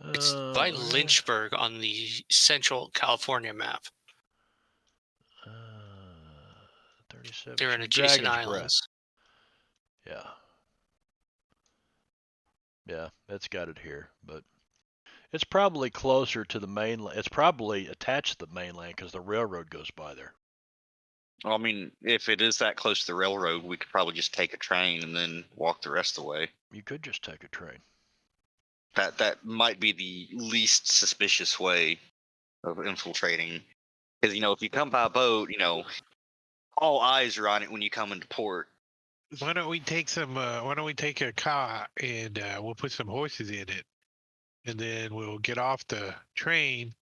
It's by well, Lynchburg on the Central California map. 37. They're so in adjacent Dragon's Breath. islands. Yeah. Yeah, it's got it here, but it's probably closer to the mainland. It's probably attached to the mainland because the railroad goes by there. Well, I mean, if it is that close to the railroad, we could probably just take a train and then walk the rest of the way. You could just take a train. That might be the least suspicious way of infiltrating. Because if you come by boat, all eyes are on it when you come into port. Why don't we take why don't we take a car and we'll put some horses in it, and then we'll get off the train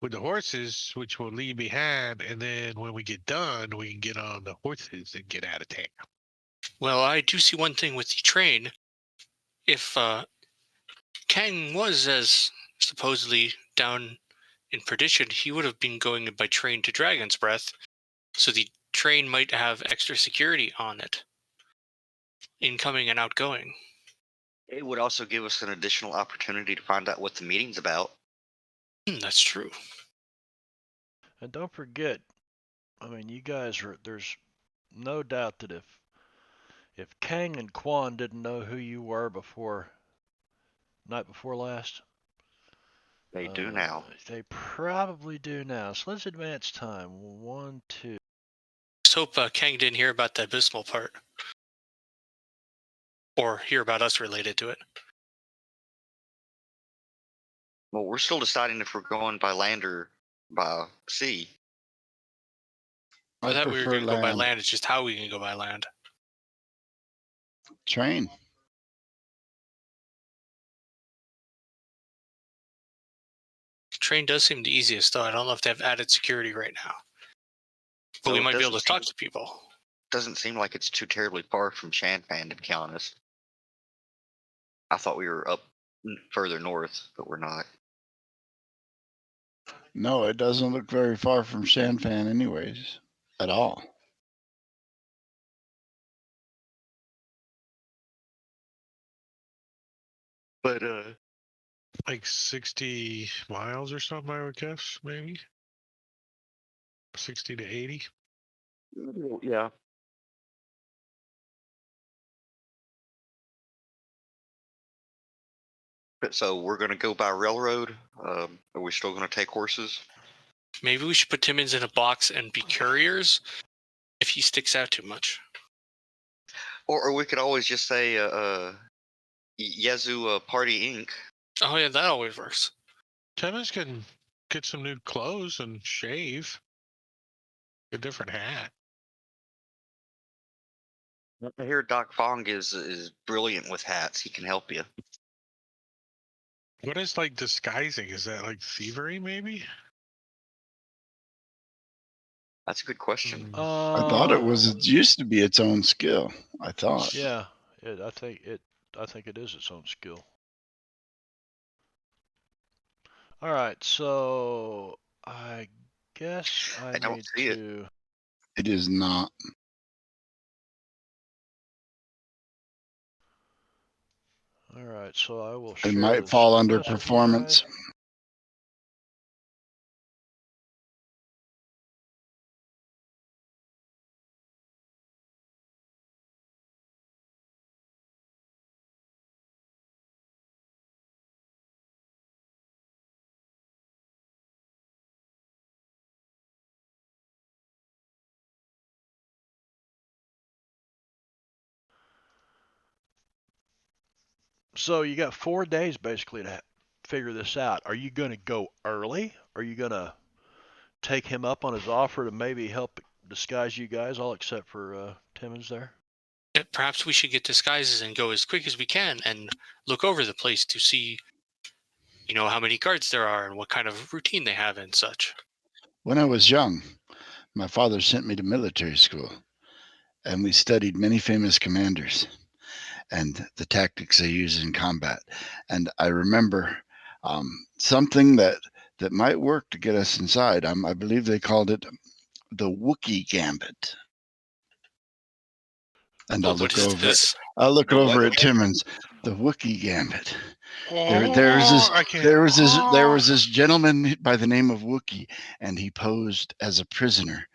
with the horses, which we'll leave behind, and then when we get done, we can get on the horses and get out of town. Well, I do see one thing with the train. If Kang was as supposedly down in perdition, he would have been going by train to Dragon's Breath, so the train might have extra security on it, incoming and outgoing. It would also give us an additional opportunity to find out what the meeting's about. That's true. And don't forget, I mean, you guys are. There's no doubt that if Kang and Quan didn't know who you were night before last, They do now. They probably do now. So let's advance time. 1, 2. Let's hope Kang didn't hear about the abysmal part, or hear about us related to it. Well, we're still deciding if we're going by land or by sea. I thought we were going to go by land. land. It's just how we can go by land. Train. Train does seem the easiest, though. I don't know if they have added security right now. But So we it might be able to doesn't talk seem- to people. Doesn't seem like it's too terribly far from Shan, to be honest. I thought we were up further north, but we're not. No, it doesn't look very far from Shanfan anyways, at all. But Like 60 miles or something, I would guess, maybe 60 to 80. yeah. But so we're gonna go by railroad. Are we still gonna take horses? Maybe we should put Timmons in a box and be couriers if he sticks out too much. Or we could always just say Yezu Party Inc. Oh, yeah, that always works. Timmons can get some new clothes and shave. A different hat. I hear Doc Fong is brilliant with hats. He can help you. What is like disguising? Is that like thievery, maybe? That's a good question. I thought it used to be its own skill. I thought. Yeah, I think it is its own skill. All right, so I guess I don't need see it. to. It is not. All right, so I will share It might this fall under with you performance. guys. So you got 4 days basically to figure this out. Are you going to go early? Are you going to take him up on his offer to maybe help disguise you guys, all except for Timmons there? Perhaps we should get disguises and go as quick as we can and look over the place to see, how many guards there are and what kind of routine they have and such. When I was young, my father sent me to military school, and we studied many famous commanders and the tactics they use in combat. And I remember something that might work to get us inside. I believe they called it the Wookiee Gambit. And Oh, I'll what look is over. this? I'll look The what over at gambit? Timmons. The Wookiee Gambit. Oh, I can't. There was this gentleman by the name of Wookiee, and he posed as a prisoner,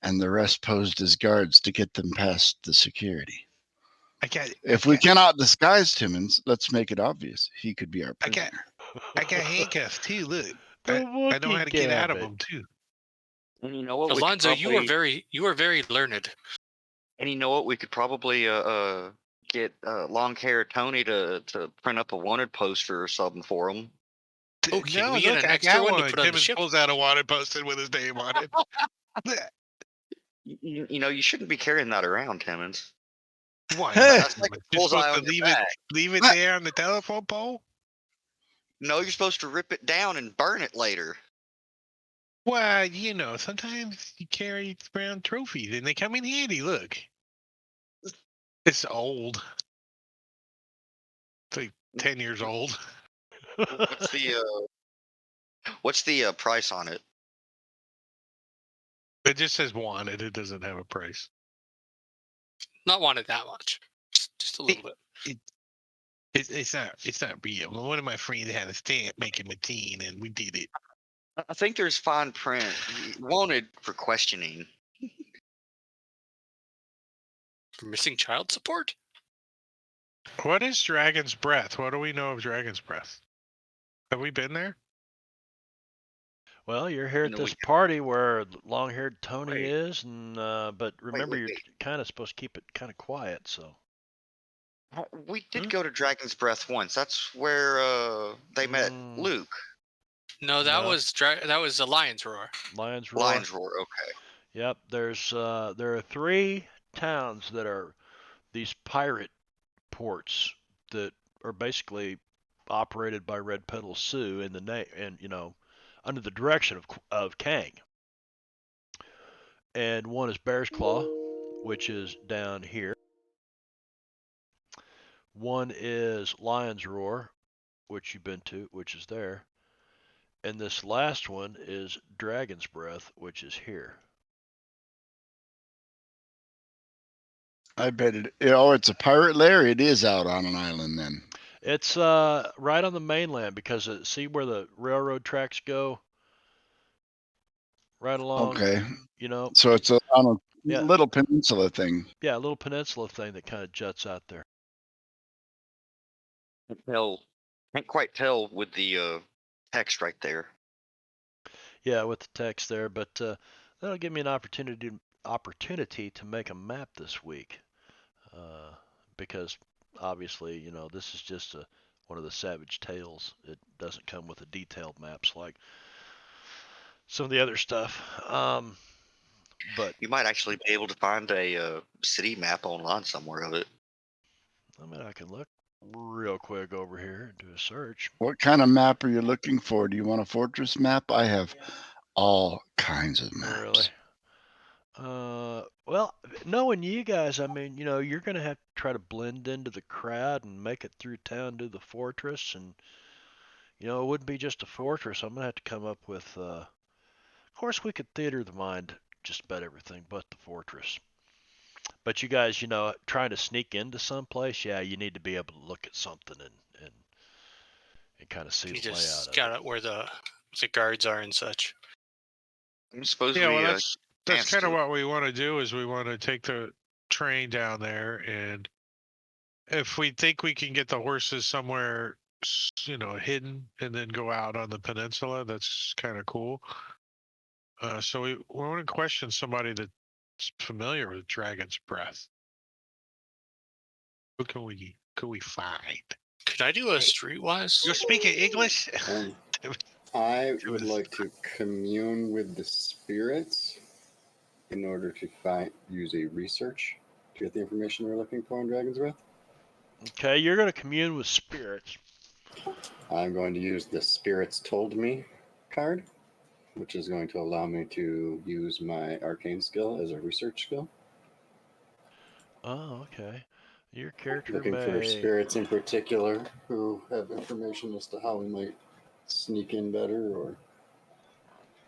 and the rest posed as guards to get them past the security. If we cannot disguise Timmons, let's make it obvious he could be our I got- prisoner. I got handcuffs too. Look, The I know how Wookiee to get out of Gambit. them too. And you know what? We could Alonzo, you are probably- very learned. And you know what? We could probably get long hair Tony to print up a wanted poster or something for him. Oh, can No, we get look, an I extra got one to one. put on the Timmons ship? pulls out a wanted posted with his name on it. You know, you shouldn't be carrying that around, Timmons. Why? That's like a You're bullseye supposed to on your leave back. it there on the telephone pole. No, you're supposed to rip it down and burn it later. Well, sometimes you carry around trophies and they come in handy. Look, it's old. It's like 10 years old. What's the price on it? It just says wanted. It doesn't have a price. Not wanted that much. Just a little bit. It's not real. One of my friends had a stamp making a teen, and we did it. I think there's fine print. Wanted for questioning. For missing child support? What is Dragon's Breath? What do we know of Dragon's Breath? Have we been there? Well, you're here at No, this we- party where long-haired Tony Wait. is, and but remember wait, you're wait. kind of supposed to keep it kind of quiet. So We did go to Dragon's Breath once. That's where they met Luke. No, that No. was the Lion's Roar. Lion's Roar. Lion's Roar. Okay. Yep. There are 3 towns that are these pirate ports that are basically operated by Red Petal Sioux in the under the direction of Kang. And one is Bear's Claw, which is down here. One is Lion's Roar, which you've been to, which is there. And this last one is Dragon's Breath, which is here. I bet it's a pirate lair. It is out on an island then. It's right on the mainland because see where the railroad tracks go? Right along. Okay. You So it's on a Yeah. little peninsula thing. Yeah, a little peninsula thing that kind of juts out there. Can't quite tell with the text right there. Yeah, with the text there, but that'll give me an opportunity to make a map this week, because obviously, this is just one of the Savage Tales. It doesn't come with the detailed maps like some of the other stuff. But You might actually be able to find a city map online somewhere of it. I mean, I can look real quick over here and do a search. What kind of map are you looking for? Do you want a fortress map? I have all kinds of maps. Really? Well, knowing you guys, I mean, you're going to have to try to blend into the crowd and make it through town to the fortress. And, it wouldn't be just a fortress. I'm going to have to come up with, of course, we could theater the mind just about everything but the fortress. But you guys, trying to sneak into someplace, yeah, you need to be able to look at something and kind of see You the layout just of scout it. out where the guards are and such. I suppose Yeah, we well, that's chance kind of to- what we want to do. Is we want to take the train down there, and if we think we can get the horses somewhere, hidden, and then go out on the peninsula, that's kind of cool. So we want to question somebody that's familiar with Dragon's Breath. Who can we find? Could I do a streetwise? You speak English? I would like to commune with the spirits in order to use a research to get the information we're looking for in Dragon's Breath. Okay, you're going to commune with spirits. I'm going to use the Spirits Told Me card, which is going to allow me to use my arcane skill as a research skill. Oh, okay. Your character Looking may... for spirits in particular who have information as to how we might sneak in better or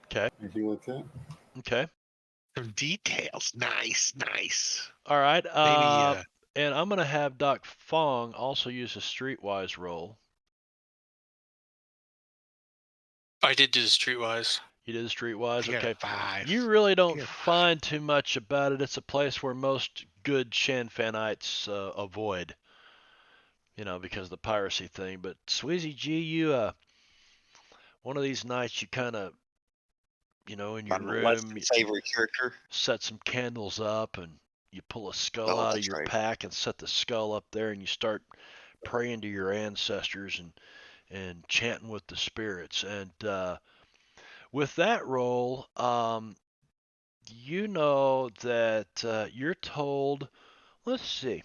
Okay. anything like that. Okay. Some details. Nice, nice. All right. Maybe And I'm gonna have Doc Fong also use a streetwise roll. I did do the streetwise. You did the streetwise, I got okay. a 5. You really don't Yeah. find too much about it. It's a place where most good Shan Fanites avoid, because of the piracy thing. But Sweezy G, you one of these nights you kind of, in your I'm a less room, than savory character. set some candles up and you pull a skull Oh, out of that's your right. pack and set the skull up there and you start praying to your ancestors and chanting with the spirits. And with that roll, you know that you're told, let's see,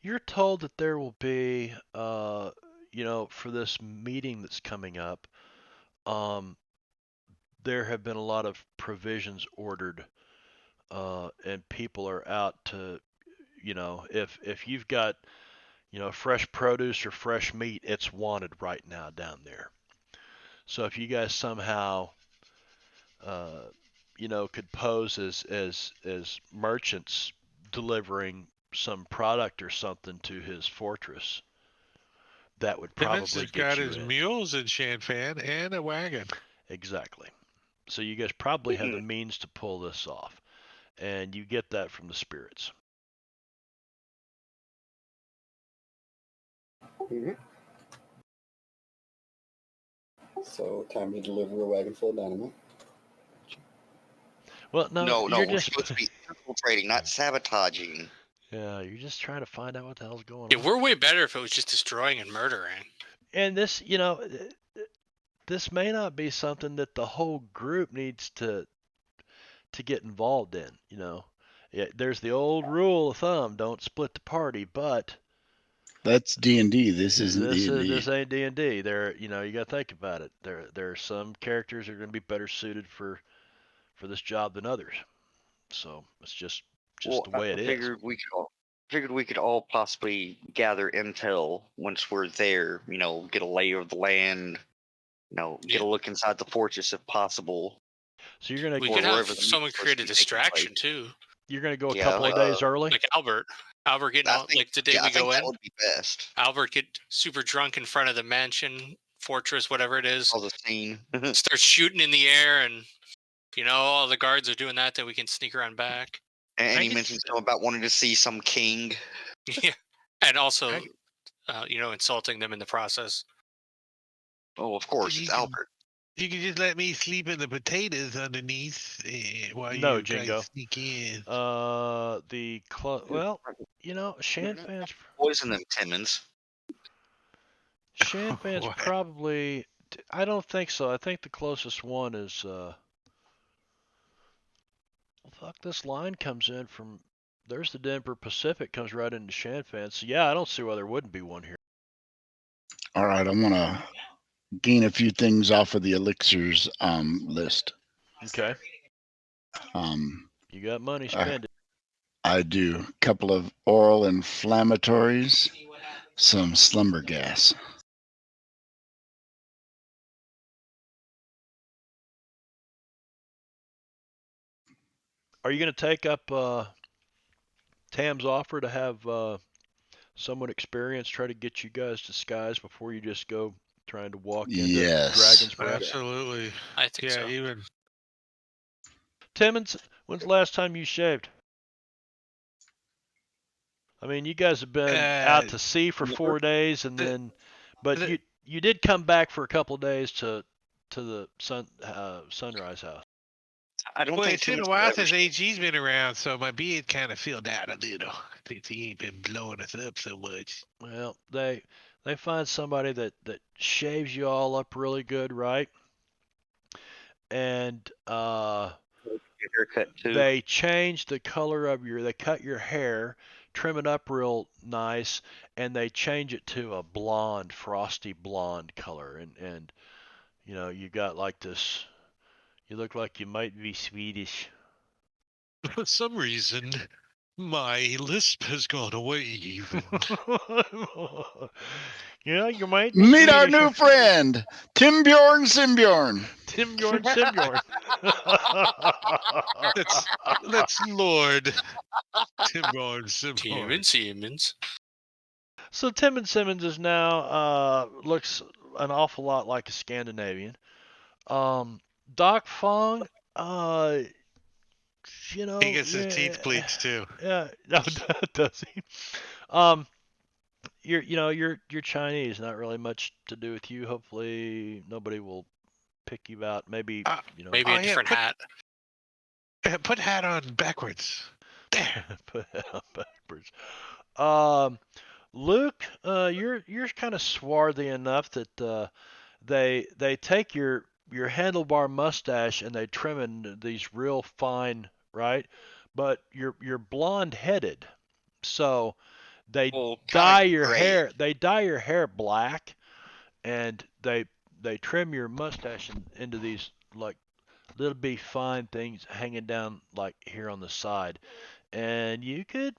you're told that there will be, for this meeting that's coming up, um, there have been a lot of provisions ordered, and people are out to, if you've got, fresh produce or fresh meat, it's wanted right now down there. So if you guys somehow, uh, could pose as merchants delivering some product or something to his fortress, that would Timmons probably has got get you his in. mules in Shanfan and a wagon. Exactly. So you guys probably have the Mhm. means to pull this off, and you get that from the spirits. Mhm. So, time to deliver a wagon full of dynamite. Well, no, No, you're we're just supposed to be infiltrating, not sabotaging. yeah, you're just trying to find out what the hell's going Yeah, on. we're way better if it was just destroying and murdering. And this, this may not be something that the whole group needs to get involved in. Yeah, there's the old rule of thumb: don't split the party. But That's D&D. This isn't D&D. this ain't D&D. You got to think about it. There are some characters that are going to be better suited for this job than others. So it's just Well, the I way it is. figured we could all possibly gather intel once we're there. Get a lay of the land. Get a look inside the fortress if possible. So you're gonna We Or could have wherever the someone meeting's supposed create a to be taking distraction place. too, go a Yeah, couple of days early. like Albert. Albert getting I all think. like the day Yeah, I we think go that in. would be best. Albert get super drunk in front of the mansion, fortress, whatever it is. All the scene. Starts shooting in the air, and all the guards are doing that. That we can sneak around back. And I he could mentioned s- something about wanting to see some king. Yeah, and also, I- insulting them in the process. Oh, of course, you it's can- Albert. You can just let me sleep in the potatoes underneath while No, you Jingo. guys sneak in. Well, Shan fans. Poison them, Timmons. Shan fans What? probably. I don't think so. I think the closest one is. Fuck, this line comes in from. There's the Denver Pacific comes right into Shan fans. So yeah, I don't see why there wouldn't be one here. All right, I'm gonna gain a few things off of the elixirs list. Okay. You got money, spend it. I do a couple of oral inflammatories, some slumber gas. Are you going to take up Tam's offer to have someone experienced try to get you guys disguised before you just go trying to walk into Yes. Dragon's Breath? Absolutely. I think Yeah, so. even Timmons, when's the last time you shaved? I mean, you guys have been out to sea for 4 days, and then, but you did come back for a couple of days to the Sunrise House. I don't well, think it's been a Timmons while would ever since AG's been around, so my beard kind of filled out a little since he ain't been blowing us up so much. Well, they find somebody that shaves you all up really good, right? And get a haircut too. they change the color of they cut your hair, trim it up real nice, and they change it to a blonde, frosty blonde color. And you got like this, you look like you might be Swedish. For some reason, My lisp has gone away. Even. Yeah, you might be Meet our Swedish. new friend, Tim Bjorn Simbjorn. Tim Bjorn Simbjorn. Let's Lord Timborn Tim Simborn. Siemens. So Tim and Simmons is now looks an awful lot like a Scandinavian. Doc Fong, uh, He gets his yeah, teeth bleached too. yeah, no, does he? Um, you're Chinese. Not really much to do with you. Hopefully, nobody will pick you out. Maybe Uh, Maybe Oh, a yeah, different hat. Put hat on backwards. There. put it on backwards. Um, Luke, you're kind of swarthy enough that they take your handlebar mustache and they trim in these real fine, right? But you're blonde headed, so they Well, kind dye of your gray. hair black, and they trim your mustache into these like little bitty fine things hanging down like here on the side, and you could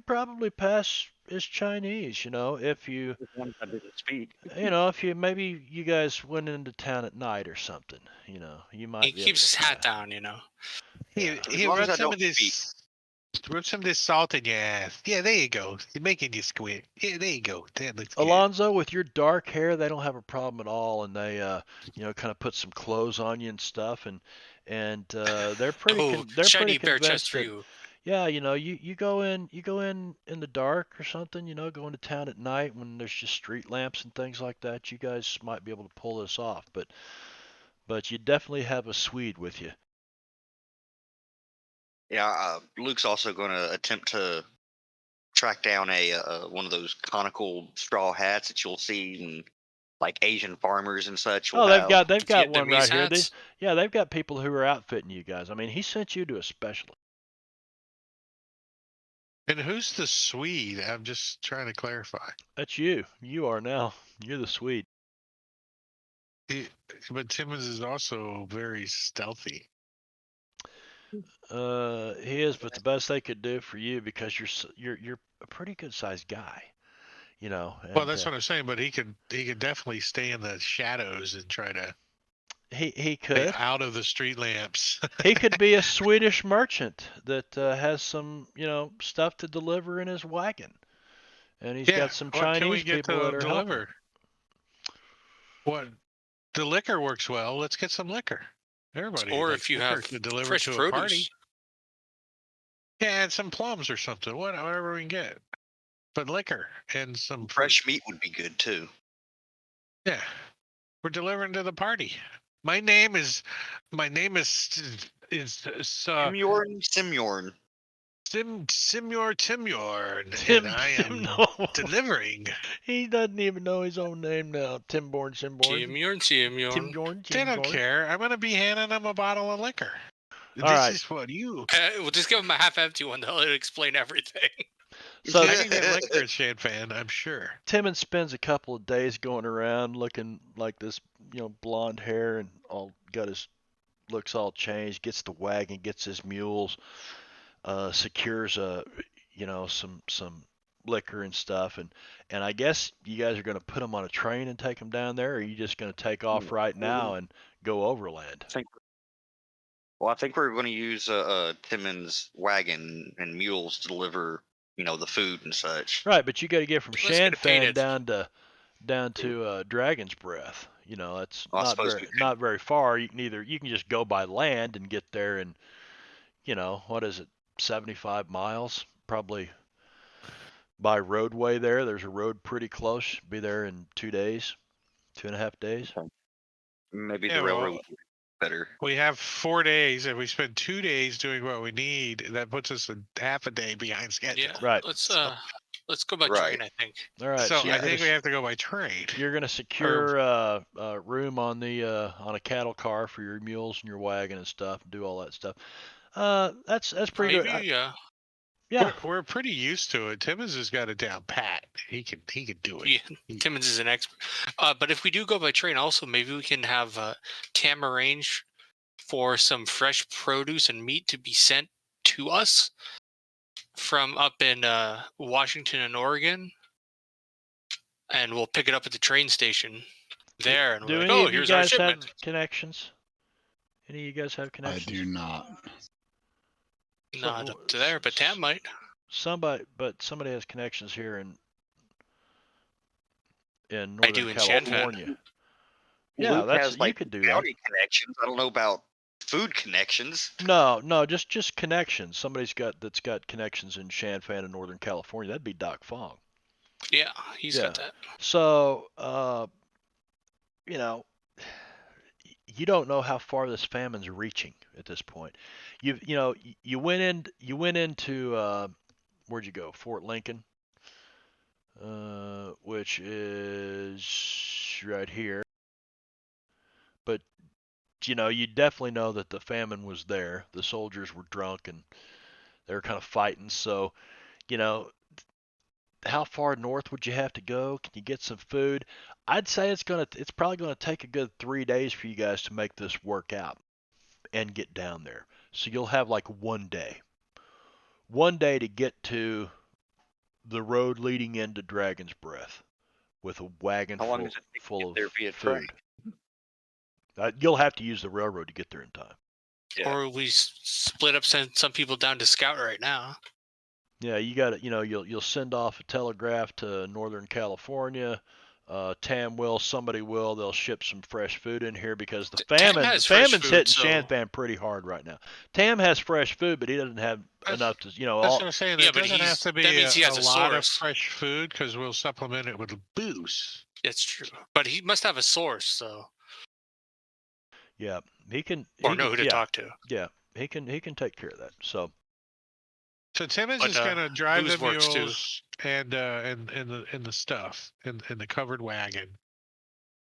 probably pass as Chinese, if you One I didn't speak. if you guys went into town at night or something, you He might be able keeps his to hat pass. down, you know. Yeah. As Here, long as rub I some don't of speak. this. Rub some of this salt in your ass. Yeah, there you go. You're making you squint. Yeah, there you go. That looks good. Alonzo, with your dark hair, they don't have a problem at all, and they kind of put some clothes on you and stuff, and Oh, they're pretty shiny bare chest convinced for that, you. yeah, you go in the dark or something, go into town at night when there's just street lamps and things like that. You guys might be able to pull this off, but you definitely have a Swede with you. Yeah, Luke's also going to attempt to track down a one of those conical straw hats that you'll see in like Asian farmers and such will Oh, they've have. got they've The got one right Vietnamese here. hats. Yeah, they've got people who are outfitting you guys. I mean, he sent you to a specialist. And who's the Swede? I'm just trying to clarify. That's you. You are now. You're the Swede. He, but Timmons is also very stealthy. He is, but the best they could do for you because you're a pretty good sized guy, Well, and that's what I'm saying. But he could definitely stay in the shadows and try to he stay could out of the street lamps. he could be a Swedish merchant that has some stuff to deliver in his wagon, and he's Yeah. got some What can we Chinese get people to that are helping. deliver? What the liquor works well. Let's get some liquor. Everybody Or likes if you liquor have to deliver fresh to a produce. party. Yeah, and some plums or something. Whatever we can get. But liquor and some fruit. Fresh meat would be good too. Yeah, we're delivering to the party. My name is Simyorn. Simyor Timyorn, Tim, and I Tim, am no, delivering. he doesn't even know his own name now. Tim Tim Yorn. Tim Jordan, They Tim don't Jordan. care. I'm gonna be handing them a bottle of liquor. All This right. is what you. We'll just give him a half-empty one. That'll explain everything. So I can get liquor at Shan Fan, I'm sure. Timmons spends a couple of days going around looking like this, blonde hair and all got his looks all changed. Gets the wagon, gets his mules, secures some liquor and stuff, and I guess you guys are going to put them on a train and take them down there, or are you just going to take off right now and go overland? I think we're going to use Timmons' wagon and mules to deliver, the food and such. Right, but you got to get from Let's get Shan it Fan painted. down to Dragon's Breath. That's I not suppose very we could. not very far. You can just go by land and get there in, what is it, 75 miles probably by roadway there. There's a road pretty close. Be there in 2 days, 2.5 days. Maybe Yeah, the railroad well, would be better. we have 4 days, and we spend 2 days doing what we need. That puts us half a day behind schedule. Yeah. Right. Let's go by Right. train. I think. All right. So you're I gonna think we have to go by train. You're gonna secure room on a cattle car for your mules and your wagon and stuff, and do all that stuff. That's pretty good. Maybe. Yeah. We're pretty used to it. Timmons has got it down pat. He can do it. Yeah, Timmons is an expert. But if we do go by train, also maybe we can have Tam arrange for some fresh produce and meat to be sent to us. from up in Washington and Oregon, and we'll pick it up at the train station there, and Do we're like, any "Oh, of you here's our guys have shipment." connections? Any of you guys have I connections? do not. Not up to there, but Tam might. Somebody has connections here in I Northern do in Shan Fan. California. Yeah, Luke has you like could do that. bounty connections. I don't know about food connections. No, just connections. That's got connections in Shanfan in Northern California. That'd be Doc Fong. Yeah, he's got that. So, you know, you don't know how far this famine's reaching at this point. You went into where'd you go? Fort Lincoln, which is right here. But you definitely know that the famine was there. The soldiers were drunk and they were kind of fighting. So, you know, how far north would you have to go? Can you get some food? I'd say it's probably gonna take a good 3 days for you guys to make this work out and get down there. So you'll have like one day to get to the road leading into Dragon's Breath with a wagon How long does it take to full get of there via food. train? You'll have to use the railroad to get there in time. Yeah. Or we split up, send some people down to scout right now. Yeah, you got to, you'll send off a telegraph to Northern California. Tam will, somebody will. They'll ship some fresh food in here because the has fresh famine's food, hitting so- Shanfan pretty hard right now. Tam has fresh food, but he doesn't have enough to, I was going to say, there Yeah, but doesn't have to be that means he has a a lot of source. fresh food because we'll supplement it with booze. It's true, but he must have a source, so yeah, he can. or he know can- who to yeah, talk to. Yeah, he can take care of that. So So Timmons But, is going to drive the booze works, too. mules and the stuff in the covered wagon.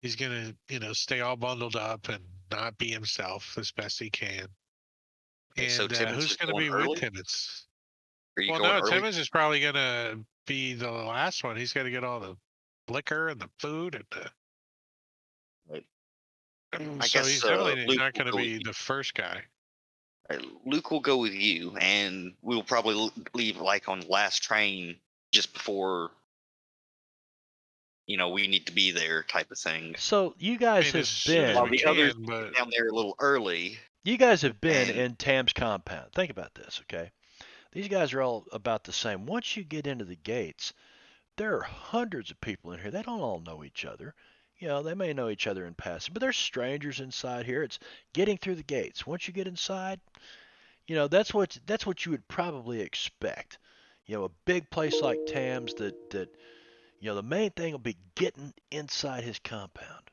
He's going to stay all bundled up and not be himself as best he can. Okay, And so Timmons who's is going to going be early? with Timmons? Are you Well, going no, early? Timmons is probably going to be the last one. He's got to get all the liquor and the food and the. Right. So guess, he's definitely Luke not going to will go be with you. the first guy. Luke will go with you, and we'll probably leave like on the last train just before we need to be there, type of thing. So you guys I mean, have as soon as been While we the others can, but down there a little early. you guys have been And- in Tam's compound. Think about this, okay? These guys are all about the same. Once you get into the gates, there are hundreds of people in here. They don't all know each other. They may know each other in passing, but there's strangers inside here. It's getting through the gates. Once you get inside, that's what you would probably expect. A big place like Tam's that the main thing will be getting inside his compound.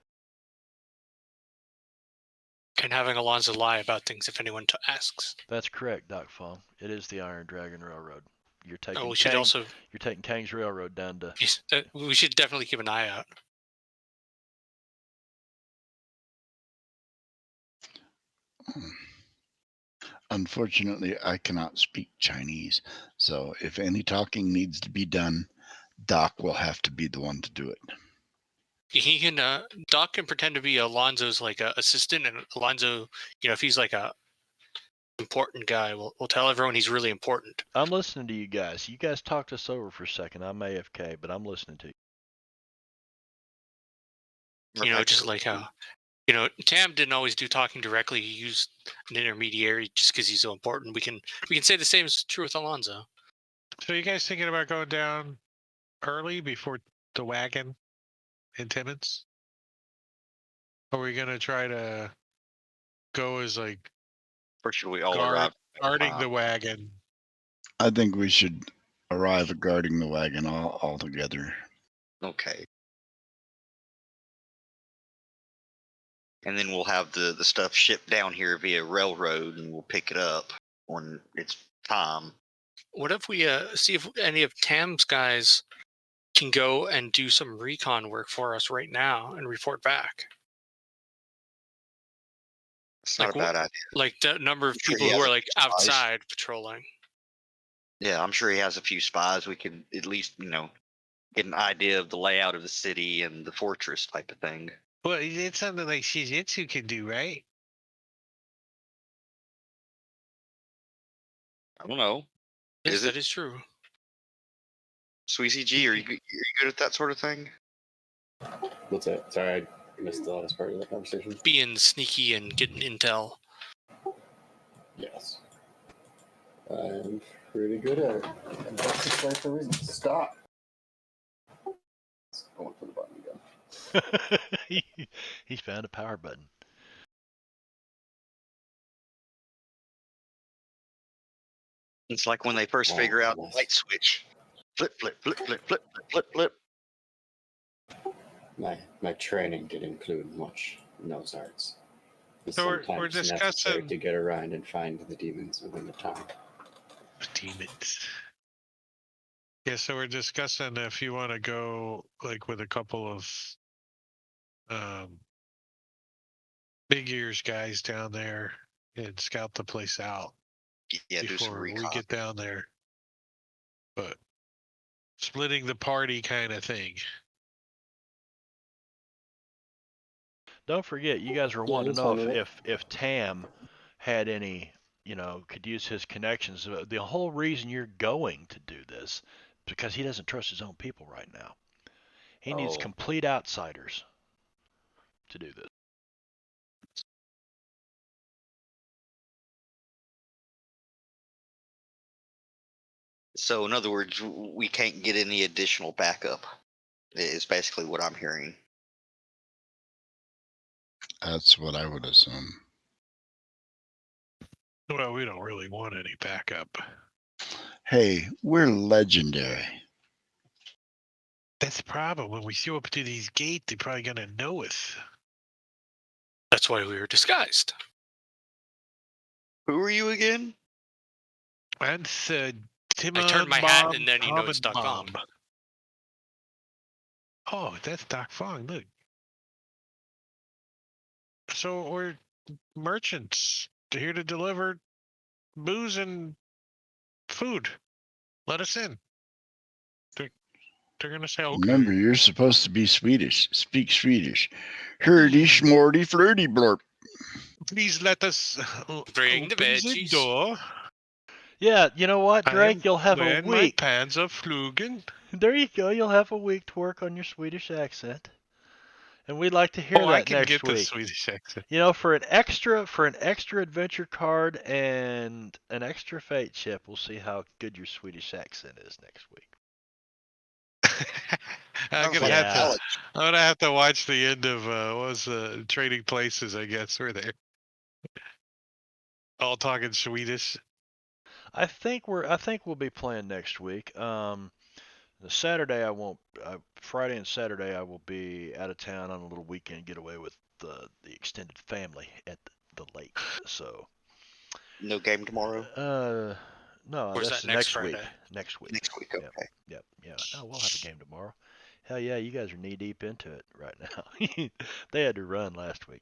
And having Alonzo lie about things if anyone asks. That's correct, Doc Fong. It is the Iron Dragon Railroad. You're taking We should also. You're taking Kang's Railroad down to. We should definitely keep an eye out. Unfortunately, I cannot speak Chinese, so if any talking needs to be done, Doc will have to be the one to do it. He can. Doc can pretend to be Alonzo's like assistant, and Alonzo, if he's like a important guy, we'll tell everyone he's really important. I'm listening to you guys. You guys talked us over for a second. I'm AFK, but I'm listening to you. Just like how, Tam didn't always do talking directly. He used an intermediary just because he's so important. We can say the same is true with Alonzo. So you guys thinking about going down early before the wagon in Timmins? Or are we gonna try to go as like Or should we all arrive? guarding the wagon? I think we should arrive at guarding the wagon all together. Okay. And then we'll have the stuff shipped down here via railroad, and we'll pick it up when it's time. What if we see if any of Tam's guys can go and do some recon work for us right now and report back? It's not a bad idea. Like the number of Sure, people he who has are a like few spies. outside patrolling. Yeah, I'm sure he has a few spies. We could at least, get an idea of the layout of the city and the fortress type of thing. Well, it's something like Shizitsu can do, right? I don't know. Yes, Is that it? is true. Sweezy G, are you good at that sort of thing? What's that? Sorry, I missed the last part of the conversation. Being sneaky and getting intel. Yes. I'm pretty good at it. And that's just like the reason. Stop. I went for the button again. He's found a power button. It's like when they first figure out the Nice. light switch. Flip, flip, flip, flip, flip, flip, flip. My training did include much in those arts. It's So we're sometimes necessary discussing to get around and find the demons within the town. demons. Yeah, so we're discussing if you want to go like with a couple of big ears guys down there and scout the place out Yeah, do some before we recon. get down there. But splitting the party kind of thing. Don't forget, you guys were Yeah, wanting that's to know fine with it. if Tam had any, could use his connections. The whole reason you're going to do this because he doesn't trust his own people right now. He needs Oh. complete outsiders to do this. So, in other words, we can't get any additional backup, is basically what I'm hearing. That's what I would assume. Well, we don't really want any backup. Hey, we're legendary. That's the problem. When we show up to these gates, they're probably gonna know us. That's why we were disguised. Who are you again? That's Timon I turned my hat Bomb and then you know it's Doc Bomb. Fong. Oh, that's Doc Fong. Look. So we're merchants here to deliver booze and food. Let us in. They're gonna say okay. Remember, you're supposed to be Swedish. Speak Swedish. Hurdy, schmorty, flirty, blurp. Please let us Bring the open veggies. door. Yeah, you know what, I Drake? am You'll have a wearing week. my Panzer Flugen. There you go. You'll have a week to work on your Swedish accent, and we'd like to hear Oh, that I can next get the week. Swedish accent. For an extra adventure card and an extra fate chip, we'll see how good your Swedish accent is next week. I'm Sounds gonna like have to. college. I'm gonna have to watch the end of what was Trading Places. I guess where they're all talking Swedish. I think we'll be playing next week. The Saturday I won't. Friday and Saturday I will be out of town on a little weekend getaway with the extended family at the lake. So. No game tomorrow? No, Or is that's that next week. Friday? Next week. Next week, okay. Yep. Yeah. No, we'll have a game tomorrow. Hell yeah, you guys are knee deep into it right now. They had to run last week.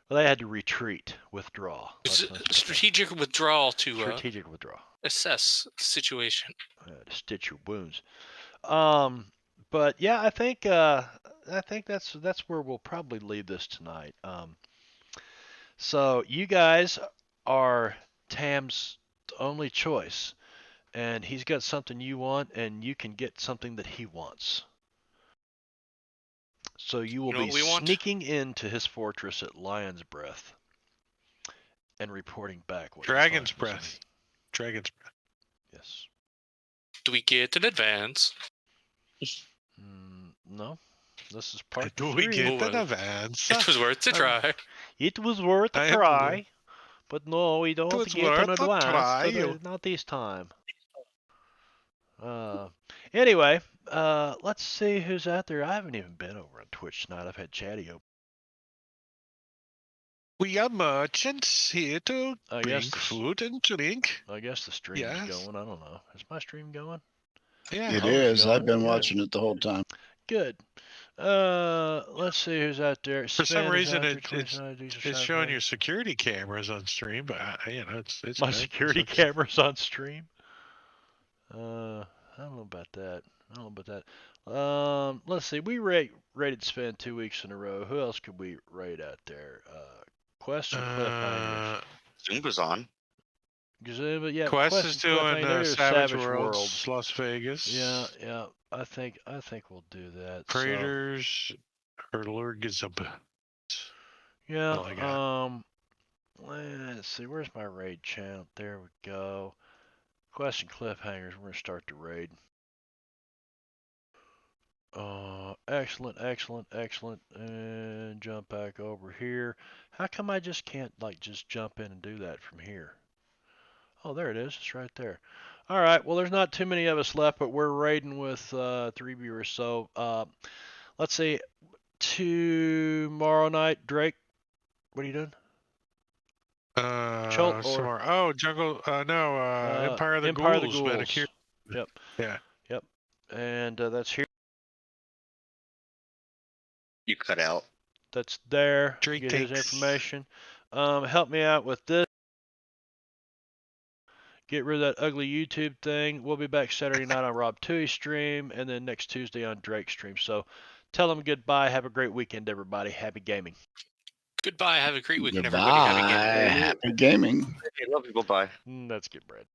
Well, they had to retreat, withdraw. It's That's a what strategic withdrawal to strategic withdrawal. assess the situation. To stitch your wounds. But yeah, I think that's where we'll probably leave this tonight. So you guys are Tam's only choice, and he's got something you want, and you can get something that he wants. So you will You know be what we want? sneaking into his fortress at Lion's Breath and reporting back what Dragon's you find. Breath. Dragon's Breath. Yes. Do we get an advance? No. This is part Do 3. we get Well, an advance? It was worth a try. It was worth a I am try, but no, we don't was get an worth a advance. try. Not this time. Anyway, let's see who's out there. I haven't even been over on Twitch tonight. I've had Chatty open. We are merchants here to I bring guess the food and drink. I guess the stream is going. I don't know. Is my stream going? Yeah. It Oh, is. I've been good. watching it the whole time. Good. Let's see who's out there. For some Sven is reason, out there, it's 29 D's of it's Shot showing Bay. your security cameras on stream, but it's My good. security It's- cameras on stream. I don't know about that. Let's see. We rated Sven 2 weeks in a row. Who else could we rate out there? Quest or Cliff? I didn't hear. Zumba's on. But yeah, Quest is doing Cliffhanger, Savage Worlds, Las Vegas. Yeah. I think we'll do that. Praetors, or Lord Gazub. Yeah. all I got. Let's see. Where's my raid channel? There we go. Quest and Cliffhangers. We're gonna start the raid. Excellent. And jump back over here. How come I just can't just jump in and do that from here? Oh, there it is. It's right there. All right. Well, there's not too many of us left, but we're raiding with 3 viewers. So let's see. Tomorrow night, Drake. What are you doing? Chult or Somewhere. Oh, Jungle. No, Empire of the Ghouls. Ghouls. Yep. Yeah. Yep. And that's here. You cut out. That's there. Drake Get his takes- information. Help me out with this. Get rid of that ugly YouTube thing. We'll be back Saturday night on Rob Toohey's stream, and then next Tuesday on Drake's stream. So tell them goodbye. Have a great weekend, everybody. Happy gaming. Goodbye. Have a great weekend, Goodbye. everybody. Happy gaming. Happy gaming. Hey, love you. Bye. That's good, Brad.